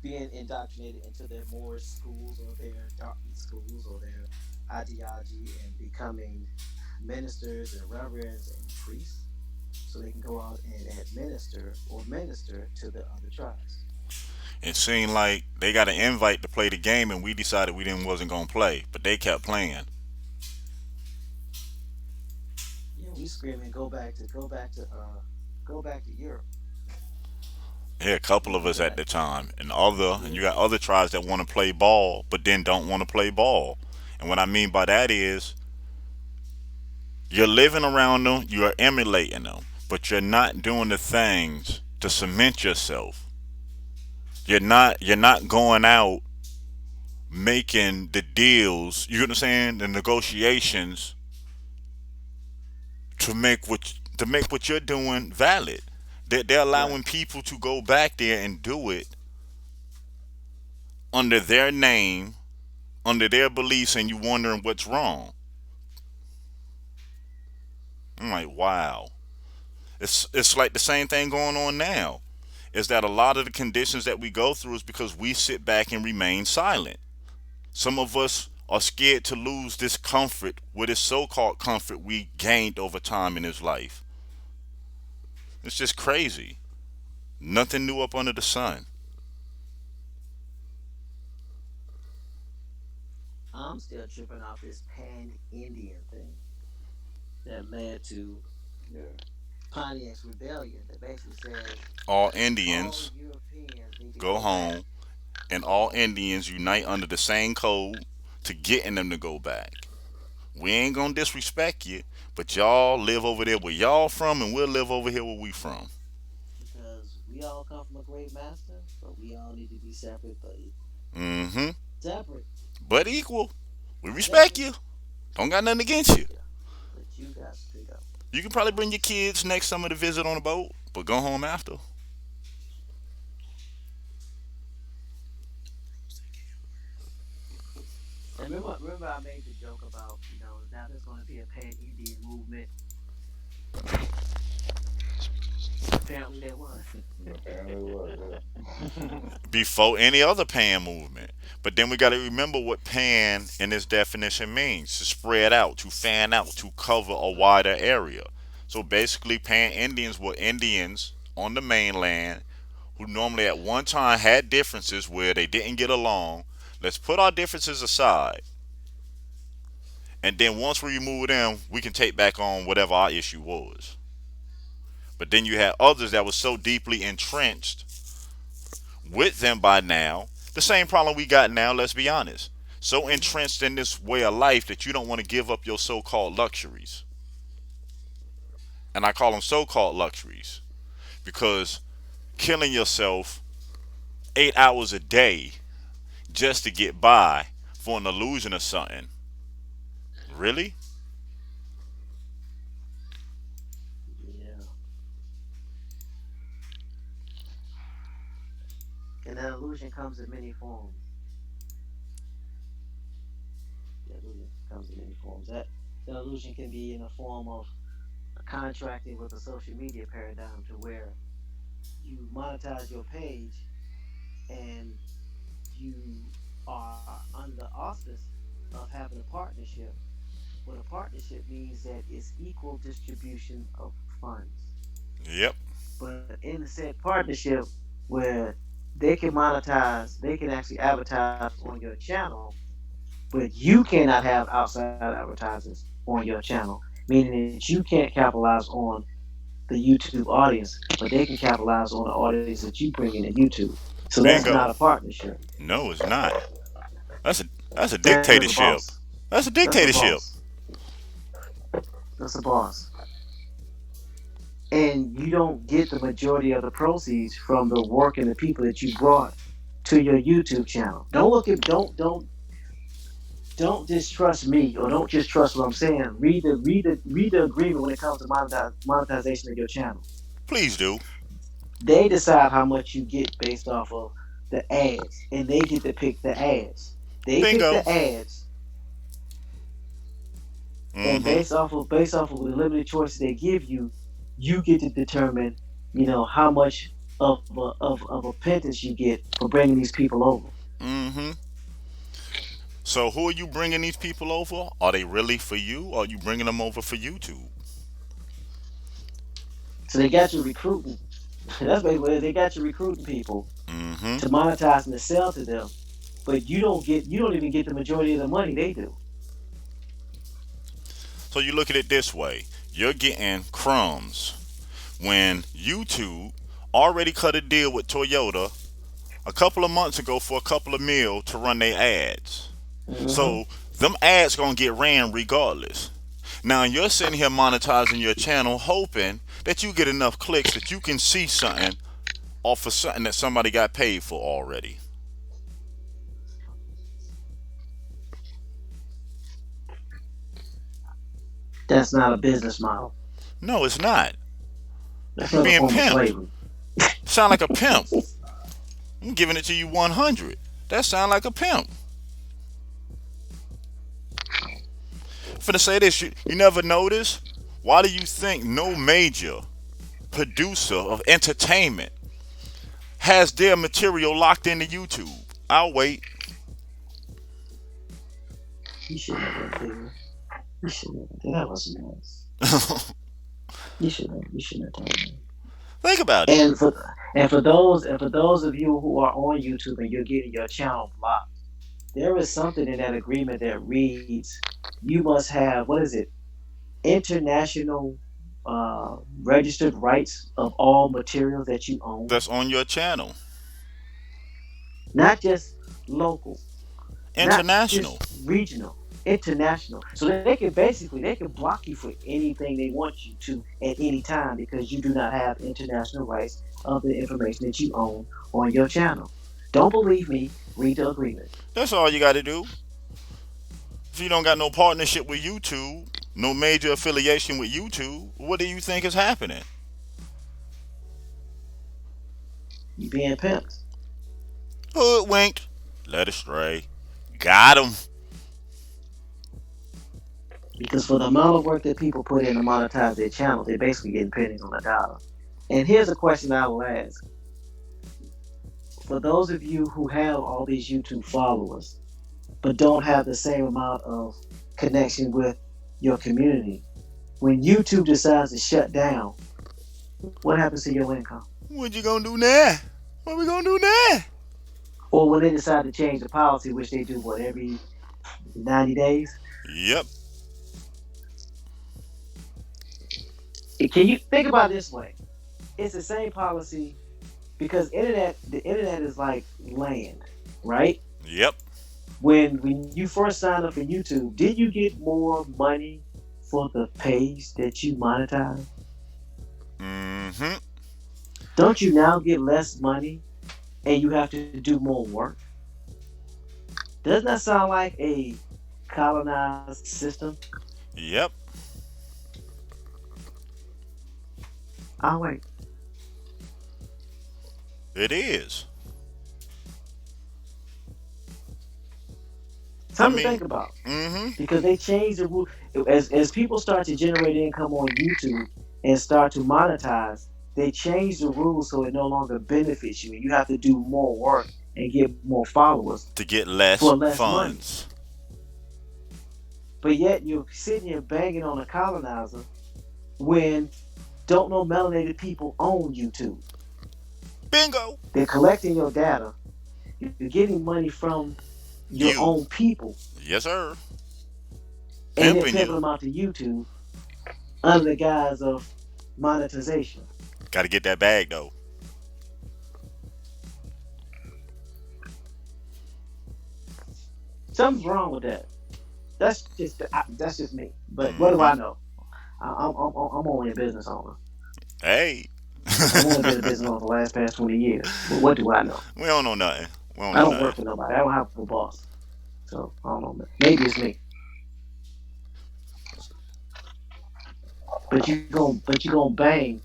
being indoctrinated into their Moorish schools or their Dartmouth schools or their ideology and becoming ministers and reverends and priests so they can go out and administer or minister to the other tribes. It seemed like they got an invite to play the game, and we decided we didn't wasn't gonna play, but they kept playing. Yeah, we screaming, go back to Europe. Yeah, a couple We of do us at that. the time, and you Yeah, got other tribes that want to play ball, but then don't want to play ball. And what I mean by that is, you're living around them, you are emulating them, but you're not doing the things to cement yourself. You're not going out making the deals. You know what I'm saying? The negotiations to make what you're doing valid. They're allowing right. people to go back there and do it under their name, under their beliefs, and you wondering what's wrong. I'm like, wow. It's like the same thing going on now. Is that a lot of the conditions that we go through is because we sit back and remain silent. Some of us are scared to lose this comfort, what is so-called comfort we gained over time in this life. It's just crazy. Nothing new up under the sun. I'm still tripping off this pan Indian thing that led to Yeah. Pontiac's rebellion that basically says All all Indians Europeans need to go go back. home, and all Indians unite under the same code to getting them to go back. We ain't gonna disrespect you, but y'all live over there where y'all from, and we'll live over here where we from. Because we all come from a great master, but we all need to be separate but equal. Mm-hmm. Separate But equal. We respect separate, you. Don't got nothing against you. yeah. But you got to go. You can probably bring your kids next summer to visit on a boat, but go home after. And remember, I made the joke about now there's going to be a pan Indian movement. Apparently, there was. Apparently it was, yeah. Before any other pan movement. But then we got to remember what pan in this definition means: to spread out, to fan out, to cover a wider area. So basically, pan Indians were Indians on the mainland who normally at one time had differences where they didn't get along. Let's put our differences aside, and then once we remove them, we can take back on whatever our issue was. But then you had others that were so deeply entrenched with them by now. The same problem we got now, let's be honest. So Hmm. entrenched in this way of life that you don't want to give up your so called luxuries. And I call them so called luxuries because killing yourself 8 hours a day just to get by for an illusion of something. Really? Yeah, and that illusion comes in many forms. The illusion comes in many forms. That illusion can be in the form of contracting with a social media paradigm to where you monetize your page and you are under the auspice of having a partnership. What a partnership means that it's equal distribution of funds. Yep. But in the said partnership where they can actually advertise on your channel, but you cannot have outside advertisers on your channel, meaning that you can't capitalize on the YouTube audience, but they can capitalize on the audience that you bring in at YouTube. So that's not a Bingo. partnership. No, it's not. That's a that's a That's a dictatorship. boss. That's a That's a dictatorship. boss. That's a boss. And and you don't get the majority of the proceeds from the work and the people that you brought to your YouTube channel. Don't look at don't just trust me or don't just trust what I'm saying. Read the agreement when it comes to monetization of your channel. Please do. They decide how much you get based off of the ads, and they get to pick the ads. They pick Bingo. the ads, and Mm-hmm. based off of the limited choices they give you, you get to determine, how much of a pittance you get for bringing these people over. Mm-hmm. So who are you bringing these people over? Are they really for you, or are you bringing them over for YouTube? So they got you recruiting. That's basically what it is. They got you recruiting people Mm-hmm. to monetize and to sell to them, but you don't even get the majority of the money they do. So you look at it this way: you're getting crumbs when YouTube already cut a deal with Toyota a couple of months ago for a couple of mil to run their ads. Hmm. So them ads gonna get ran regardless. Now you're sitting here monetizing your channel, hoping that you get enough clicks that you can see something off of something that somebody got paid for already. That's not a business model. No, it's not. That's You're another being form of pimped. slavery. Sound like a pimp. I'm giving it to you 100. That sound like a pimp. Finna say this, you never notice? Why do you think no major producer of entertainment has their material locked into YouTube? I'll wait. You should never do. You should never do. That was nice. You should have told me. Think about it. And for those of you who are on YouTube and you're getting your channel blocked, there is something in that agreement that reads you must have, what is it, international registered rights of all materials that you own, That's on your channel. not just local, not International. just regional, international. So they can block you for anything they want you to at any time because you do not have international rights of the information that you own on your channel. Don't believe me? Read the agreement. That's all you gotta do. If you don't got no partnership with YouTube, no major affiliation with YouTube, what do you think is happening? You being pimped. Hoodwinked. Led astray. Got him. Because for the amount of work that people put in to monetize their channel, they're basically getting pennies on the dollar. And here's a question I will ask: for those of you who have all these YouTube followers, but don't have the same amount of connection with your community, when YouTube decides to shut down, what happens to your income? What you gonna do now? What we gonna do now? Or when they decide to change the policy, which they do what, every 90 days? Yep. Can you think about it this way? It's the same policy because the internet is like land, right? Yep. When you first signed up for YouTube, did you get more money for the page that you monetize? Mm-hmm. Don't you now get less money and you have to do more work? Doesn't that sound like a colonized system? Yep. I'll wait. It is. I Something to mean, think about mm-hmm. because they changed the rule as people start to generate income on YouTube and start to monetize. They changed the rules so it no longer benefits you, and you have to do more work and get more followers To get for less less money. funds. But yet you're sitting here banging on a colonizer when don't know melanated people own YouTube. Bingo. They're collecting your data. You're getting money from your You. own people, Yes, sir. and they're Pimping pimping you. them out to YouTube under the guise of monetization. Gotta get that bag though. Something's wrong with that. That's just me. But what do I Mm-hmm. know? I'm only a business owner. Hey. I've only been in business for the last past 20 years. But what do I know? We don't know nothing. We don't I know don't nothing. work for nobody. I don't have a boss. So I don't know. Maybe it's me. But you gonna bang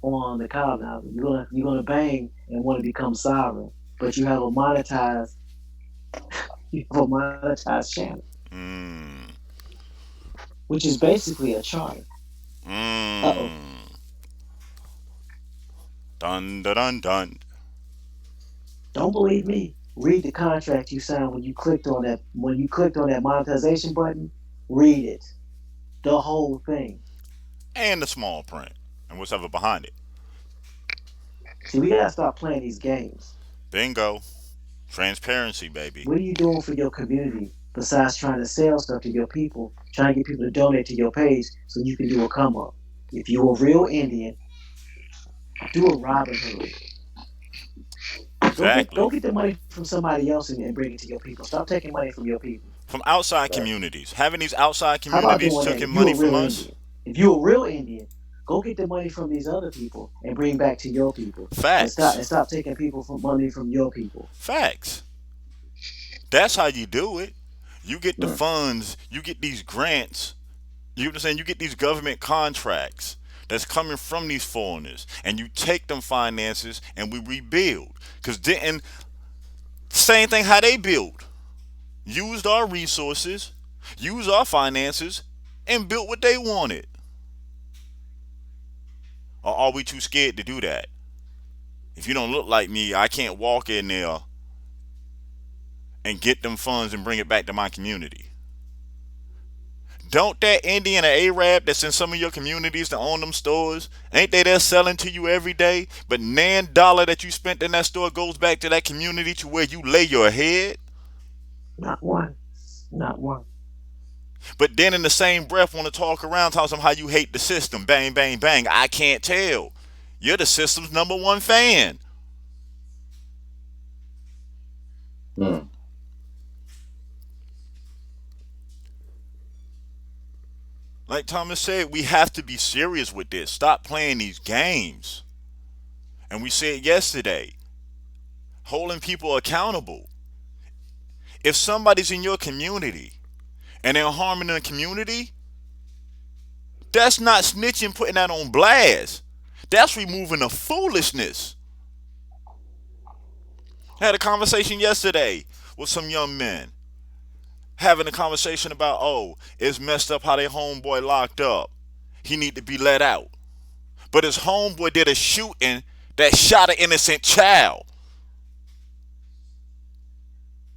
on the colonizer. You're gonna bang and want to become sovereign. But you have a monetized channel, Mm. which is basically a charter. Uh oh. Mm. Dun dun dun dun. Don't believe me? Read the contract you signed when you clicked on that monetization button. Read it. The whole thing. And the small print. And what's ever behind it. See, we gotta stop playing these games. Bingo. Transparency, baby. What are you doing for your community besides trying to sell stuff to your people, trying to get people to donate to your page so you can do a come up? If you're a real Indian, do a Robin Hood. Go get Exactly. go get the money from somebody else and bring it to your people. Stop taking money from your people. From outside Right. communities. Having these outside How about communities doing that? taking If you're money a from real us. Indian, if you're a real Indian, go get the money from these other people and bring back to your people, and stop Facts. and stop taking people from money from your people. Facts. That's how you do it. You get the Right. funds, you get these grants, you know what I'm saying? You get these government contracts that's coming from these foreigners, and you take them finances and we rebuild. Because didn't same thing how they build. Used our resources, used our finances, and built what they wanted. Or are we too scared to do that? If you don't look like me, I can't walk in there and get them funds and bring it back to my community. Don't that Indian or Arab that's in some of your communities that own them stores, ain't they there selling to you every day? But nan dollar that you spent in that store goes back to that community to where you lay your head. Not one. Not one. But then in the same breath want to talk around, talk some how you hate the system. Bang, bang, bang. I can't tell. You're the system's number one fan. Hmm. Like Thomas said, we have to be serious with this. Stop playing these games. And we said yesterday, holding people accountable. If somebody's in your community and they're harming the community, that's not snitching, putting that on blast. That's removing the foolishness. I had a conversation yesterday with some young men having a conversation about, oh, it's messed up how their homeboy locked up. He need to be let out. But his homeboy did a shooting that shot an innocent child.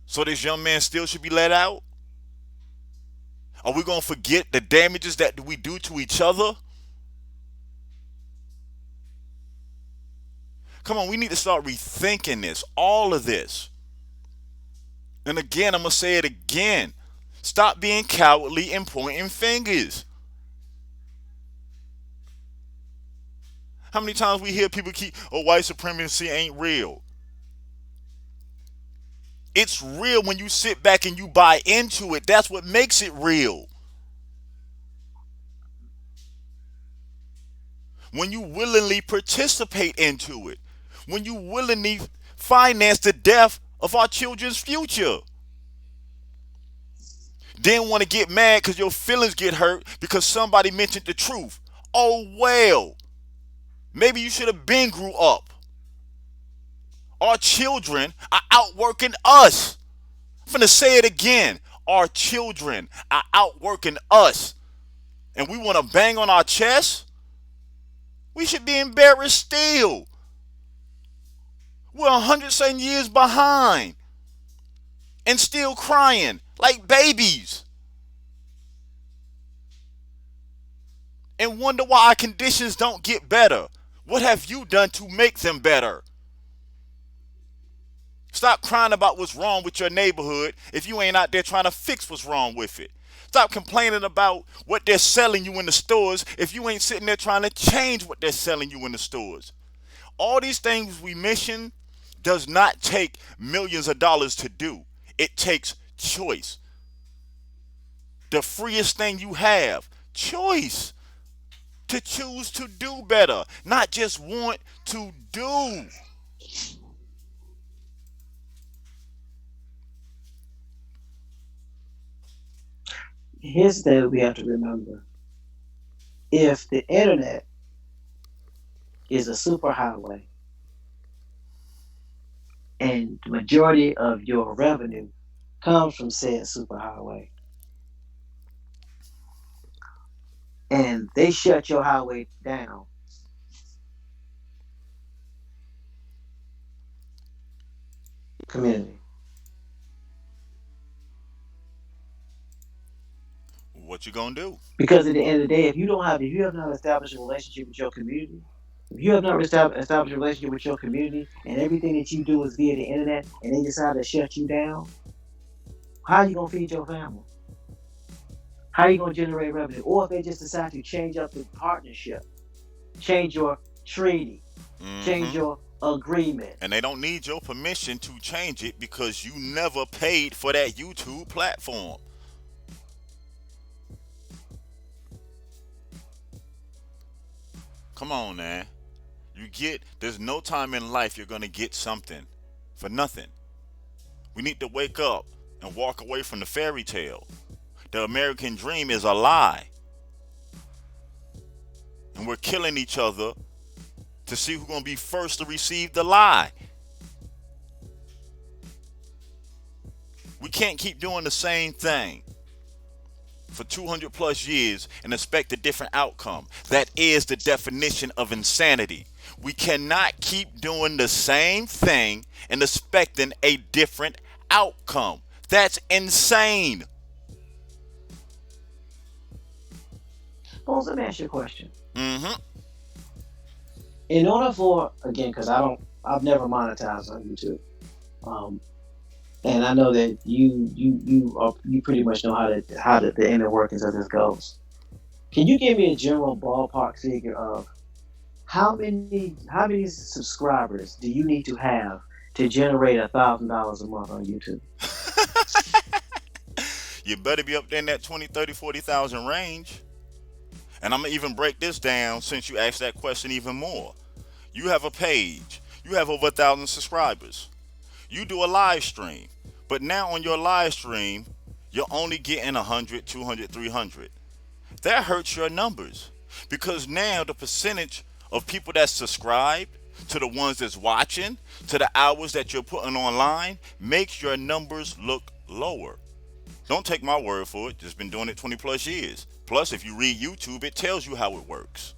So this young man still should be let out? Are we gonna forget the damages that we do to each other? Come on, we need to start rethinking this, all of this. And again, I'm gonna say it again. Stop being cowardly and pointing fingers. How many times we hear people keep, oh, white supremacy ain't real? It's real when you sit back and you buy into it. That's what makes it real. When you willingly participate into it, when you willingly finance the death of our children's future. Then want to get mad because your feelings get hurt because somebody mentioned the truth. Oh well, maybe you should have been grew up. Our children are outworking us. I'm finna say it again. Our children are outworking us. And we want to bang on our chest? We should be embarrassed still. We're 100 some years behind and still crying like babies and wonder why our conditions don't get better. What have you done to make them better? Stop crying about what's wrong with your neighborhood if you ain't out there trying to fix what's wrong with it. Stop complaining about what they're selling you in the stores if you ain't sitting there trying to change what they're selling you in the stores. All these things we mention does not take millions of dollars to do. It takes choice. The freest thing you have, choice. to choose to do better, not just want to do. Here's the thing we have to remember: if the internet is a superhighway and the majority of your revenue comes from said superhighway, and they shut your highway down, community. What you gonna do? Because at the end of the day, if you have not established a relationship with your community, if you have not established a relationship with your community, and everything that you do is via the internet, and they decide to shut you down, how are you gonna feed your family? How are you gonna generate revenue? Or if they just decide to change up the partnership, change your treaty, change Hmm. your agreement. And they don't need your permission to change it because you never paid for that YouTube platform. Come on, man. There's no time in life you're gonna get something for nothing. We need to wake up and walk away from the fairy tale. The American dream is a lie, and we're killing each other to see who's gonna be first to receive the lie. We can't keep doing the same thing for 200 plus years and expect a different outcome. That is the definition of insanity. We cannot keep doing the same thing and expecting a different outcome. That's insane. Bones, let me ask you a question. Hmm. In order for, again, because I've never monetized on YouTube, um, and I know that you pretty much know the inner workings of this goes. Can you give me a general ballpark figure of how many subscribers do you need to have to generate $1,000 a month on YouTube? You better be up there in that 20, 30, 40,000 range. And I'm going to even break this down since you asked that question even more. You have a page, you have over 1,000 subscribers. You do a live stream, but now on your live stream, you're only getting 100, 200, 300. That hurts your numbers because now the percentage of people that subscribe to the ones that's watching, to the hours that you're putting online, makes your numbers look lower. Don't take my word for it. Just been doing it 20 plus years. Plus, if you read YouTube, it tells you how it works.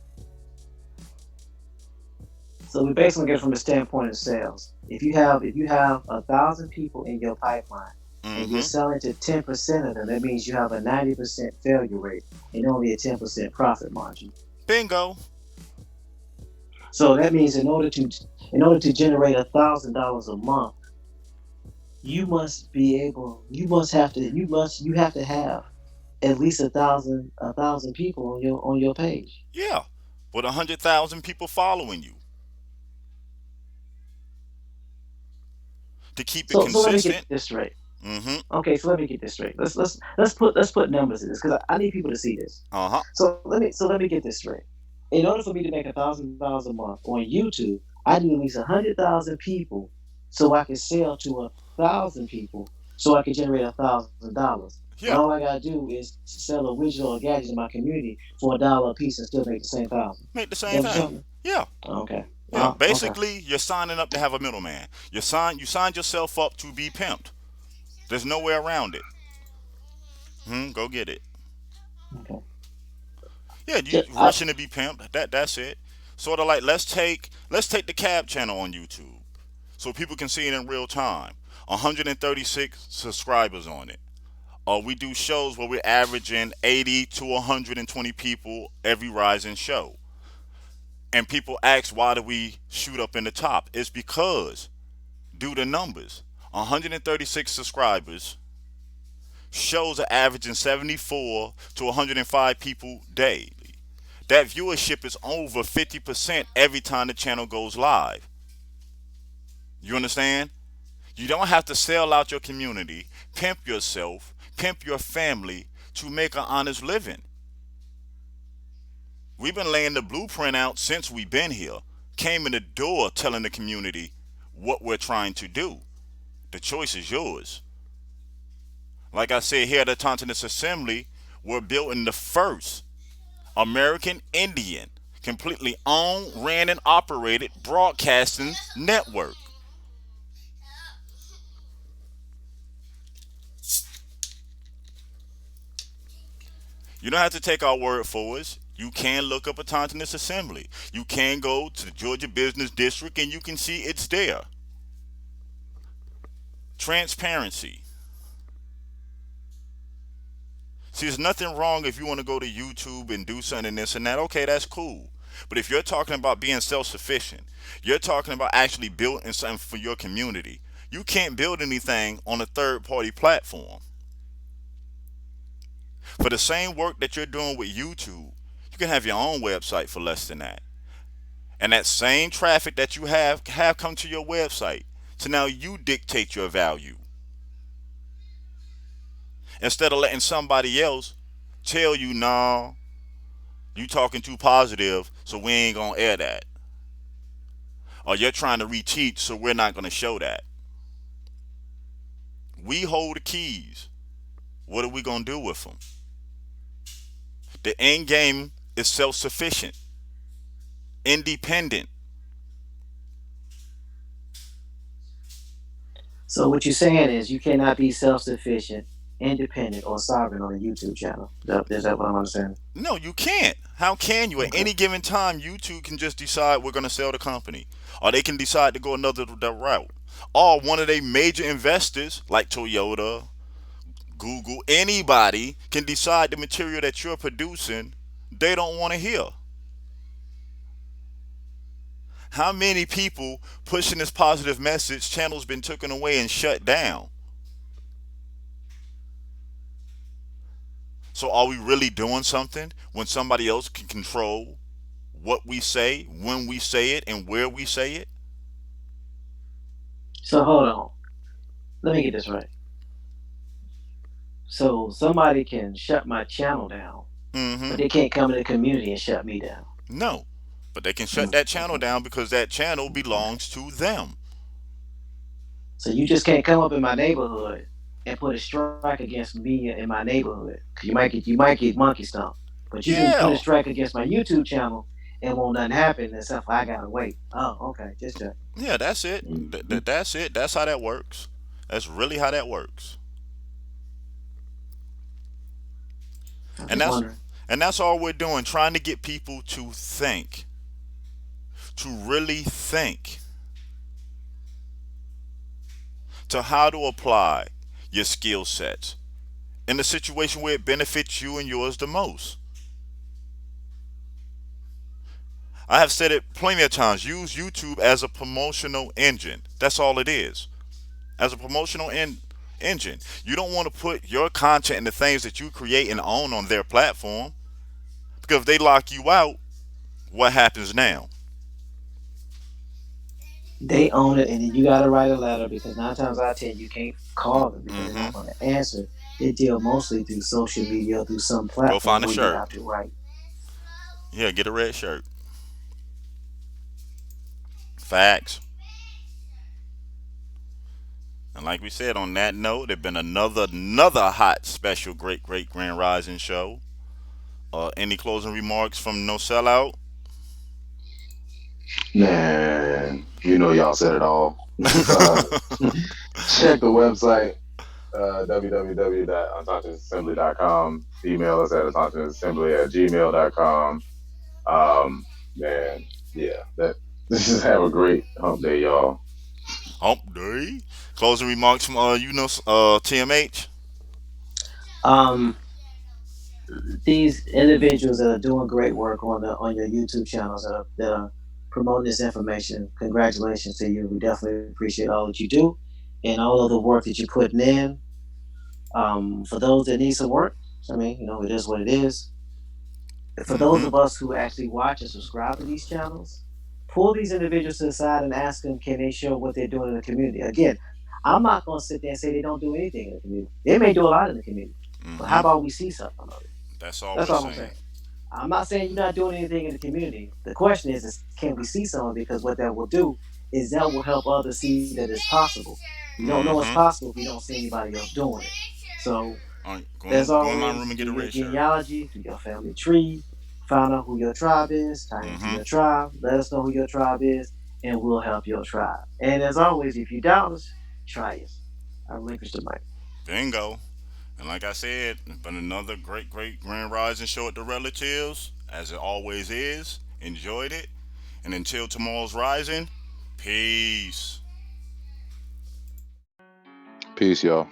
So we basically get from the standpoint of sales. If you have 1,000 people in your pipeline and you're Mm-hmm. selling to 10% of them, that means you have a 90% failure rate and only a 10% profit margin. Bingo. So that means in order to generate $1,000 a month, you have to have at least a thousand people on your page. Yeah. With 100,000 people following you to keep it So let me get consistent. this straight. Mm-hmm. Okay, so let me get this straight. Let's put numbers in this because I need people to see this. Uh-huh. So let me get this straight. In order for me to make $1,000 a month on YouTube, I need at least 100,000 people so I can sell to 1,000 people so I can generate $1,000. And Yeah. all I gotta do is sell a widget or a gadget in my community for $1 a piece and still make the same thousand. Make the Is that same what you're thing. telling me? Yeah. Okay. Yeah. Okay. Basically, you're signing up to have a middleman. You signed yourself up to be pimped. There's no way around it. Go get it. Okay. Yeah, you Just, rushing to be pimped. That's it. Sort of like let's take the cab channel on YouTube so people can see it in real time. 136 subscribers on it. We do shows where we're averaging 80 to 120 people every rising show. And people ask why do we shoot up in the top? It's because due to numbers. 136 subscribers shows are averaging 74 to 105 people daily. That viewership is over 50% every time the channel goes live. You understand? You don't have to sell out your community, pimp yourself, pimp your family to make an honest living. We've been laying the blueprint out since we've been here. Came in the door telling the community what we're trying to do. The choice is yours. Like I said here at the Tontonist Assembly, we're building the first American Indian, completely owned, ran, and operated broadcasting network. You don't have to take our word for it. You can look up a Tontonist Assembly. You can go to the Georgia Business District and you can see it's there. Transparency. See, there's nothing wrong if you want to go to YouTube and do something and this and that. Okay, that's cool. But if you're talking about being self sufficient, you're talking about actually building something for your community. You can't build anything on a third party platform. For the same work that you're doing with YouTube, you can have your own website for less than that. And that same traffic that you have come to your website. So now you dictate your value. Instead of letting somebody else tell you, nah, you talking too positive, so we ain't gonna air that. Or you're trying to reteach, so we're not gonna show that. We hold the keys. What are we gonna do with them? The end game is self-sufficient, independent. So what you're saying is you cannot be self-sufficient, independent, or sovereign on a YouTube channel. Is that what I'm understanding? No, you can't. How can you? At Okay. any given time, you two can just decide we're gonna sell the company, or they can decide to go another route. Or one of their major investors, like Toyota, Google, anybody can decide the material that you're producing they don't want to hear. How many people pushing this positive message channels been taken away and shut down? So are we really doing something when somebody else can control what we say, when we say it, and where we say it? So hold on. Let me get this right. So somebody can shut my channel down, but Mm-hmm. they can't come in the community and shut me down. No. But they can shut Mm, that channel okay. down because that channel Okay. belongs to them. So you just can't come up in my neighborhood and put a strike against me in my neighborhood. 'Cause you might get monkey stomp. But you can put a Yeah. strike against my YouTube channel and won't nothing happen except for I gotta wait. Oh, okay, just check. Yeah, that's it. Mm-hmm. That's it. That's how that works. That's really how that works. I'm And just that's wondering. and that's all we're doing, trying to get people to think, to really think, to how to apply your skill sets in a situation where it benefits you and yours the most. I have said it plenty of times. Use YouTube as a promotional engine. That's all it is. As a engine. You don't want to put your content and the things that you create and own on their platform because if they lock you out, what happens now? They own it, and then you gotta write a letter because 9 times out of 10 you can't call them because they're not Mm-hmm. gonna answer. They deal mostly through social media or through some Go platform find a where you shirt. have to write. Yeah, get a red shirt. Facts. And like we said, on that note, there's been another hot special great grand rising show. Any closing remarks from No Sellout? Man, you know y'all said it all. uh, check the website, www.unconsciousassembly.com. Email us at unconsciousassembly@gmail.com. Man, yeah, that just have a great hump day, y'all. Hump day. Closing remarks from TMH. Um, these individuals that are doing great work on your YouTube channels that are promoting this information. Congratulations to you. We definitely appreciate all that you do and all of the work that you're putting in. For those that need some work, I mean, it is what it is. For those Mm-hmm. of us who actually watch and subscribe to these channels, pull these individuals to the side and ask them, can they show what they're doing in the community? Again, I'm not going to sit there and say they don't do anything in the community. They may do a lot in the community, but how Mm-hmm. about we see some of it? That's all That's we're all I'm saying. saying. I'm not saying you're not doing anything in the community. The question is can we see some of it? Because what that will do is that will help others see that it's possible. We don't know it's Mm-hmm. possible if we don't see anybody else doing it. So All right, as go in my room always, and do get a your red shirt. genealogy, do your family tree, find out who your tribe is, tie into Mm-hmm. your tribe, let us know who your tribe is, and we'll help your tribe. And as always, if you doubt us, try us. I relinquish the mic. Bingo. And like I said, it's been another great Grand Rising show at the Relatives, as it always is. Enjoyed it. And until tomorrow's rising, peace. Peace, y'all.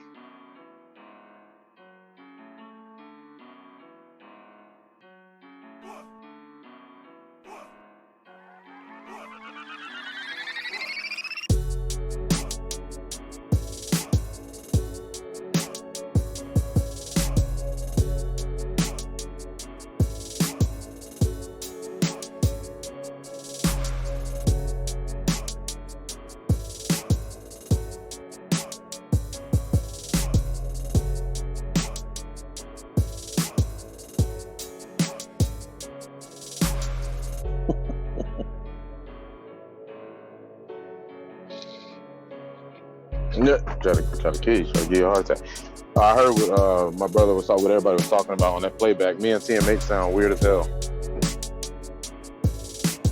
Yeah, try to kill you, try to give you a heart attack. I heard what my brother was talking, what everybody was talking about on that playback. Me and TMH sound weird as hell.